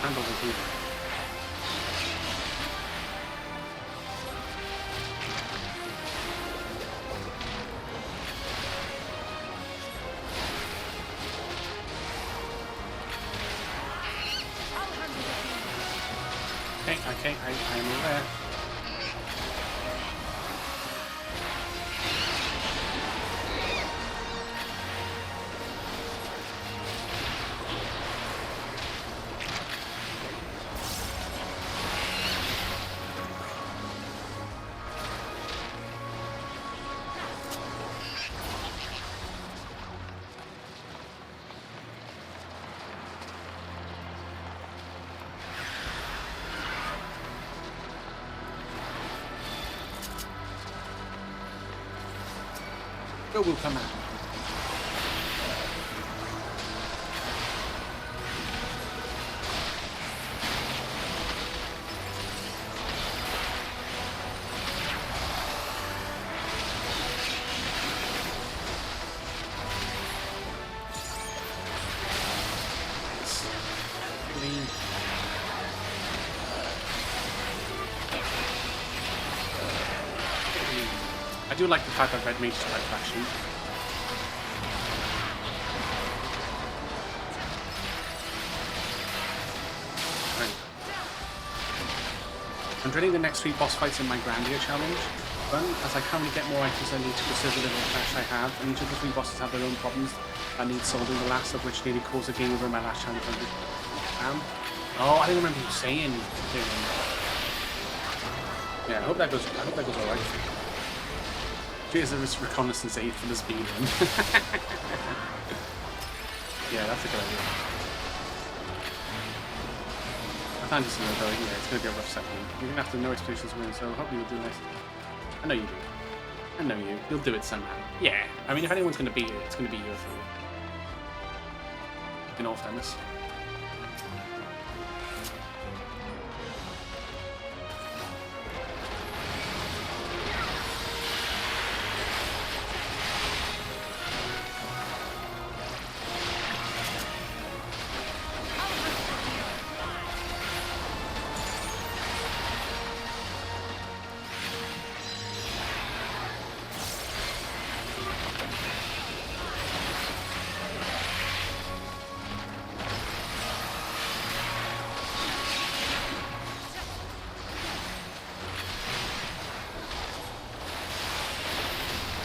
handle the healer. Okay, I am aware. Go will come out. I do like the fact that red mage is quite flashy. Right. I'm dreading the next 3 boss fights in my Grandia challenge. One, as I currently get more items I need to preserve the little cash I have, and each of the 3 bosses have their own problems that need solving, the last of which nearly caused a game over in my last challenge. Oh, I didn't remember you saying. Yeah, I hope that goes alright. Here's a reconnaissance aid for this beam. Yeah, that's a good idea. I found this though, yeah, it's gonna be a rough second. You're gonna have to no expectations win, so hopefully you'll do this. I know you do. I know you. You'll do it somehow. Yeah. I mean, if anyone's gonna beat it, it's gonna be you for in all fairness.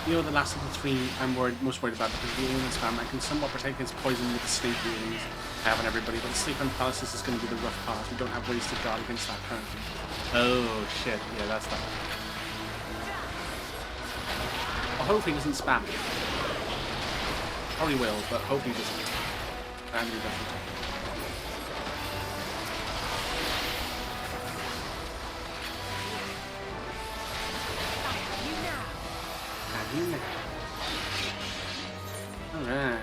You know, the last of the 3 I'm most worried about because the alien spam, I can somewhat protect against poison with the snake aliens I have on everybody, but the sleep and paralysis is going to be the rough part. We don't have ways to guard against that currently. Oh shit, yeah, that's that. Well, hopefully he doesn't spam it. Probably will, but hopefully he doesn't. Randomly doesn't. Alright.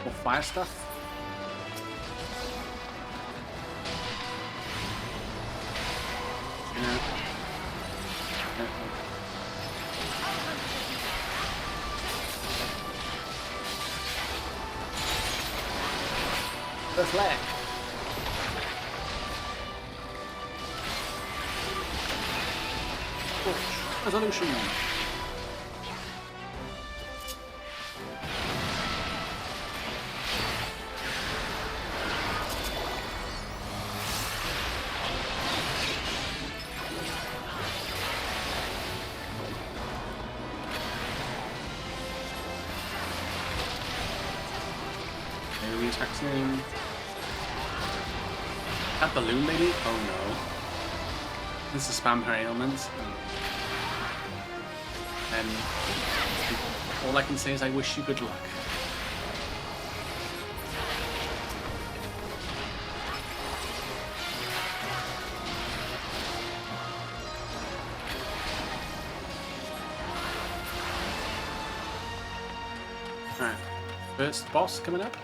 More fire stuff. Yeah. The flag. Resolution. Enemy attacks name. That balloon lady? Oh no. This is spam her ailments. And all I can say is I wish you good luck. Alright, first boss coming up.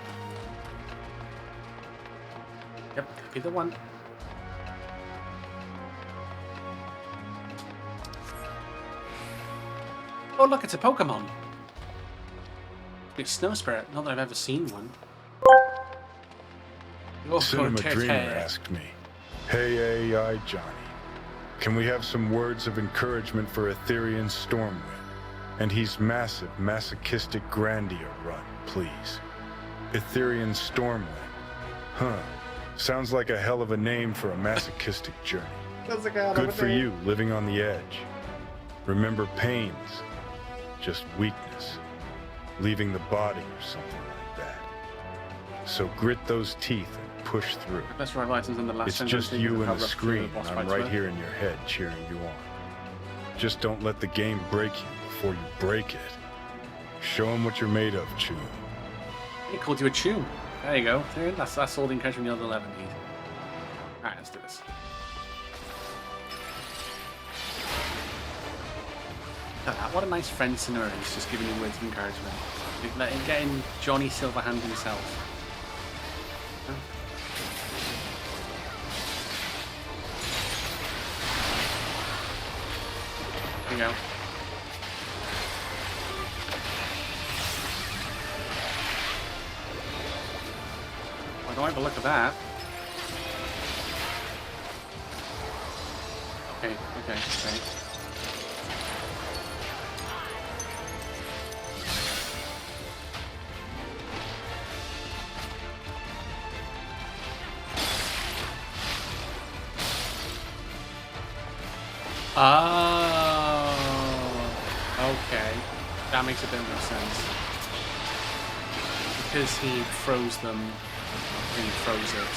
Yep, be the one. Oh look, it's a Pokemon! Big snow spirit, not that I've ever seen one. Cinema Dreamer asked me, "Hey AI Johnny, can we have some words of encouragement for Etherean Stormwind? And he's massive, masochistic Grandia run, please. Etherean Stormwind. Huh. Sounds like a hell of a name for a masochistic journey. Good for you, living on the edge. Remember pains, just weakness, leaving the body or something like that. So grit those teeth and push through. Best rival items in the last It's just you and the screen, and I'm right here in your head cheering you on. Just don't let the game break you before you break it. Show him what you're made of, Chew. He called you a Chew. There you go. That's all the encouragement you'll ever need. Alright, let's do this. Look at that. What a nice friend scenario. He's just giving you words of encouragement. Getting Johnny Silverhand himself. Huh? There you go. I don't like the look of that. Okay. Oh, okay. That makes a bit more sense. Because he froze them, and he froze it.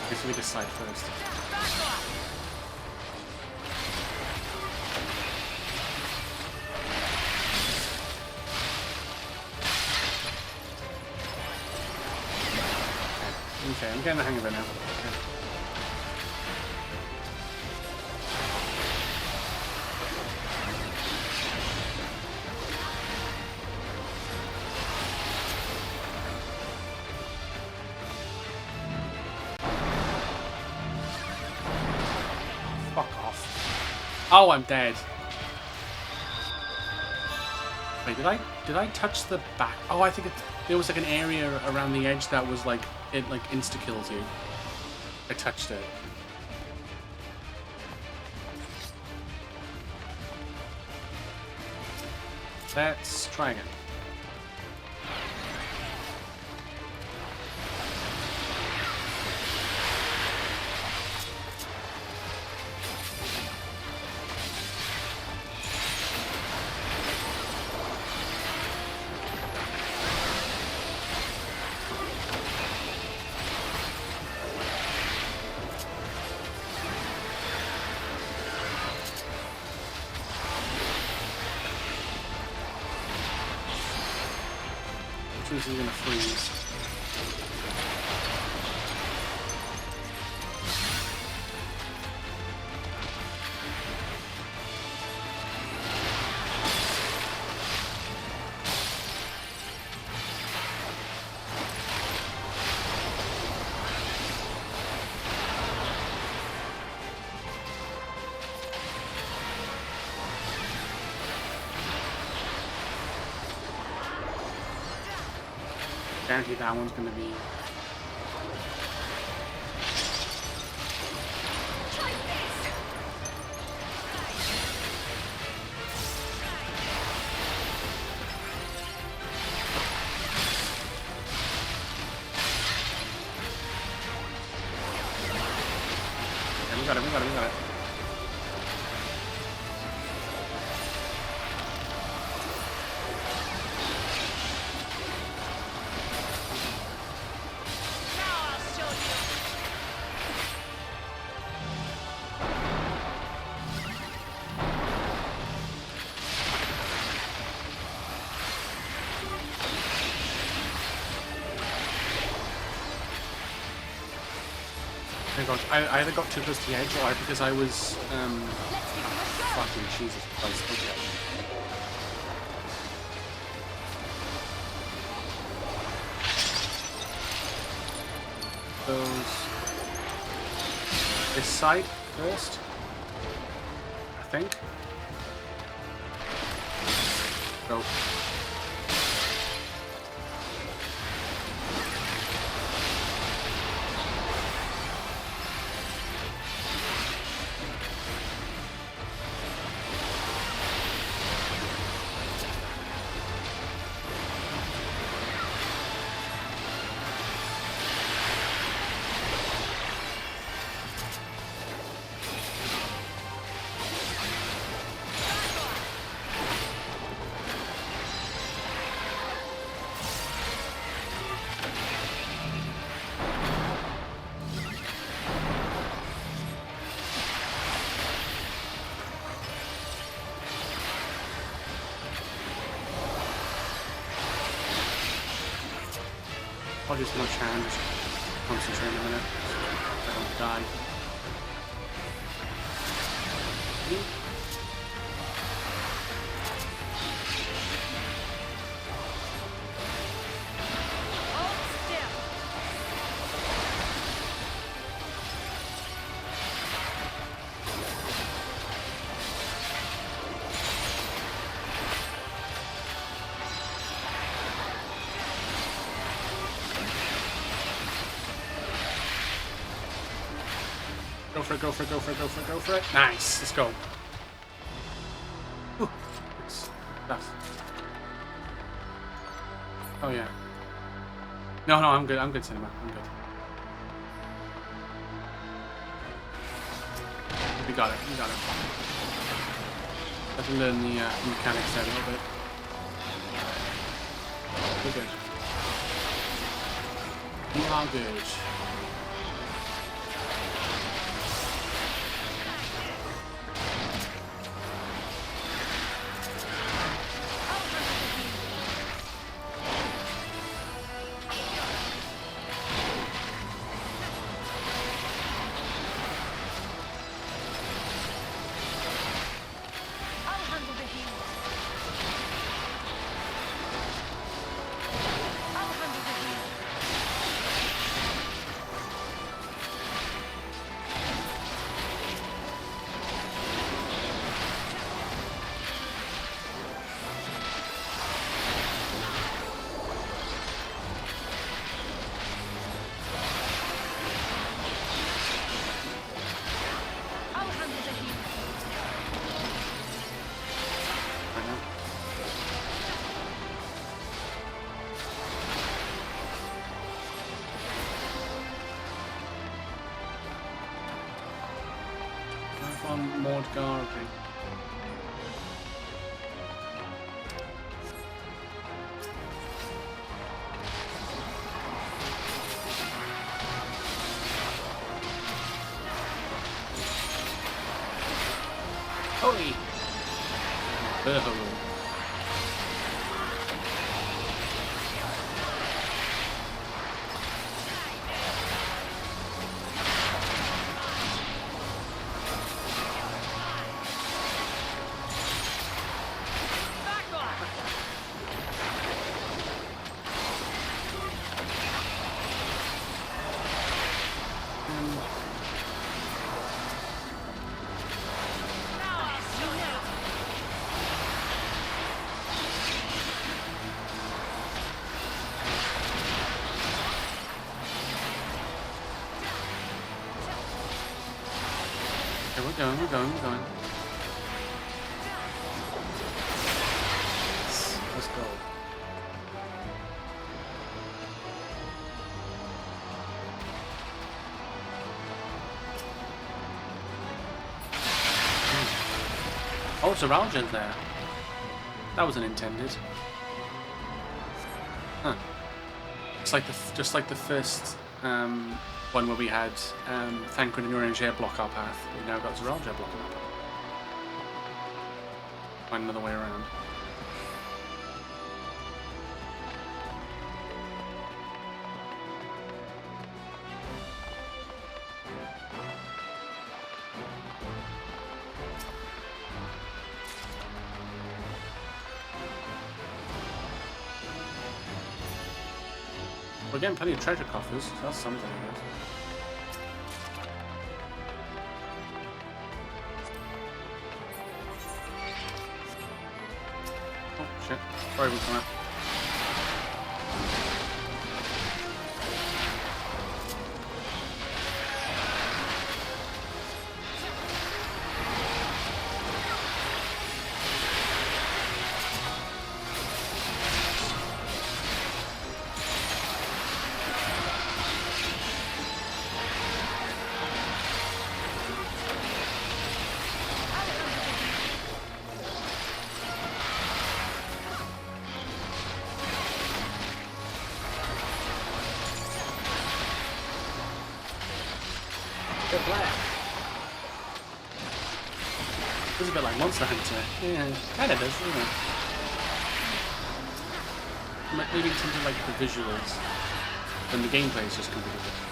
Okay, so we decide first. Okay, I'm getting the hang of it now. Okay. Fuck off. Oh, I'm dead. Wait, did I touch the back? Oh, I think there was like an area around the edge that was like, it like insta-kills you. I touched it. Let's try again. This is gonna freeze. Guaranteed that one's gonna be. Okay, we got it. I either got too close to the edge or because I was fucking Jesus Christ. Okay. Those this side first. think. Go. I'll just not try and just concentrate a minute. I don't die. Go for it, go for it, go for it, go for it, go for it. Nice, let's go. Ooh, nice. Stuff. Oh yeah. No, I'm good, Cinema. I'm good. We got it, we got it. Have to learn the mechanics there a little bit. We're good. We are good. Gardening. Holy! We're going. Let's go. Oh, it's a Ralgen there. That wasn't intended. Huh. Just like the first one where we had Thancred and Urianger block our path. We've now got Zeralger blocking our path. Find another way around. We're getting plenty of treasure coffers, so that's something, I guess. Sorry, we'll come out. It's a bit like Monster Hunter. Yeah, kind of does, isn't it? Maybe in terms of like the visuals, then the gameplay is just completely different.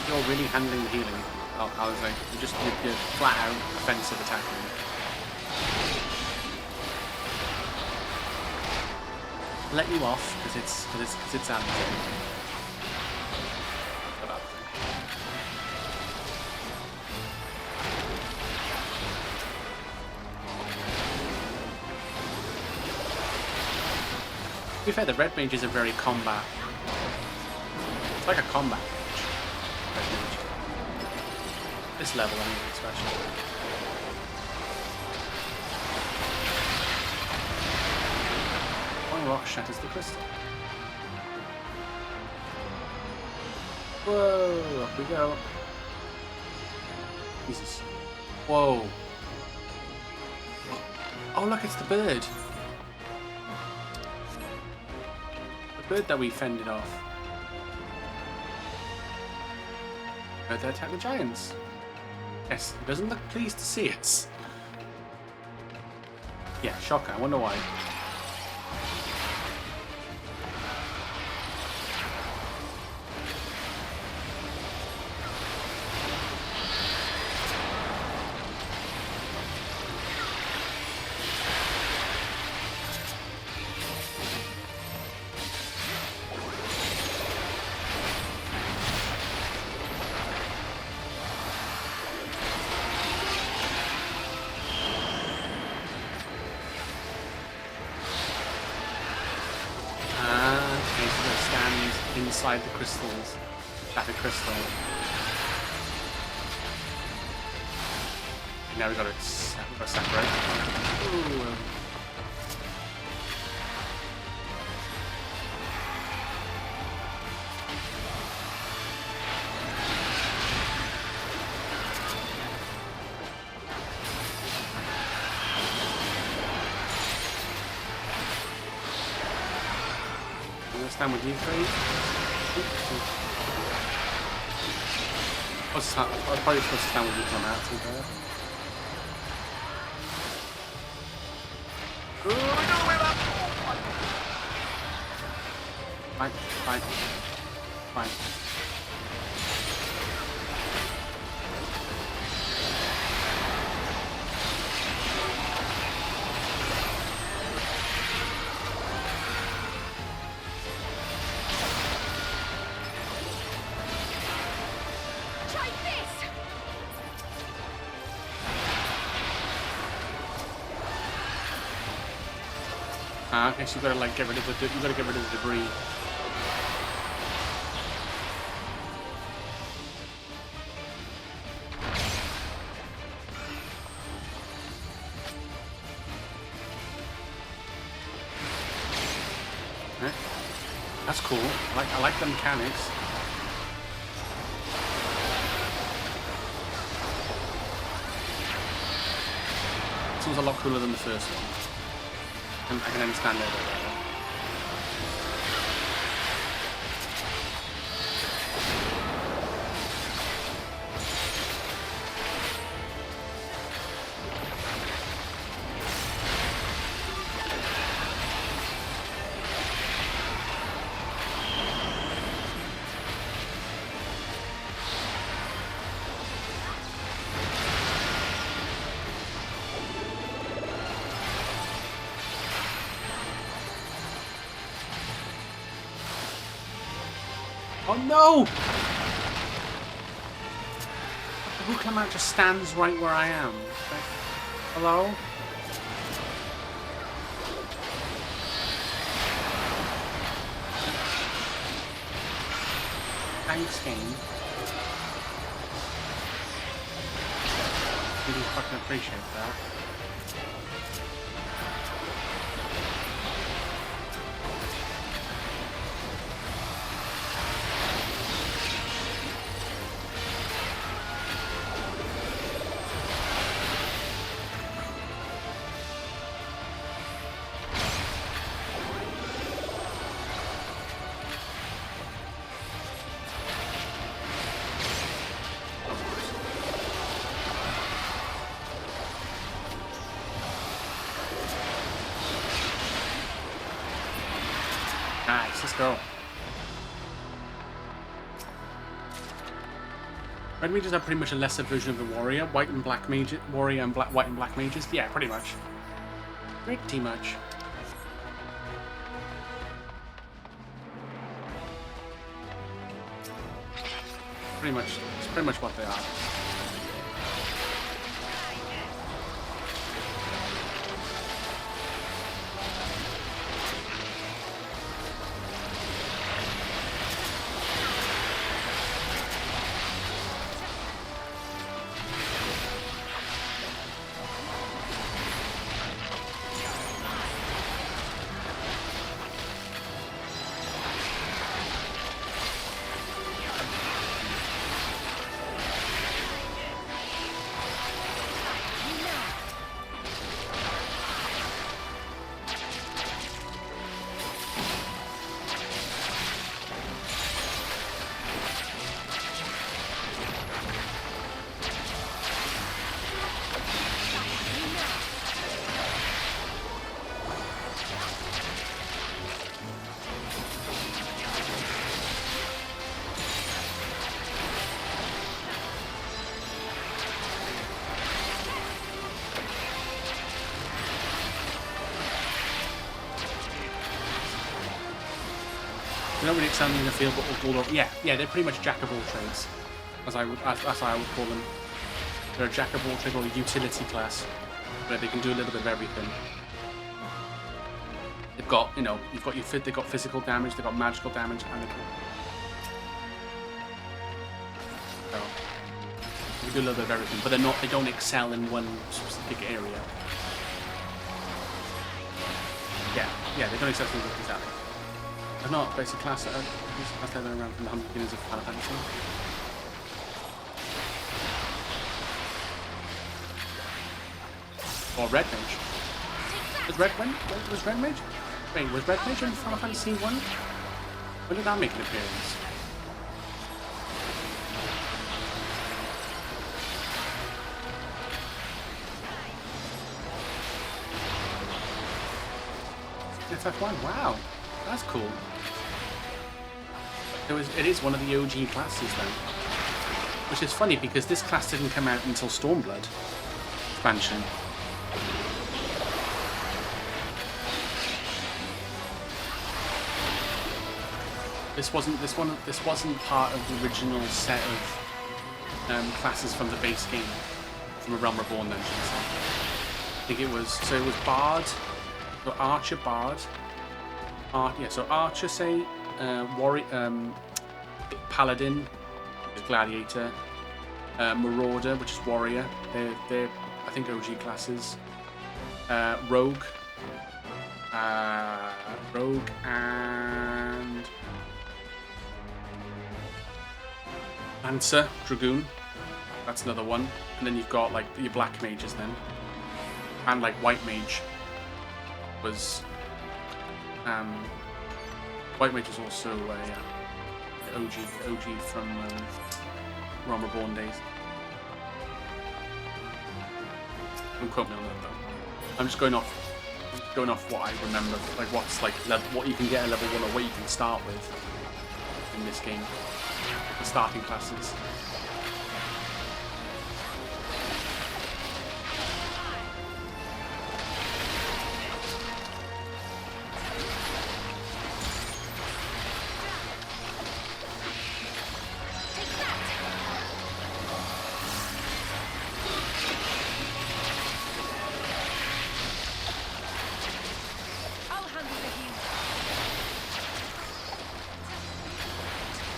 You're really handling the healing. I was like, you're flat out offensive attacking. Let you off because it's Amazon. To be fair, the red mage is a very combat. It's like a combat mage. Red mage. This level, I think, especially. One rock shatters the crystal. Whoa! Up we go. Jesus. Whoa. Oh, look, it's the bird. Bird that we fended off. Bird that attacked the giants. Yes, he doesn't look pleased to see us. Yeah, shocker. I wonder why. Inside the crystals, shattered crystal. Now we've got to separate. Ooh. I'm gonna stand with you three. I was probably supposed to stand with you on that, to be fair. Fine. Okay, so you gotta like get rid of the debris. Okay. That's cool. I like the mechanics. This one's a lot cooler than the first one. I can understand it a bit better. Oh no! The Wuklamant just stands right where I am. Like, hello? Thanks, game. Really fucking appreciate that. Nice, let's go. Red mages are pretty much a lesser version of the warrior. White and black mage, warrior and white and black mages. Yeah, pretty much. Pretty much. It's pretty much what they are. They don't really excel in the field, but all yeah, they're pretty much jack of all trades, as I would call them. They're a jack of all trades or a utility class, where they can do a little bit of everything. They've got, you know, they've got physical damage, they've got magical damage, and they can do a little bit of everything, but they don't excel in one specific area. Yeah, they don't excel in one exactly. They're not basic class that have been around from the 100 beginnings of Final Fantasy. Or Red Mage. Was Red Mage? Wait, was Red Mage in Final Fantasy 1? When did that make an appearance? FF1, wow. That's cool. It is one of the OG classes then. Which is funny because this class didn't come out until Stormblood expansion. This wasn't part of the original set of classes from the base game, from a Realm Reborn dungeon. So I think it was Bard, so Archer, Bard. So Archer, say, Warrior, Paladin, Gladiator, Marauder, which is Warrior. They're I think OG classes. Rogue, and Lancer, Dragoon. That's another one. And then you've got like your black mages then, and like white mage was. White Mage is also a OG from Realm Reborn days. Don't quote me on that though. I'm just going off what I remember, like what's like what you can get at level 1 or what you can start with in this game. Like the starting classes.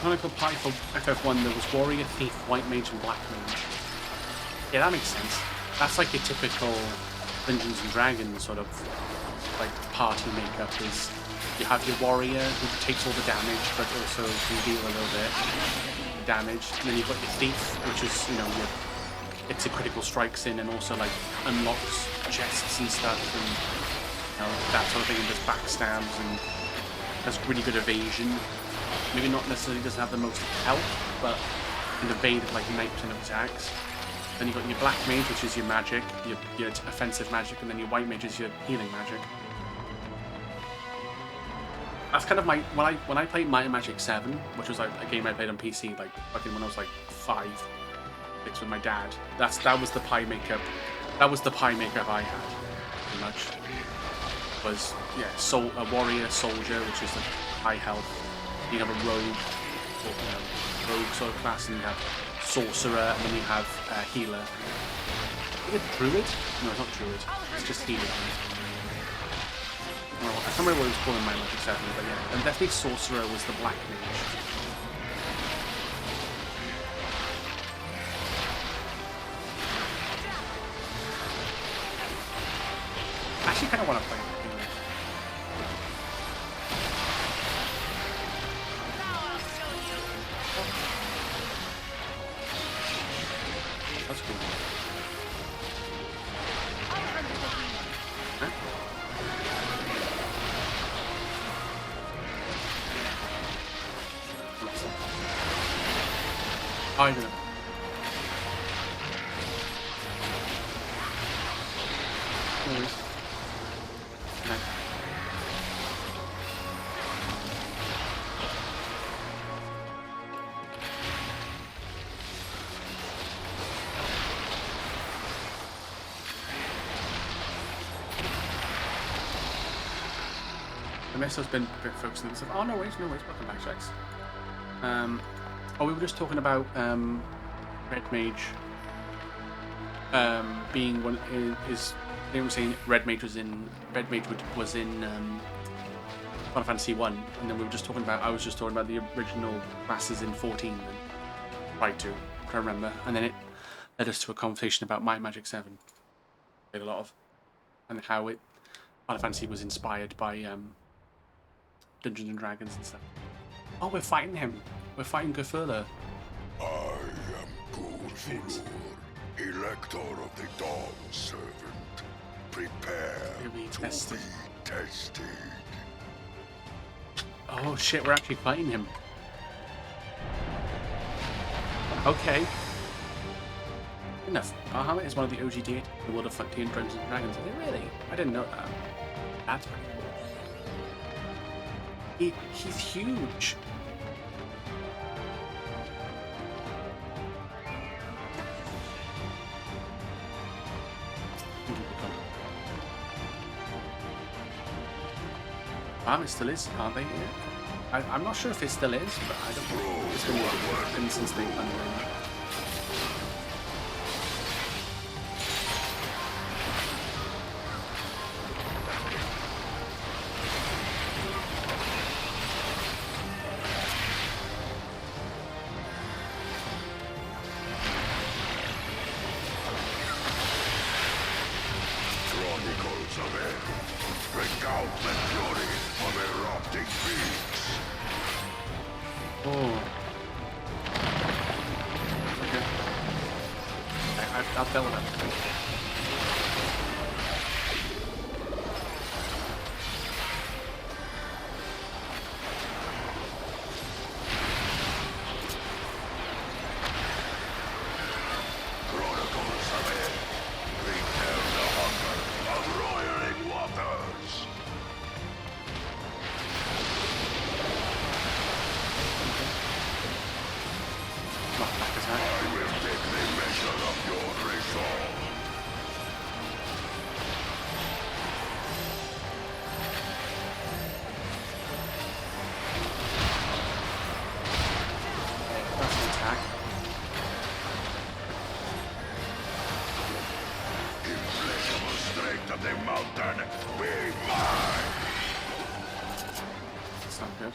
canonical party for FF1, there was Warrior, Thief, White Mage, and Black Mage. Yeah, that makes sense. That's like your typical Dungeons and Dragons sort of like party makeup. Is you have your warrior who takes all the damage, but also can deal a little bit of damage. And then you've got your thief, which is it's a critical strikes in and also like unlocks chests and stuff and that sort of thing. And does backstabs and has really good evasion. Maybe not necessarily doesn't have the most health, but can evade like 90% of attacks. Then you've got your black mage, which is your magic, your offensive magic, and then your white mage is your healing magic. That's kind of my when I played Might and Magic 7, which was like a game I played on PC like fucking when I was like 5, 6 with my dad. That was the pie makeup. That was the pie makeup I had, pretty much. Was a warrior, soldier, which is like high health. You have a rogue, rogue sort of class, and you have sorcerer, and then you have healer. Is it druid? No, it's not druid. It's just healer. Well, I can't remember what it was called in my Magic 7, but yeah. And definitely sorcerer was the black mage. I actually kind of want to play it. That's cool. Huh? Oh, you're gonna... No worries. Okay. The mess has been a bit focused on this. Oh, no worries, welcome back, Jax. We were just talking about Red Mage being one is. They were saying Red Mage was in Final Fantasy 1, and then we were just talking about. I was just talking about the original classes in 14. And tried to, I can't remember, and then it led us to a conversation about My Magic 7. Played a lot of, and how Final Fantasy was inspired by Dungeons and Dragons and stuff. Oh, we're fighting him. We're fighting Gufurla. I am Gulfulur, Elector of the Dawn Servant. Prepare to be tested. Oh shit, we're actually fighting him. Okay. Enough. Bahamut is one of the OG deities in the world of Dungeons and Dragons. Are they really? I didn't know that. That's pretty cool. He's huge. It still is, aren't they? Yeah. I'm not sure if it still is, but I don't know. It's been since they unlearned it. Chronicles of it. Recount the fury of erupting beasts. Oh. Okay. I'll tell them. Chronicles of it. Retell the hunger of roiling waters. I will take the measure of your resolve. That's an attack. Implacable strength of the mountain, be mine! That's not good.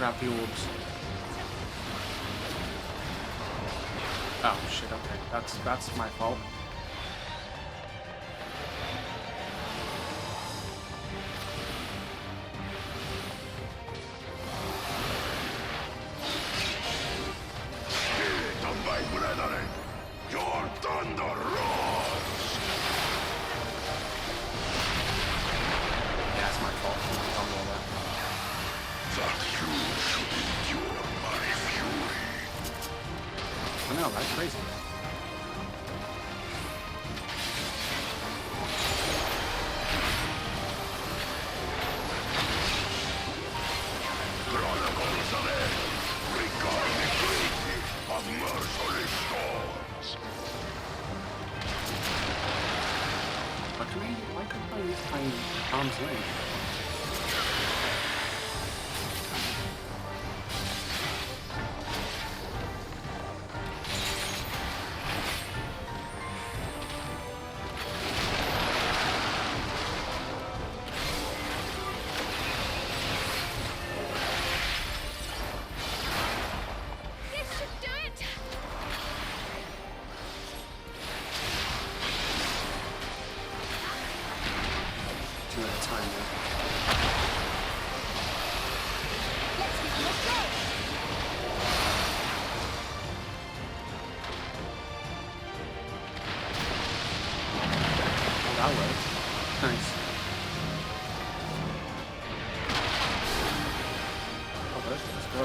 grab the orbs. Oh shit, okay. That's my fault. My brethren, your thunder roars! Yeah, it's my fault. That you should endure my fury. I know, right? Crazy. Chronicles of End, regard the greedy of merciless storms. Why couldn't I use my arm's length? That works. Nice. Oh, let's go.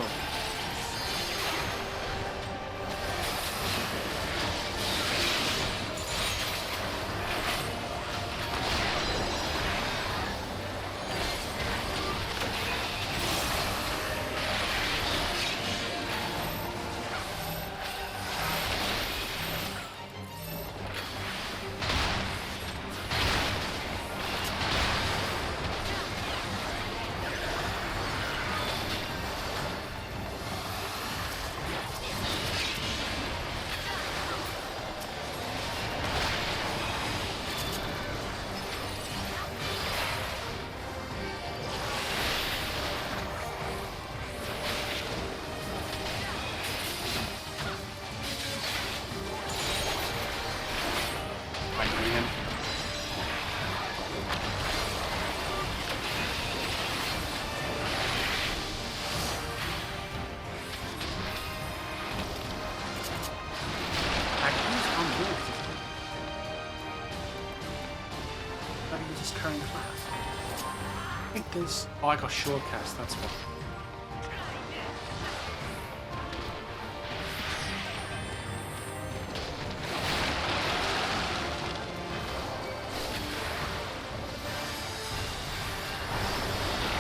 Oh, I got shortcast, that's what.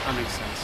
That makes sense.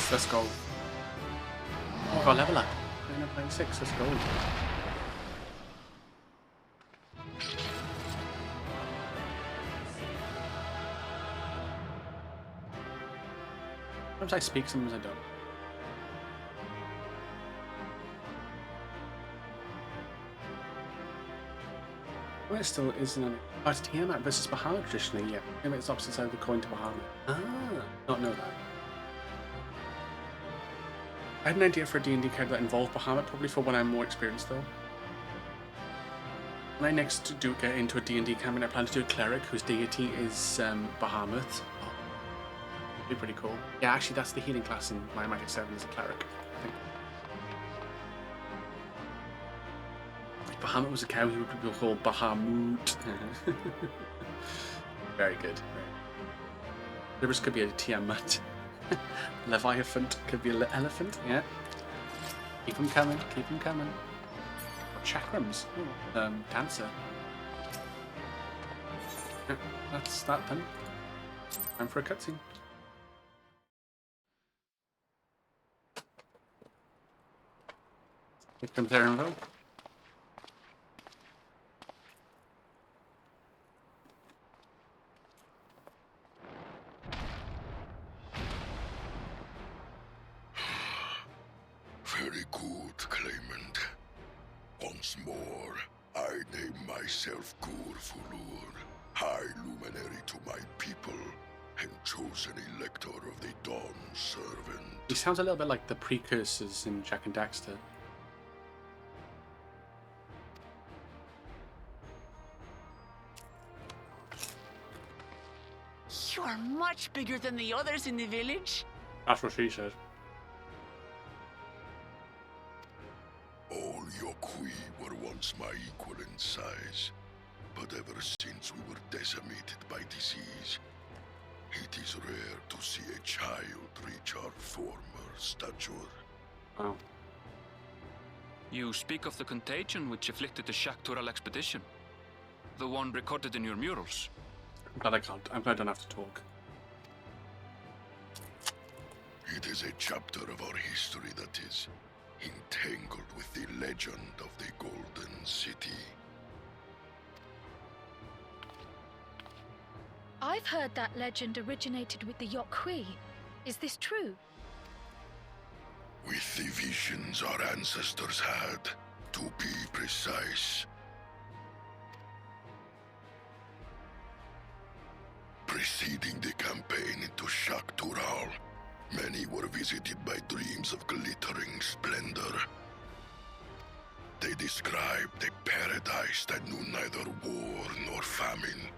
Let's go. Oh, got level up. I'm playing 6, let's go. Sometimes I speak, sometimes I don't. Well, it still isn't it? Oh, it's Tiamat versus Bahamut traditionally, yeah. Tiamat's opposite side of the coin to Bahamut. Ah, not know that. I had an idea for a D&D card that involved Bahamut, probably for when I'm more experienced though. When I next do get into a D&D campaign, I plan to do a cleric whose deity is Bahamut. Oh, be pretty cool. Yeah, actually, that's the healing class in Final Fantasy 7 is a cleric, I think. If Bahamut was a cow, he would be called Bahamut. Very good. Cerberus could be a Tiamat. Leviathan could be an elephant, yeah. Keep them coming, keep them coming. Chakrams. Ooh, dancer. Yeah, that's that done. Time for a cutscene. Here comes Aaron. Very good, Claimant. Once more, I name myself Gur-Fulur, High Luminary to my people, and chosen Elector of the Dawn Servant. He sounds a little bit like the precursors in Jak and Daxter. You are much bigger than the others in the village. That's what she said. All Yokui were once my equal in size, but ever since we were decimated by disease, it is rare to see a child reach our former stature. Oh. You speak of the contagion which afflicted the Shaktural expedition. The one recorded in your murals. I'm glad I can't. I'm glad I don't have to talk. It is a chapter of our history that is entangled with the legend of the Golden City. I've heard that legend originated with the Yokui. Is this true? With the visions our ancestors had, to be precise. Preceding the campaign into Shaktural, many were visited by dreams of glittering splendor. They described a paradise that knew neither war nor famine,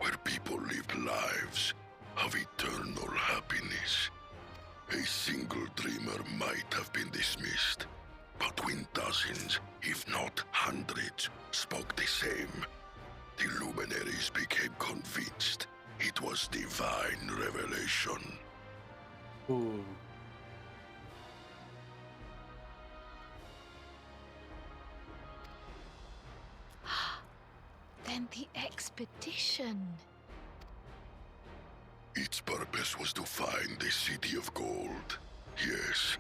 where people lived lives of eternal happiness. A single dreamer might have been dismissed, but when dozens, if not hundreds, spoke the same, the luminaries became convinced it was divine revelation. Ooh. Then the expedition. Its purpose was to find the City of Gold. Yes,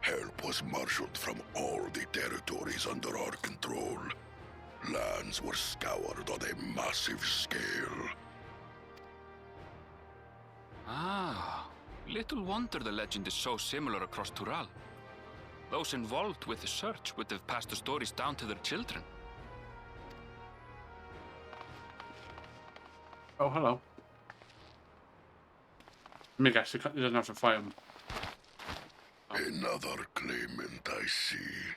help was marshaled from all the territories under our control. Lands were scoured on a massive scale. Ah, little wonder the legend is so similar across Tural. Those involved with the search would have passed the stories down to their children. Oh, hello. Let me guess, he doesn't have to fight him. Another claimant, I see.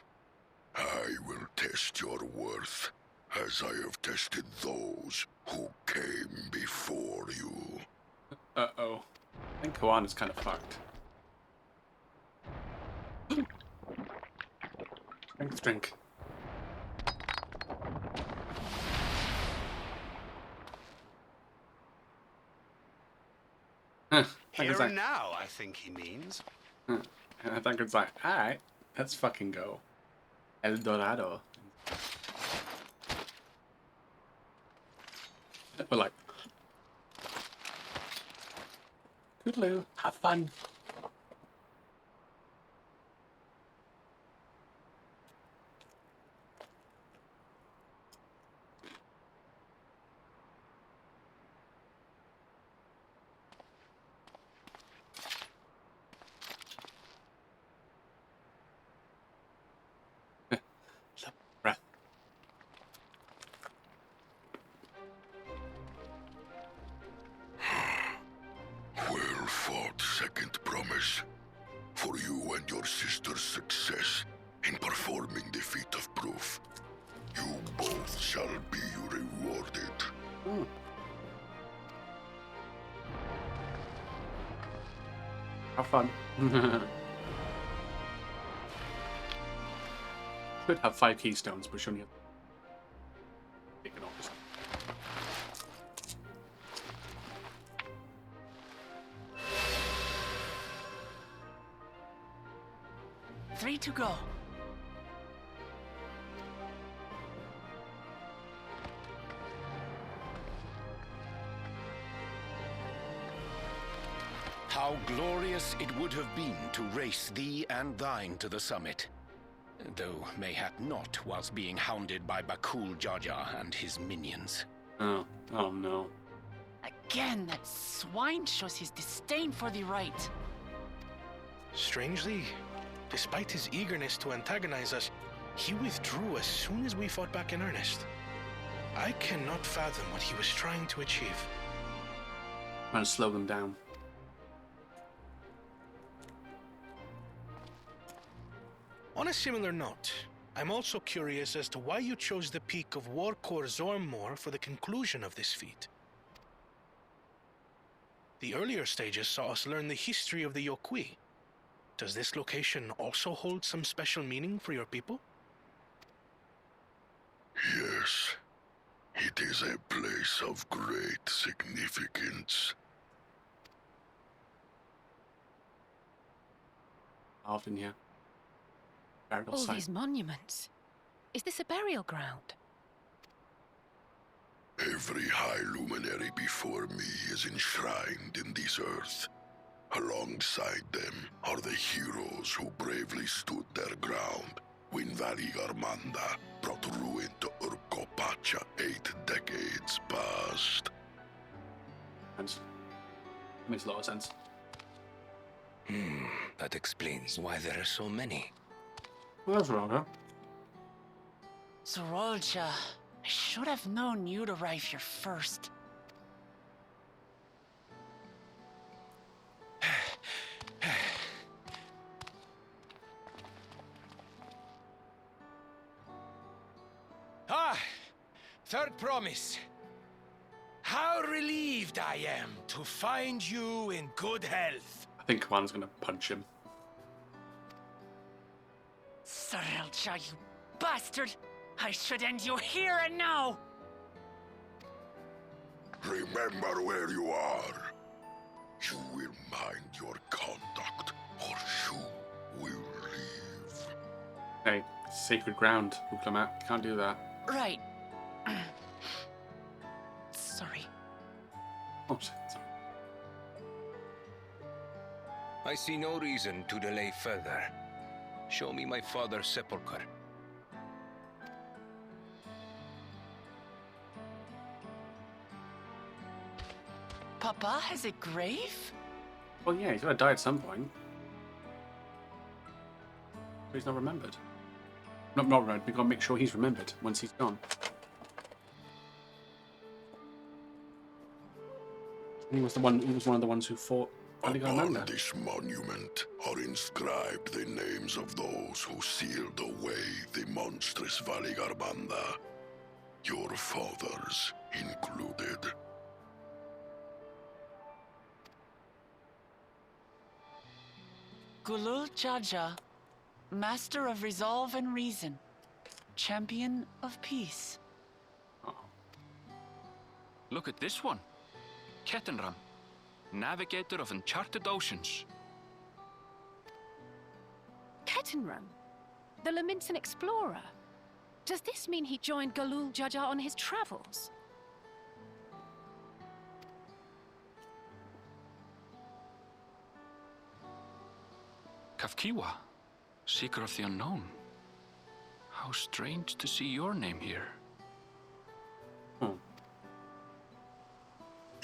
I will test your worth, as I have tested those who came before you. Uh-oh. I think Koan is kind of fucked. Drink. Here and now, I think he means. And I think it's like, alright, let's fucking go. El Dorado. We're like, toodaloo, have fun. Breath. Well fought, second promise. For you and your sister's success in performing the feat of proof. You both shall be rewarded. Have fun. Could have 5 keystones, but shouldn't you? Taken off. 3 to go. How glorious it would have been to race thee and thine to the summit. Though mayhap not whilst being hounded by Bakul Jaja and his minions. Oh no. Again, that swine shows his disdain for the right. Strangely, despite his eagerness to antagonize us, he withdrew as soon as we fought back in earnest. I cannot fathom what he was trying to achieve. Trying to slow them down. On a similar note, I'm also curious as to why you chose the peak of Warkor Zormor for the conclusion of this feat. The earlier stages saw us learn the history of the Yokui. Does this location also hold some special meaning for your people? Yes. It is a place of great significance. Often, yeah. Burial All site. these monuments. Is this a burial ground? Every high luminary before me is enshrined in this earth. Alongside them are the heroes who bravely stood their ground when Valigarmanda brought ruin to Urkopacha 8 decades past. Makes a lot of sense. That explains why there are so many. Well, that's wrong, huh? Zorolja, I should have known you'd arrive here first. Third promise. How relieved I am to find you in good health. I think Kaman's gonna punch him. Zorolja, you bastard! I should end you here and now! Remember where you are. You will mind your conduct, or you will leave. Hey, sacred ground, Uklamat. Can't do that. Right. Sorry. Oh, sorry. I see no reason to delay further. Show me my father's sepulchre. Papa has a grave? Well, yeah, he's gotta die at some point. But he's not remembered. Not remembered. We've got to make sure he's remembered once he's gone. He was one of the ones who fought Upon this monument are inscribed the names of those who sealed away the monstrous Valigarmanda, your fathers included. Gulul Jaja, Master of Resolve and Reason, Champion of Peace. Look at this one. Kettenram, Navigator of Uncharted Oceans. Kettenram? The Laminsan explorer? Does this mean he joined Galul Jaja on his travels? Kafkiwa, Seeker of the Unknown. How strange to see your name here.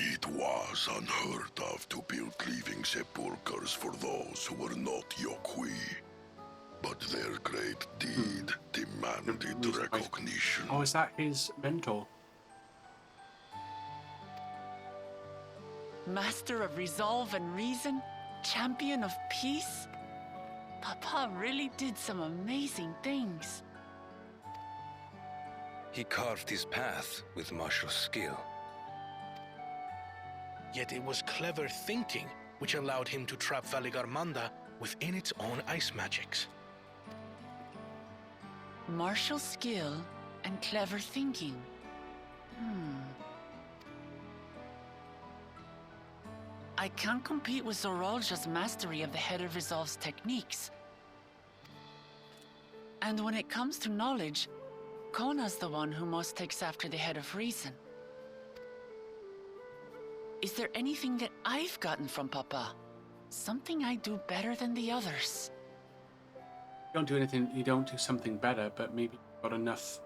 It was unheard of to build living sepulchres for those who were not Yokui. But their great deed demanded recognition. Oh, is that his mentor? Master of Resolve and Reason, Champion of Peace? Papa really did some amazing things. He carved his path with martial skill. Yet it was clever thinking which allowed him to trap Valigarmanda within its own ice magics. Martial skill and clever thinking. I can't compete with Zoralja's mastery of the Head of Resolve's techniques. And when it comes to knowledge, Kona's the one who most takes after the Head of Reason. Is there anything that I've gotten from Papa? Something I do better than the others? You don't do anything, you don't do something better, but maybe you've got enough.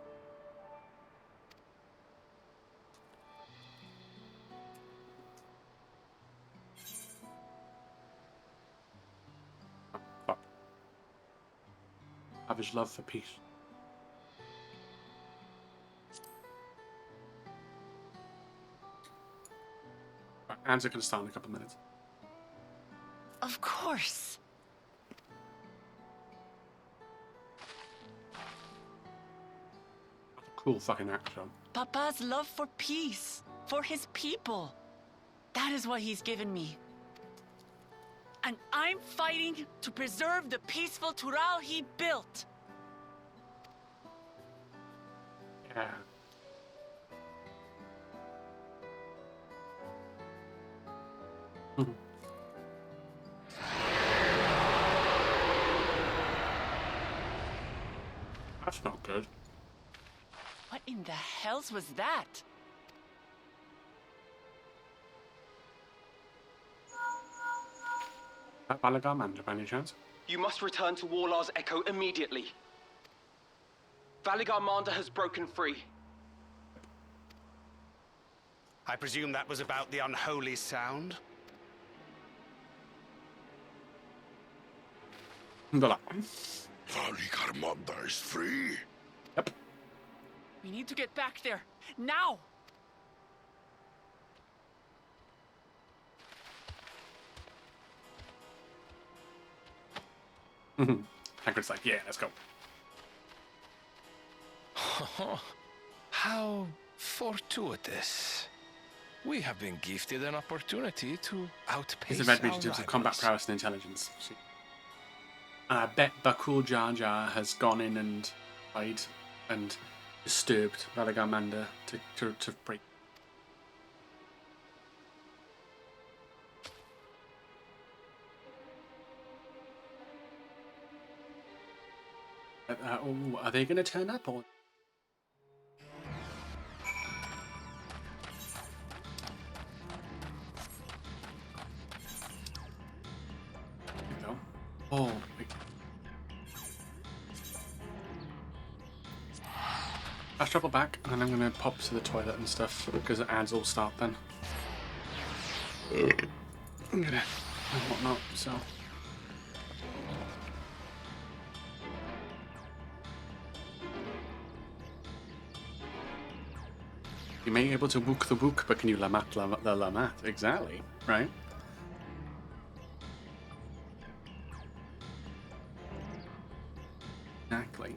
Oh, fuck. Have his love for peace. Right, Anne's gonna start in a couple of minutes. Of course. Cool fucking action. Papa's love for peace, for his people. That is what he's given me. And I'm fighting to preserve the peaceful Tural he built. Yeah. That's not good. What in the hells was that? That Valigarmanda by any chance? You must return to Warlar's Echo immediately. Valigarmanda has broken free. I presume that was about the unholy sound? Valigarmanda is free. Yep. We need to get back there, now! Hagrid's like, yeah, let's go. How fortuitous. We have been gifted an opportunity to outpace His advantage in our terms of combat rivals. prowess and intelligence. And I bet Bakul Jar Jar has gone in and tried and disturbed Valigarmanda to break. Are they going to turn up or? There we go. Oh, I'll travel back and then I'm going to pop to the toilet and stuff because the ads all start then. And whatnot, so. You may be able to wook the wook, but can you lamat the lamat? Exactly, right? Exactly.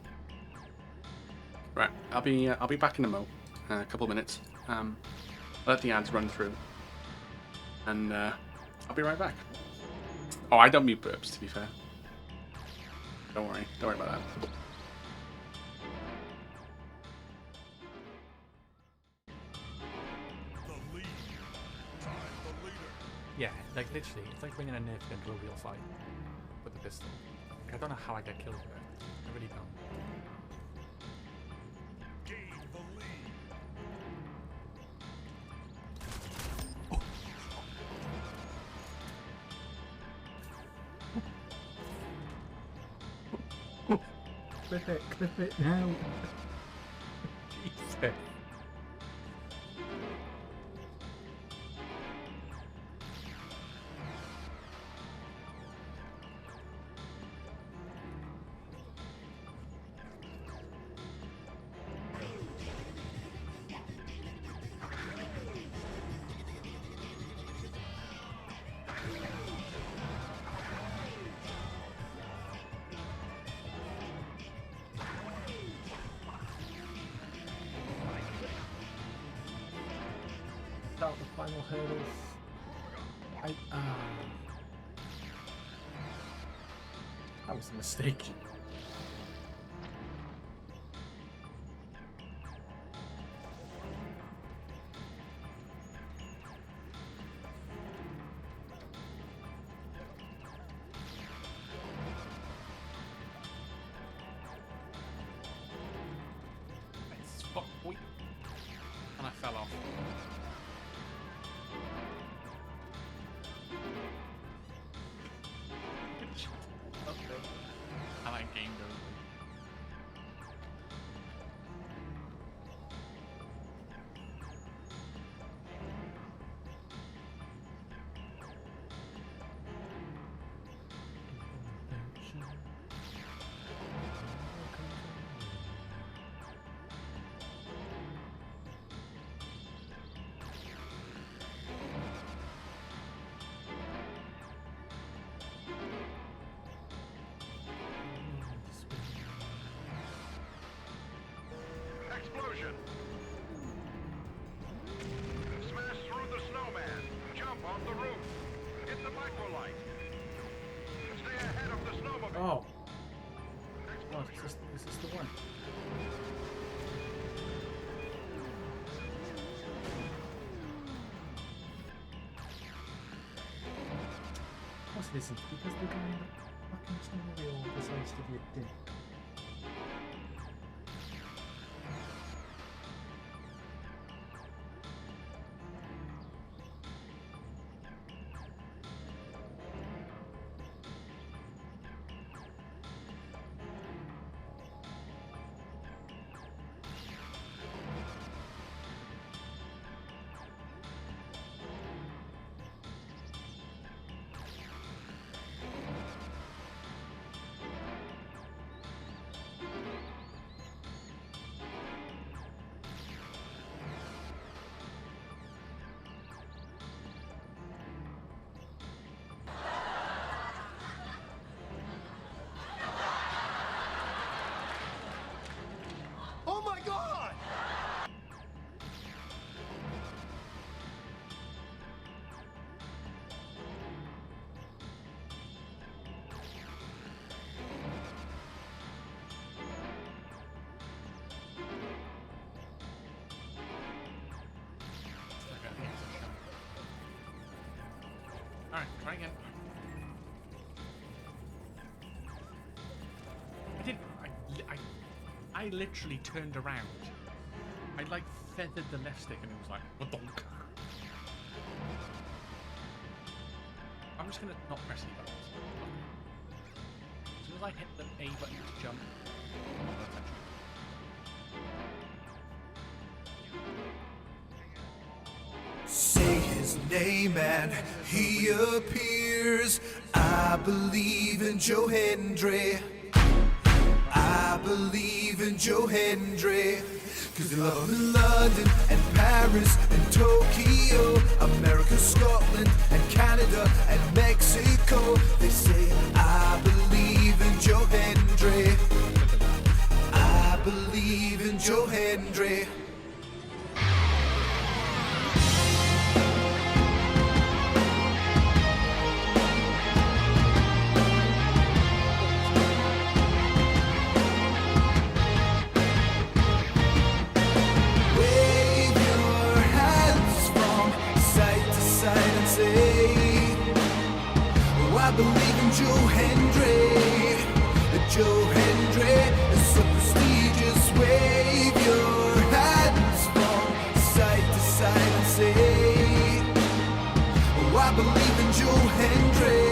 Right, I'll be back in a a couple of minutes. Let the ads run through, and I'll be right back. Oh, I don't mute burps, to be fair. Don't worry about that. Yeah, like literally, it's like bringing a Nerf into a real fight with a pistol. Like, I don't know how I get killed with it. I really don't. Clip it now. Jesus. final hurdle. That was a mistake. Fuck, boy. And I fell off. I like game over. Explosion! Smash through the snowman. Jump off the roof. Hit the microlight. Stay ahead of the snowmobile. Oh. Oh, is this the one? Of course it isn't, because the guy in the fucking snowmobile decides to be a dick. Oh my god! Alright, try again. I literally turned around. I like feathered the left stick and it was like, donk. I'm just gonna not press any buttons. Okay. As soon as I hit the A button to jump, I'm not gonna touch it. Say his name and he appears. I believe in Joe Hendry. I believe in Joe Hendry. Cause they love him in London and Paris and Tokyo, America, Scotland and Canada and Mexico. They say I believe in Joe Hendry. I believe in Joe Hendry. I believe in Joe Hendry. Joe Hendry is so prestigious. Wave your hands from side to side and say, oh, I believe in Joe Hendry.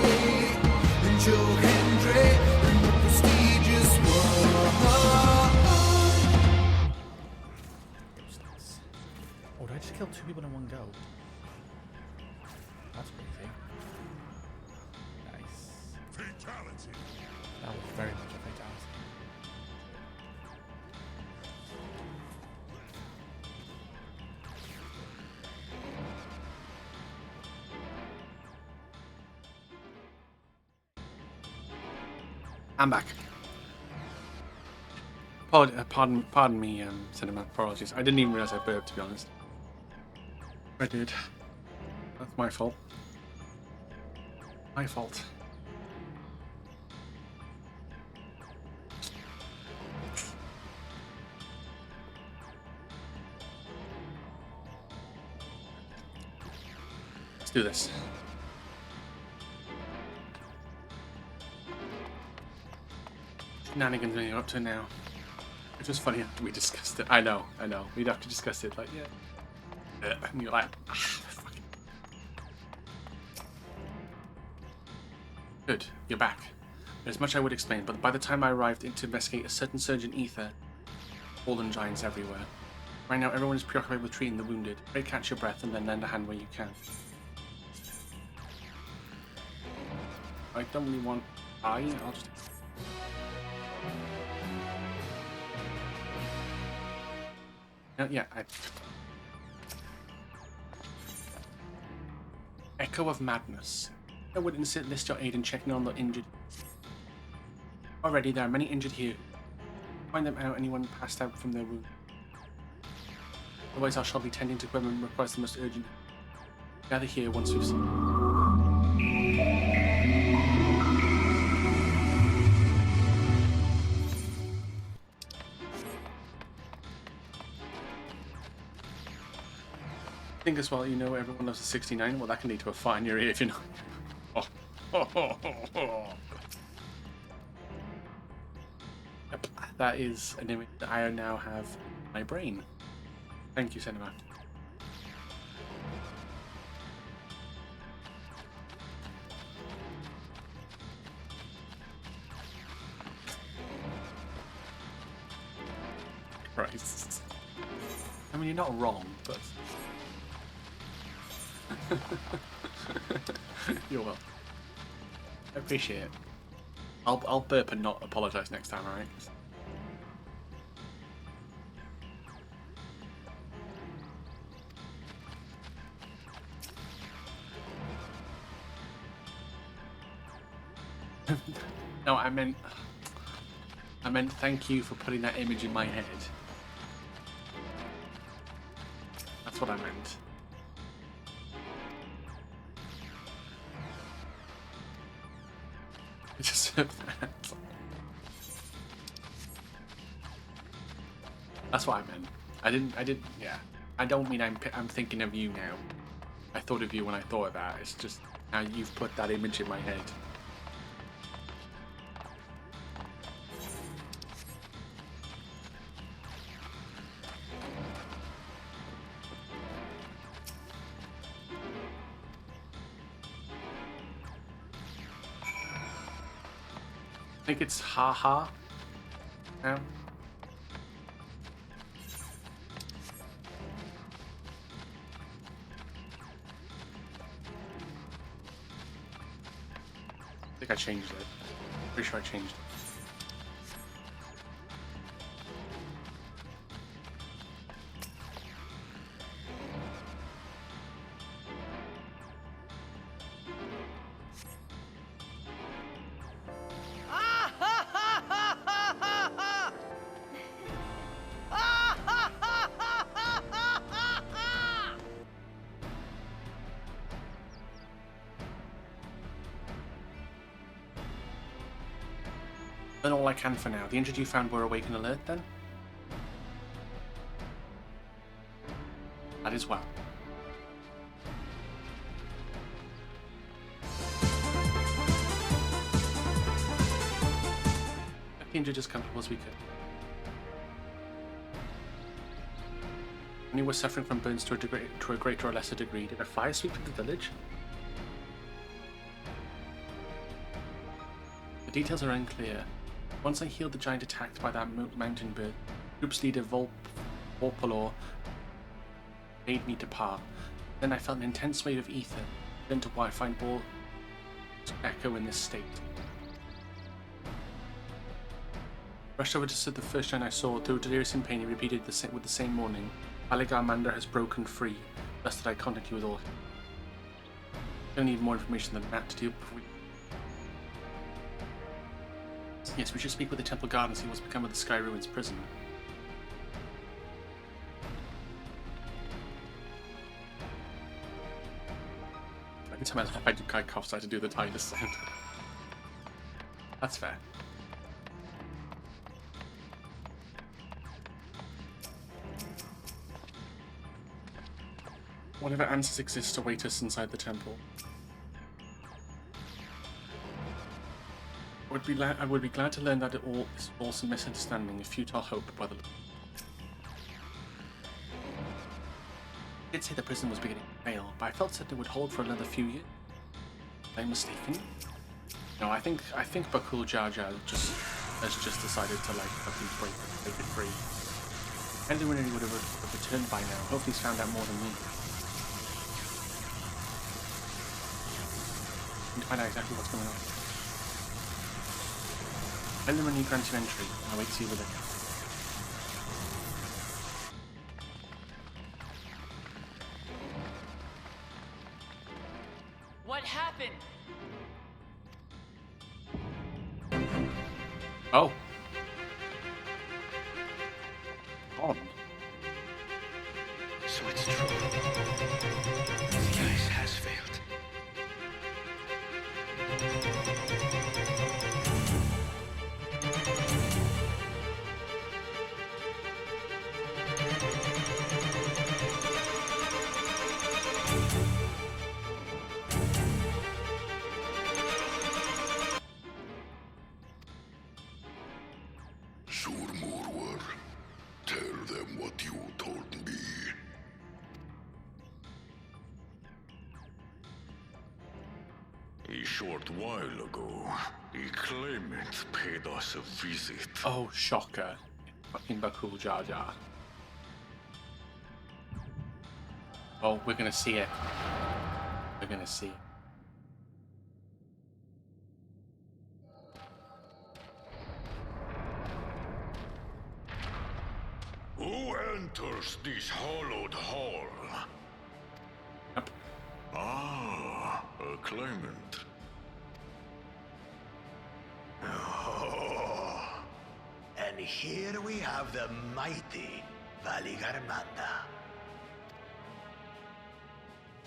And Joe Hendry and the prestigious one. Oh, did I just kill 2 people in one go? That's crazy. Fatality. That was very much a fatality. I'm back. Pardon me, Cinema. Apologies. I didn't even realize I burped, to be honest. I did. My fault. My fault. Let's do this. Shenanigans when you're up to now. It was funny after we discussed it. I know. We'd have to discuss it, like, yeah. And you're like, fucking. Good, you're back. There's much I would explain, but by the time I arrived to investigate a certain surge in ether, fallen giants everywhere. Right now, everyone is preoccupied with treating the wounded. Try to catch your breath and then lend a hand where you can. I don't really want... I'll just... Yeah, Echo of Madness. I would enlist your aid in checking on the injured. Already, there are many injured here. Find them out, anyone passed out from their wound. Otherwise, I shall be tending to whoever requires the most urgent. Gather here once we've seen. I think as well, you know, everyone loves a 69. Well, that can lead to a fire in your ear if you're not. Yep, that is an image that I now have in my brain. Thank you, Cinema. Christ. I mean, you're not wrong, but... You're welcome. I appreciate it. I'll burp and not apologise next time, alright? No, I meant thank you for putting that image in my head. That's what I meant. I just said that. That's what I meant. I didn't, yeah. I don't mean I'm thinking of you now. I thought of you when I thought of that. It's just now you've put that image in my head. I think it's haha. Now. I think I changed it. Pretty sure I changed it. Done all I can for now. The injured you found were awake and alert then? That is well. Kept the injured as comfortable as we could. Many were suffering from burns to a greater or lesser degree. Did a fire sweep through the village? The details are unclear. Once I healed the giant attacked by that mountain bird, group's leader Volpolor made me depart. Then I felt an intense wave of ether. Then to why I find all echo in this state. Rushed over to the first giant I saw. Through delirious in pain, he repeated with the same warning. Aligarmander has broken free. Thus did I contact you with all. I don't need more information than that to deal before we... Yes, we should speak with the Temple Guard and see what's become of the Sky Ruins prison. time I coughed, I had to do the Tidus sound. That's fair. Whatever answers exist await us inside the temple. I would be glad to learn that it all is all some misunderstanding, a futile hope, brother. I did say the prison was beginning to fail, but I felt that it would hold for another few years. Am I mistaken? No, I think Bakul Jar Jar has just decided to like fucking break it free. Anyone would have returned by now. Hopefully he's found out more than me. Need to find out exactly what's going on. Enderman, you grant you entry. I'll wait to see you with it. What happened? Oh. On. So it's true. The ice has failed. Surmurwar, tell them what you told me. A short while ago, a claimant paid us a visit. Oh, shocker. Fucking Bakul Jar Jar. Oh, we're gonna see it. We're gonna see it. Who enters this hallowed hall? Yep. Ah, a claimant. Oh, and here we have the mighty Valigarmanda.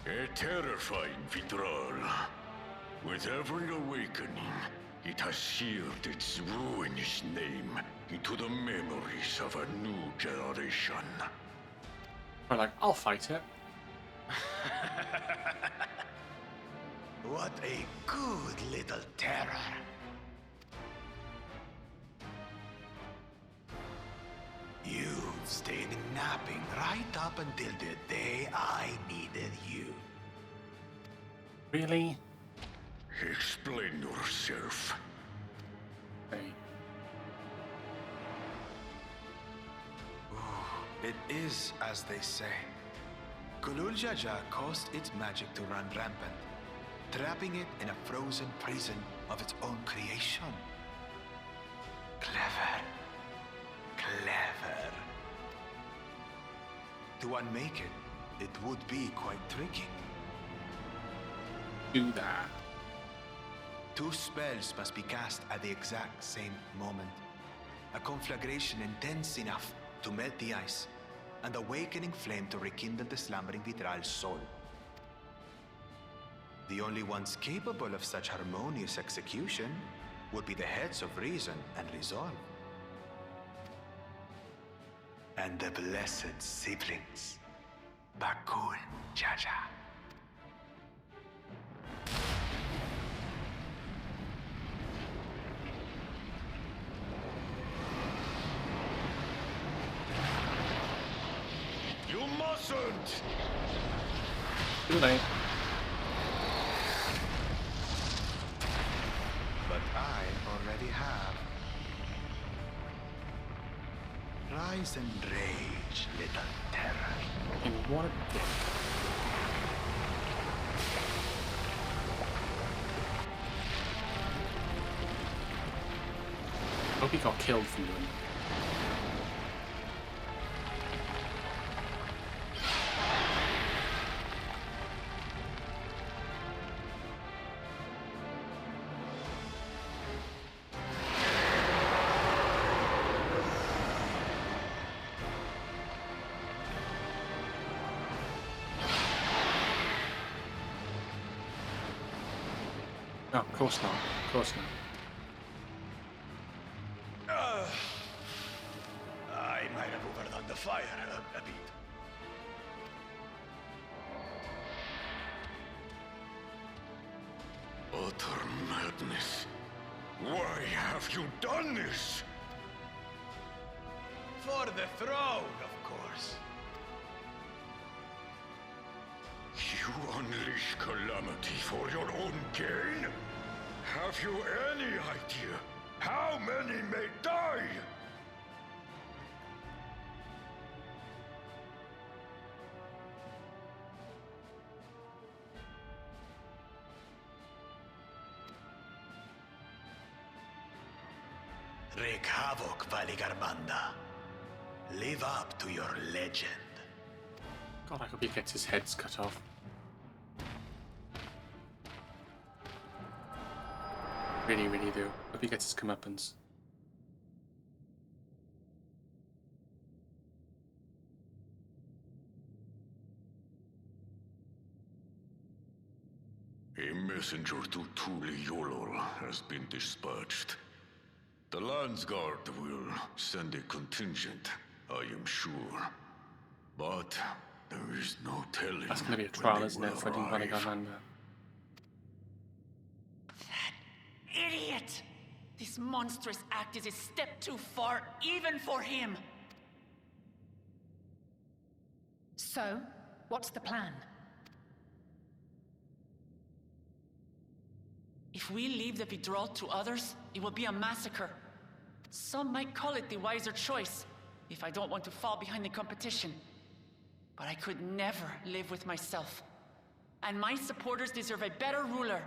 A terrifying Vitral. With every awakening, it has seared its ruinous name into the memories of a new generation. We're like, I'll fight it. What a good little terror. You've stayed napping right up until the day I needed you. Really? Explain yourself. Hey. It is as they say. Gulul Jaja caused its magic to run rampant, trapping it in a frozen prison of its own creation. Clever. Clever. To unmake it, it would be quite tricky. Do that. 2 spells must be cast at the exact same moment. A conflagration intense enough to melt the ice, and awakening flame to rekindle the slumbering Vitral's soul. The only ones capable of such harmonious execution would be the heads of reason and resolve. And the blessed siblings, Bakul Jaja. You mustn't! Too late. But I already have. Rise and rage, little terror. In what a dick. Hope he got killed from doing that. No, of course not. Of course not. I might have overdone the fire a bit. Utter madness. Why have you done this? For the throne, of course. You unleash calamity for your own gain? Have you any idea how many may die? Wreak havoc, Valigarmanda. Live up to your legend. God, I hope he gets his heads cut off. Really, really do. Hope he gets his comeuppance. A messenger to Tuli Yolol has been dispatched. The Landsguard will send a contingent, I am sure. But there is no telling. That's going to be a trial, isn't it, fighting Valigarmanda? Idiot! This monstrous act is a step too far, even for him. So, what's the plan? If we leave the withdrawal to others, it will be a massacre. Some might call it the wiser choice, if I don't want to fall behind the competition. But I could never live with myself. And my supporters deserve a better ruler.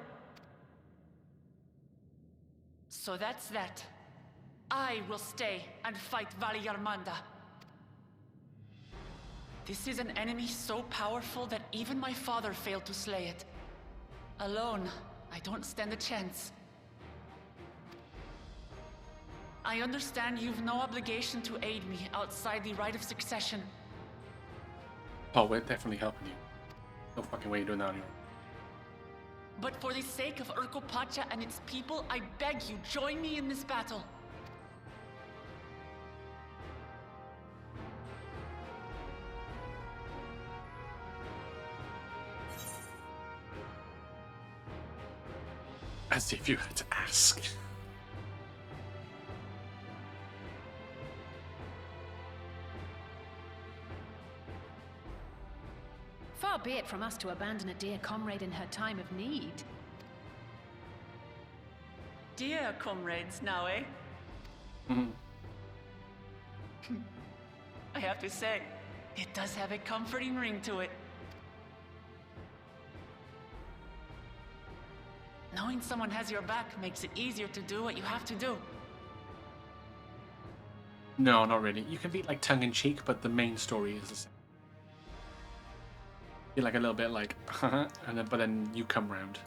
So that's that. I will stay and fight Valigarmanda. This is an enemy so powerful that even my father failed to slay it. Alone, I don't stand a chance. I understand you've no obligation to aid me outside the right of succession. Oh, we're definitely helping you. No fucking way you're doing that anyway. But for the sake of Urkopacha and its people, I beg you, join me in this battle. As if you had to ask. Far be it from us to abandon a dear comrade in her time of need. Dear comrades now, eh? I have to say, it does have a comforting ring to it. Knowing someone has your back makes it easier to do what you have to do. No, not really. You can be like tongue-in-cheek, but the main story is the same. You're like a little bit like, and then, but then you come round.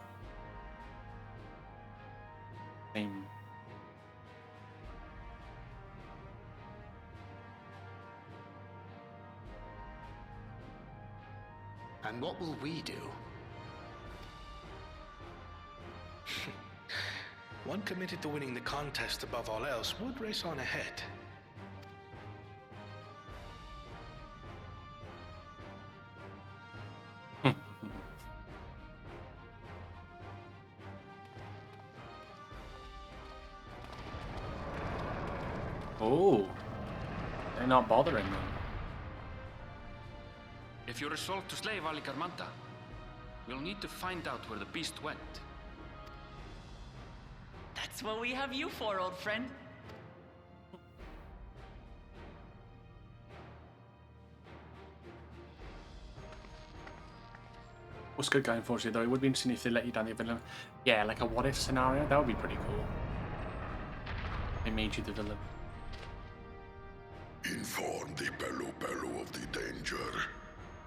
Same. And what will we do? One committed to winning the contest above all else would race on ahead. Oh, they're not bothering them. If you resolve to slay Valigarmanda, we'll need to find out where the beast went. That's what we have you for, old friend. What's good guy, unfortunately, though, it would be interesting if they let you down the villain. Yeah, like a what-if scenario, that would be pretty cool. They made you the villain. Inform the Pelu of the danger.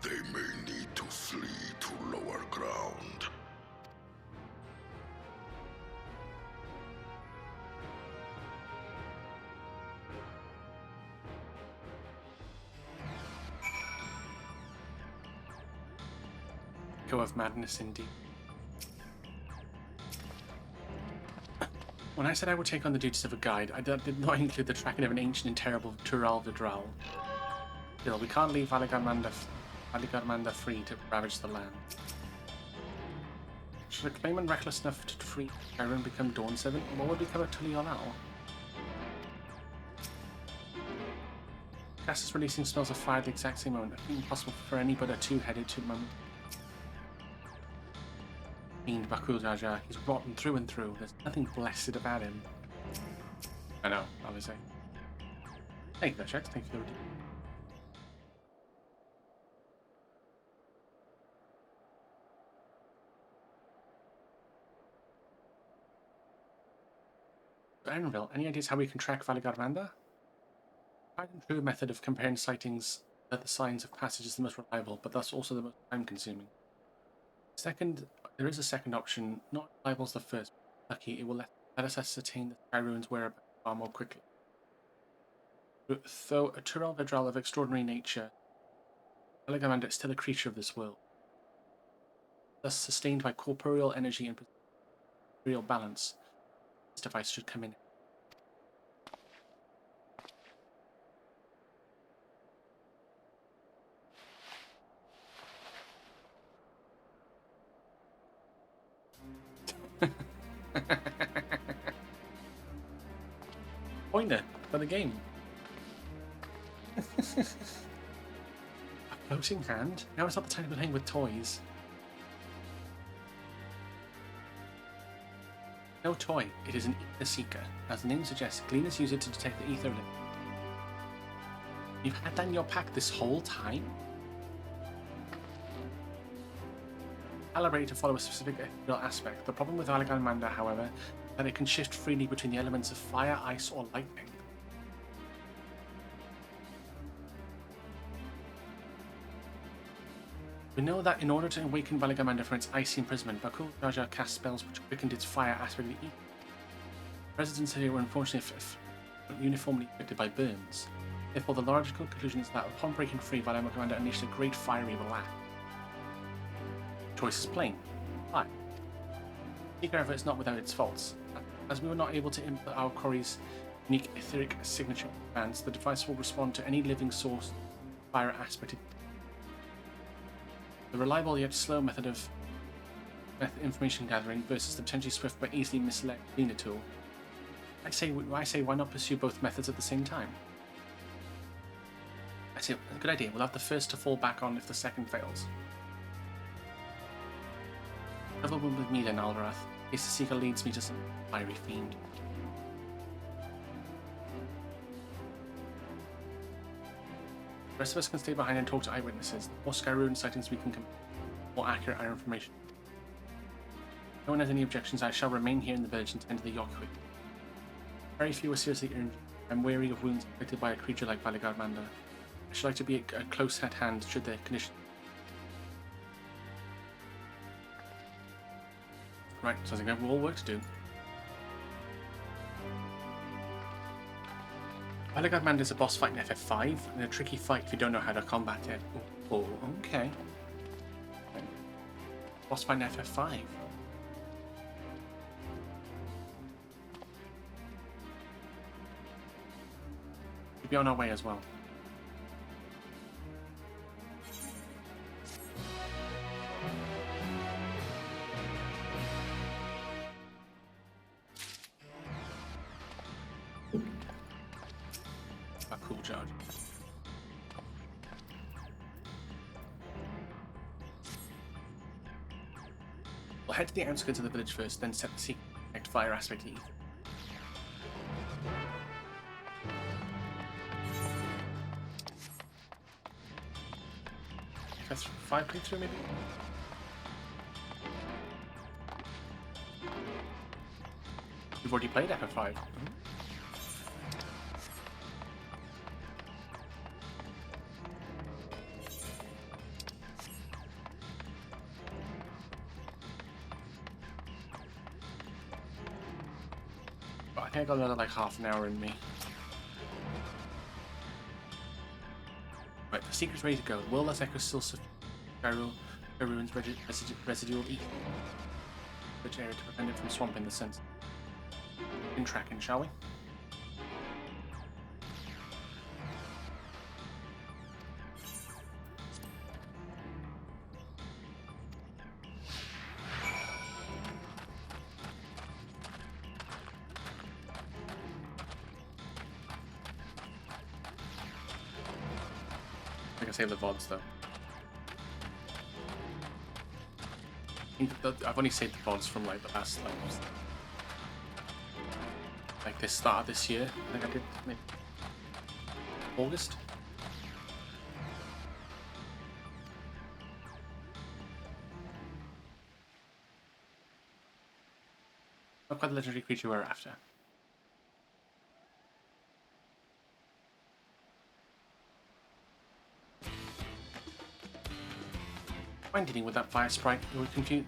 They may need to flee to lower ground. Go of madness, indeed. When I said I would take on the duties of a guide, I did not include the tracking of an ancient and terrible Tural Vidral. Still, we can't leave Valigarmanda free to ravage the land. Should a claimant reckless enough to free Skyrim become Dawn Servant, what would become of Tulional? Casters releasing spells of fire at the exact same moment. I think impossible for any but a two-headed moment. Fiend Bakul Jaja, he's rotten through and through. There's nothing blessed about him. I know, obviously. Thank you, Check. Thank you. Ironville, any ideas how we can track Valigarmanda? Tried and true method of comparing sightings that the signs of passage is the most reliable, but that's also the most time-consuming. Second, there is a second option, not reliable as the first, but lucky it will let us ascertain the Sky Ruins' whereabouts far more quickly. Though a Tural Vidral of extraordinary nature, Valigarmanda is still a creature of this world, thus sustained by corporeal energy and material balance. This device should come in. Pointer for the game. A floating hand? Now it's not the time to be playing with toys. No toy, it is an ether seeker. As the name suggests, gleaners use it to detect the ether limit. You've had that in your pack this whole time? Calibrated to follow a specific ethereal aspect. The problem with Valigarmanda, however, is that it can shift freely between the elements of fire, ice, or lightning. We know that in order to awaken Valigarmanda from its icy imprisonment, Bakul Jaja cast spells which quickened its fire aspect of the ether. Residents here were unfortunately uniformly affected by burns. Therefore, the logical conclusion is that upon breaking free, Valigarmanda unleashed a great fiery blast. The choice is plain. Fire. Seeker, however, is not without its faults. As we were not able to input our quarry's unique etheric signature bands, the device will respond to any living source fire aspect. The reliable yet slow method of information gathering versus the potentially swift but easily misled cleaner tool. I say, why not pursue both methods at the same time? I say, a good idea. We'll have the first to fall back on if the second fails. Have a win with me then, Alvarath. In case the seeker leads me to some fiery fiend. The rest of us can stay behind and talk to eyewitnesses. The more Sky Ruin sightings we can more accurate our information. If no one has any objections, I shall remain here in the village and tend to the Yokwi. Very few are seriously injured. I'm wary of wounds inflicted by a creature like Valigarmanda. I should like to be a close at hand should their condition. Right, so I think we have all work to do. Valigarmanda is a boss fight in FF5, and a tricky fight if you don't know how to combat it. Oh, okay. Boss fight in FF5. We'll be on our way as well. Cool charge. We'll head to the outskirts of the village first, then set the secret fire aspect to ether. That's 5 playthrough maybe? We've already played FF5. I think I got another like half an hour in me. Right, the secret's ready to go. The world has echoes still Ruins residual ether. Which area to prevent it from swamping the sense. in tracking, shall we? I can save the VODs though. I've only saved the VODs from like the last like this start of this year. I think I did maybe August. Not quite the legendary creature we're after. When dealing with that fire sprite, you will continue.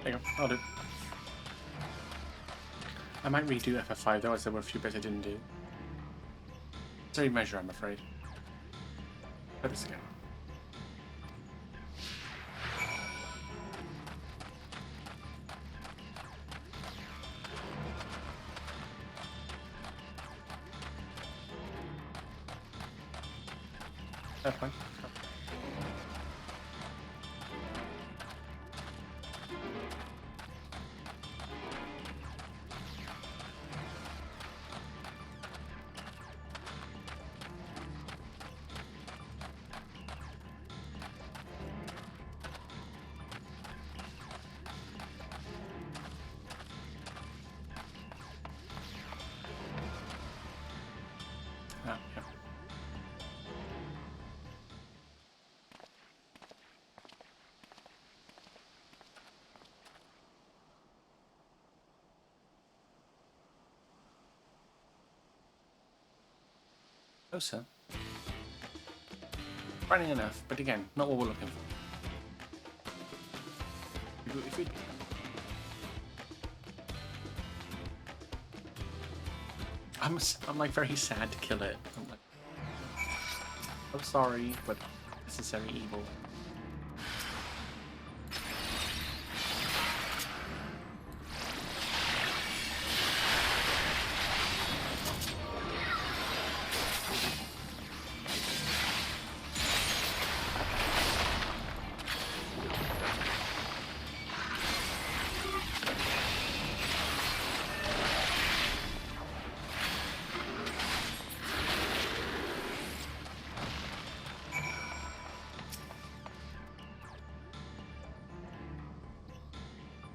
There you go, I'll do. I might redo FF5 though, as there were a few bits I didn't do. Same measure, I'm afraid. Try this again. That's fine. Ah, yeah. Closer. Running enough, but again, not what we're looking for. If we I'm like very sad to kill it. I'm like, I'm sorry, but necessary evil.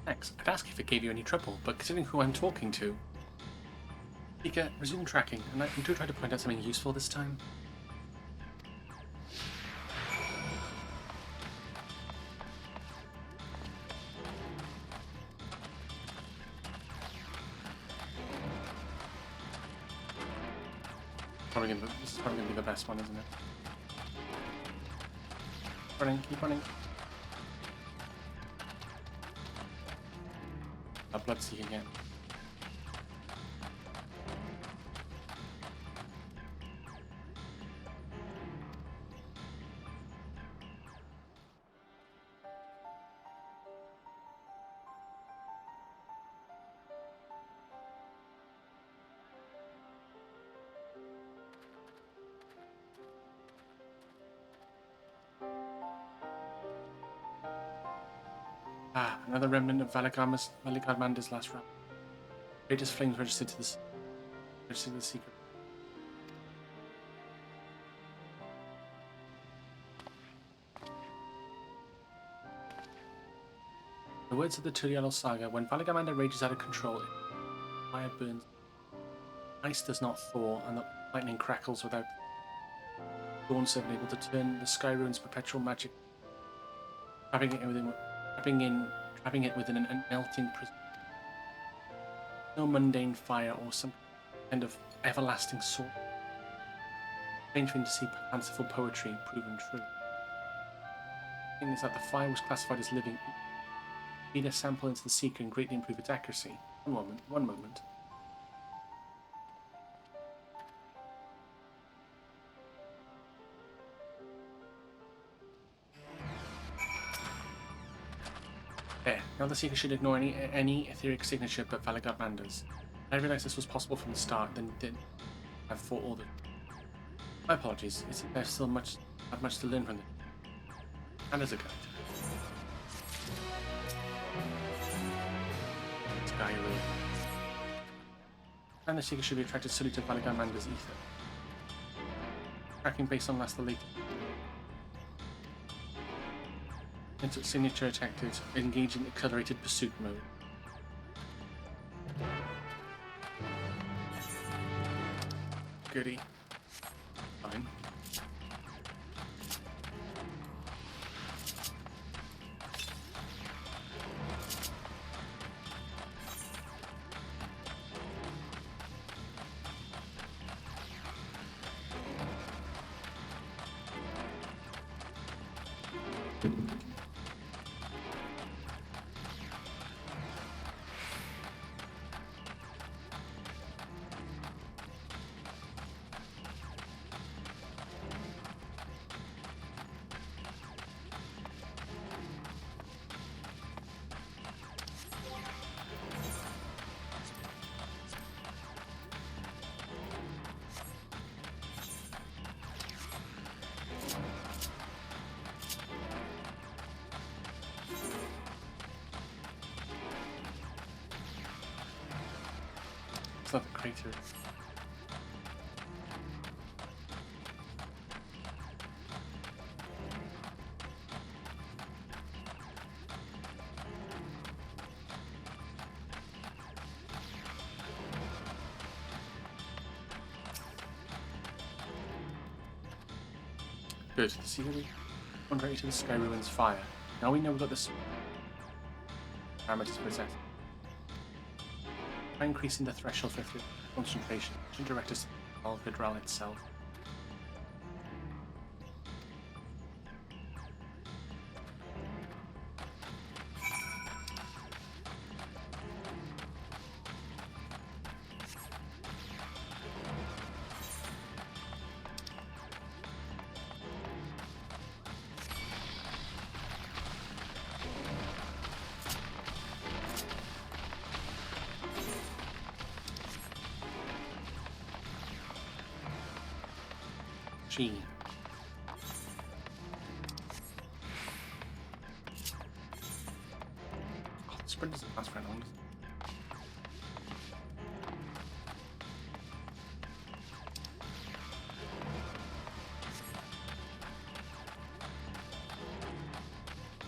Thanks. I'd ask if it gave you any trouble, but considering who I'm talking to... Ika, resume tracking, and I do try to point out something useful this time. This is probably going to be the best one, isn't it? Running, keep running. A bloodseek again. Ah, another remnant of Valigarmander's last round. Greatest flames registered to the secret. The words of the Turiel saga: when Valigarmander rages out of control, fire burns. Ice does not thaw, and the lightning crackles without Dawn Servant able to turn the Sky Ruin's perpetual magic, trapping it within an unmelting prison. No mundane fire or some kind of everlasting sword. Strange thing to see fanciful poetry proven true. The thing is that the fire was classified as living. Feed a sample into the seeker and greatly improve its accuracy. One moment. There. Now the seeker should ignore any etheric signature but Valagatmander's. I realized this was possible from the start, then did have fought all the. My apologies. There's still much to learn from this. And as a guide. Sky Ruin. And the seeker should be attracted solely to Valagatmander's ether. Tracking based on last the late. Into signature detected, engaging accelerated pursuit mode. Goody. Fine. It's not the crater. Good. See how we contrary to the Sky Ruin's fire. Now we know we've got this parameters possessed. By increasing the threshold for concentration, should direct us to the Vidral itself. G. Oh, the sprint doesn't last very long.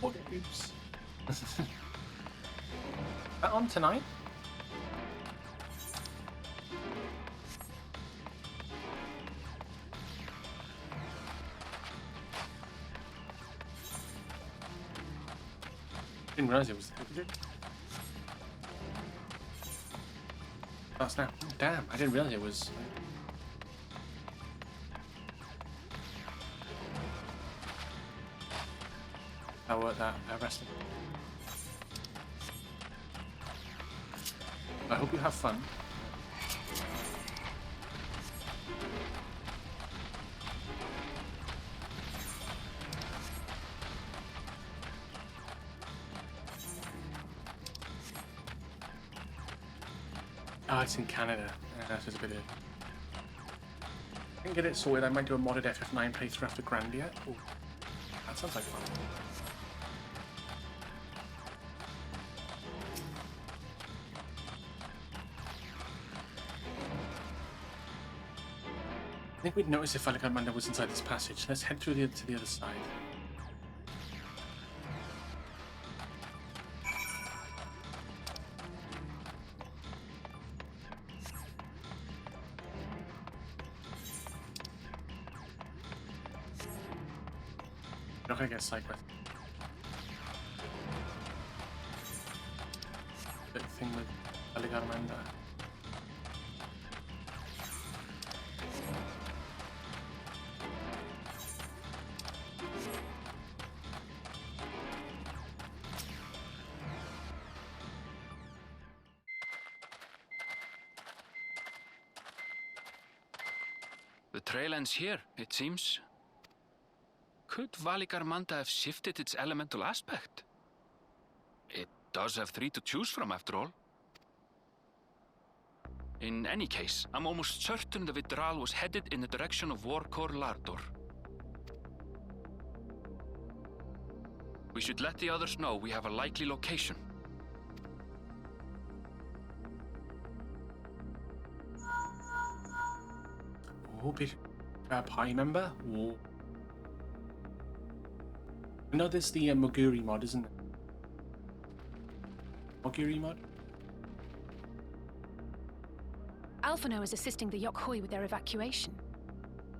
What oops. That on tonight? Didn't realize it was. Oh snap! Damn! I didn't realize it was. That resting. I hope you have fun. Oh, it's in Canada. That is a bit of... I can get it sorted. I might do a modded FF9 playthrough after Grandia. Ooh, that sounds like fun. I think we'd notice if Valagatmander was inside this passage. Let's head through to the other side. Not gonna get side quest. The thing with Aligarmanda. The trail ends here, it seems. Could Valigarmanda have shifted its elemental aspect? It does have 3 to choose from, after all. In any case, I'm almost certain the Vidral was headed in the direction of Warkor Lardor. We should let the others know we have a likely location. Oh, big pie member? Oh. I know there's the Moguri mod, isn't it? Moguri mod? Alphino is assisting the Yokhui with their evacuation.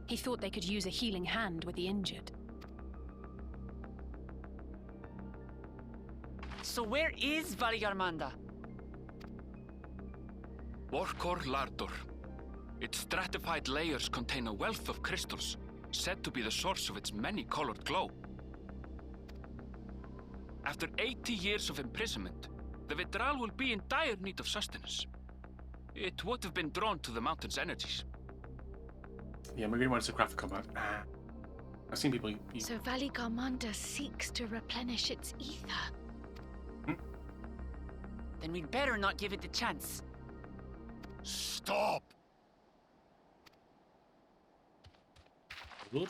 He thought they could use a healing hand with the injured. So where is Valigarmanda? Warkor Lardor. Its stratified layers contain a wealth of crystals, said to be the source of its many-colored glow. After 80 years of imprisonment, the Vidral will be in dire need of sustenance. It would have been drawn to the mountain's energies. Yeah, Moguri wants a graphical mod. I've seen people use. So Valigarmanda seeks to replenish its ether. Then we'd better not give it the chance. Stop! Rude?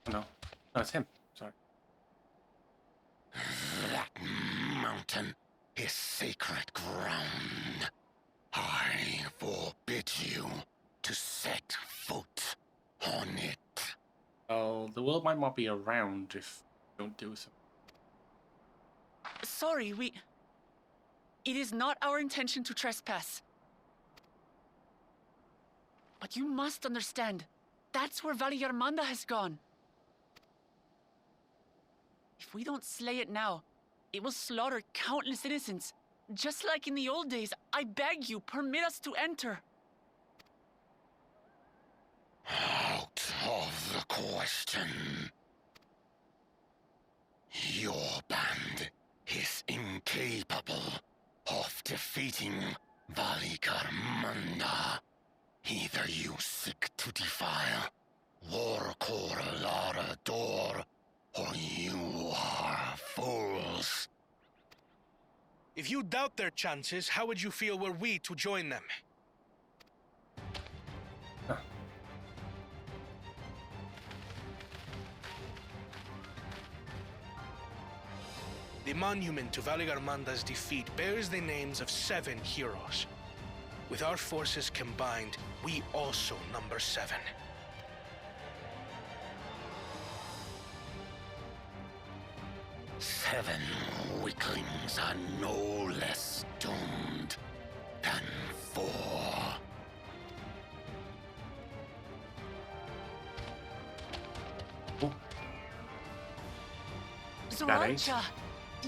Oh, no. No, it's him. Sorry. That mountain is sacred ground. I forbid you to set foot on it. Oh, the world might not be around if you don't do so. Sorry, It is not our intention to trespass. But you must understand, that's where Valigarmanda has gone. If we don't slay it now, it will slaughter countless innocents. Just like in the old days, I beg you, permit us to enter. Out of the question. Your band is incapable of defeating Valigarmanda. Either you seek to defile Warkor Lardor, or you are fools. If you doubt their chances, how would you feel were we to join them? The monument to Valigarmanda's defeat bears the names of 7 heroes. With our forces combined, we also number 7. Seven weaklings are no less doomed than 4. Zorancha,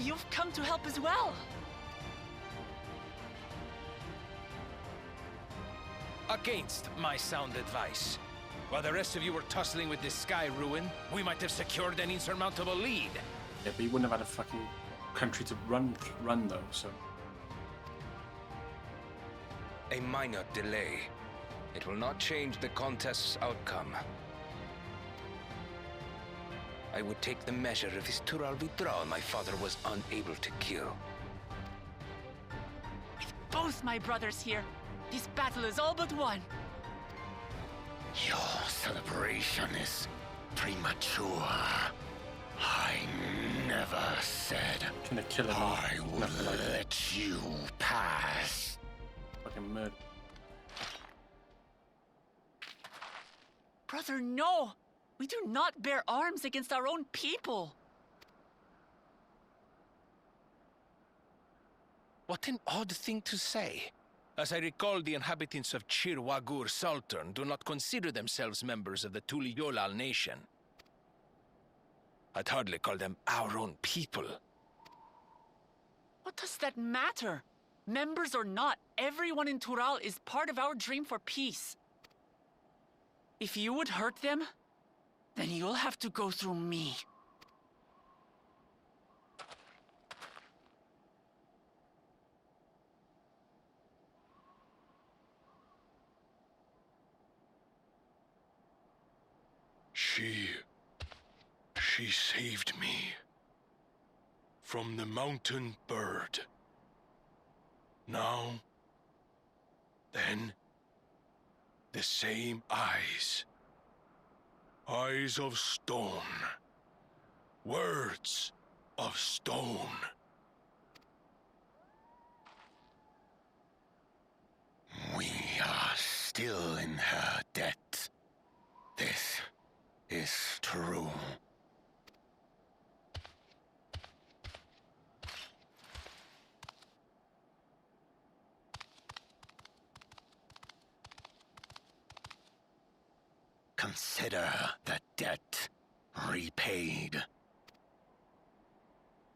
you've come to help as well. Against my sound advice. While the rest of you were tussling with this sky ruin, we might have secured an insurmountable lead. Yeah, but you wouldn't have had a fucking country to run though, so. A minor delay. It will not change the contest's outcome. I would take the measure of this Tural Vidral my father was unable to kill. With both my brothers here, this battle is all but won. Your celebration is premature. I never said I would let you pass. Fucking murder. Brother, no! We do not bear arms against our own people. What an odd thing to say. As I recall, the inhabitants of Chir Wagur Sultan do not consider themselves members of the Tuliyolal nation. I'd hardly call them our own people. What does that matter? Members or not, everyone in Tural is part of our dream for peace. If you would hurt them, then you'll have to go through me. She saved me from the mountain bird. Now, then, the same eyes. Eyes of stone. Words of stone. We are still in her debt. This is true. Consider the debt repaid.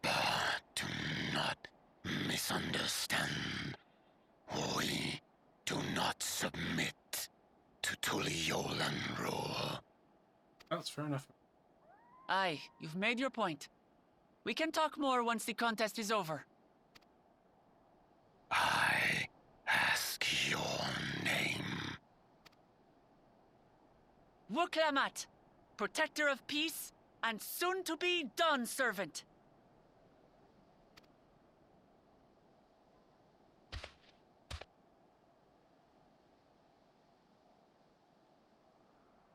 But do not misunderstand. We do not submit to Tuliolan rule. That's fair enough. Aye, you've made your point. We can talk more once the contest is over. I ask your name. Wuklamat, protector of peace, and soon-to-be Dawn servant.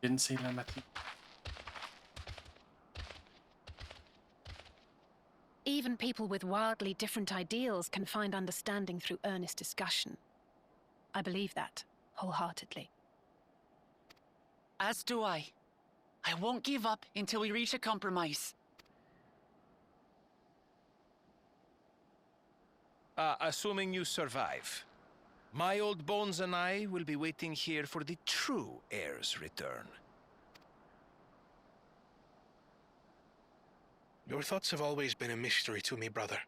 Didn't say Lamati. Even people with wildly different ideals can find understanding through earnest discussion. I believe that, wholeheartedly. As do I. I won't give up until we reach a compromise. Assuming you survive, my old bones and I will be waiting here for the true heir's return. Your thoughts have always been a mystery to me, brother.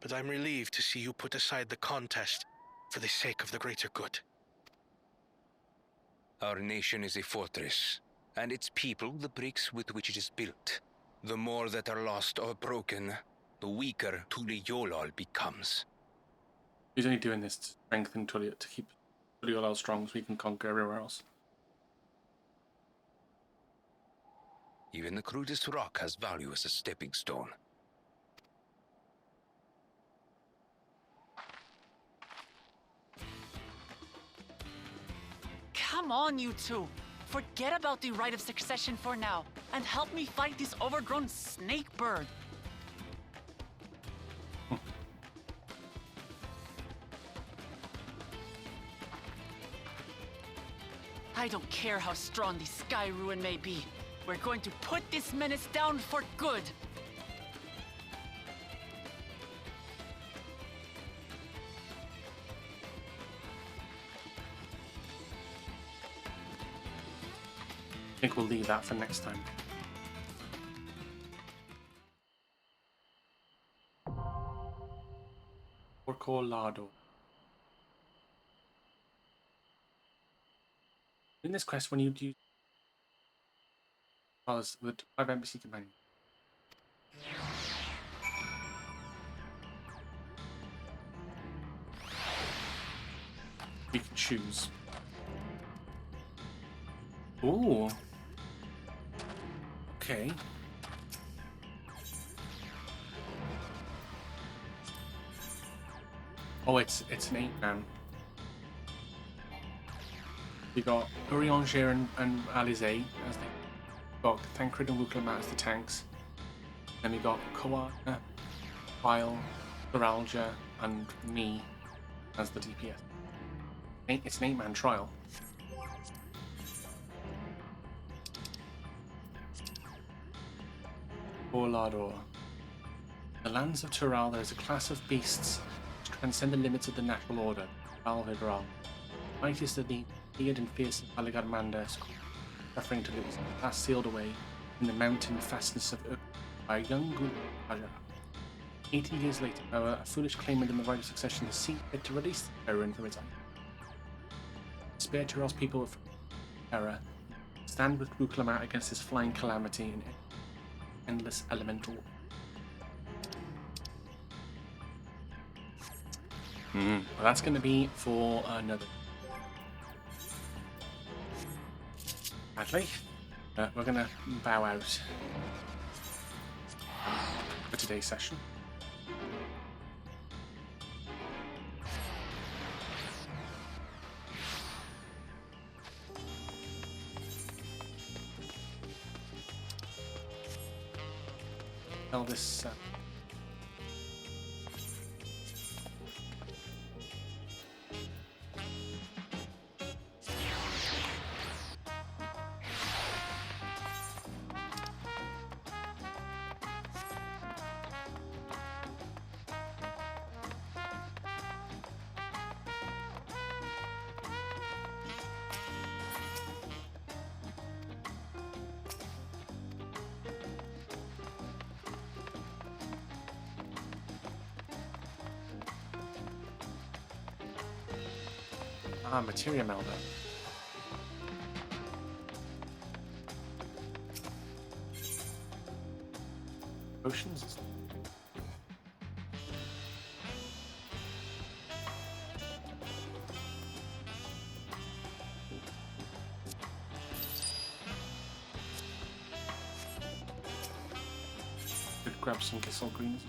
But I'm relieved to see you put aside the contest for the sake of the greater good. Our nation is a fortress, and its people the bricks with which it is built. The more that are lost or broken, the weaker Tuliyolal becomes. He's only doing this to strengthen Tulia, to keep Tuliolal strong so we can conquer everywhere else. Even the crudest rock has value as a stepping stone. Come on, you two. Forget about the right of succession for now, and help me fight this overgrown snake bird. I don't care how strong the Sky Ruin may be. We're going to put this menace down for good. I think we'll leave that for next time. Orcolado. In this quest, when you do the 5 embassy companion. You can choose. Ooh. Okay. Oh, it's an 8-man. You got Urianger and Alizé as the got Tancred and Wuklamat as the tanks. Then we got Koana, Vile, Thoralgia, and me as the DPS. It's an 8-man trial. Orlador. The lands of Tural, there is a class of beasts which transcend the limits of the natural order. Valvidral. Mightiest of the feared and fierce Valigar Manda, suffering to lose, last sealed away in the mountain fastness of Urk by a young good Raja. 80 years later, however, a foolish claimant in the right of succession has seen fit to release the Terran from its island. Spare Tyrell's people from terror. Stand with Ruklamat against this flying calamity in endless elemental. Well, that's going to be for another. Sadly, we're going to bow out for today's session. Tell this. Materia Melder. Potions? Could grab some Kissel Greens.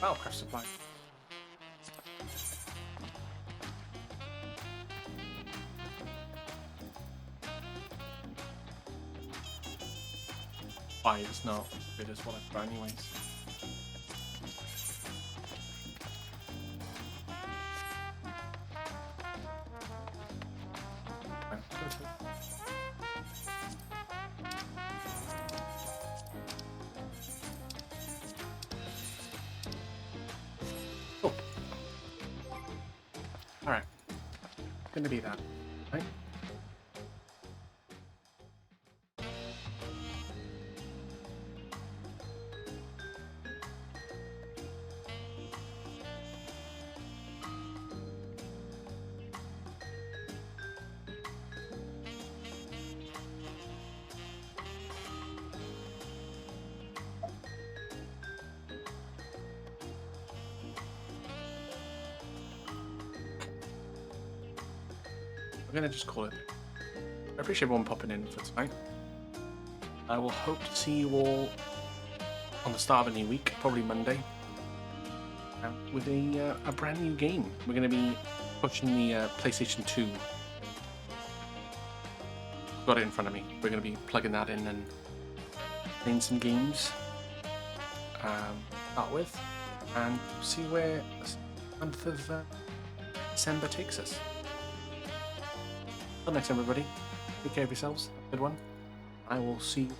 Battlecraft supply. Why it's not as good as what I've got anyways. Alright. Gonna be that, right? I'm gonna just call it. I appreciate everyone popping in for tonight. I will hope to see you all on the start of a new week, probably Monday, with a brand new game. We're going to be pushing the PlayStation 2. Got it in front of me. We're going to be plugging that in and playing some games. Start with, and see where the month of December takes us. Until next time, everybody, take care of yourselves. Have a good one. I will see you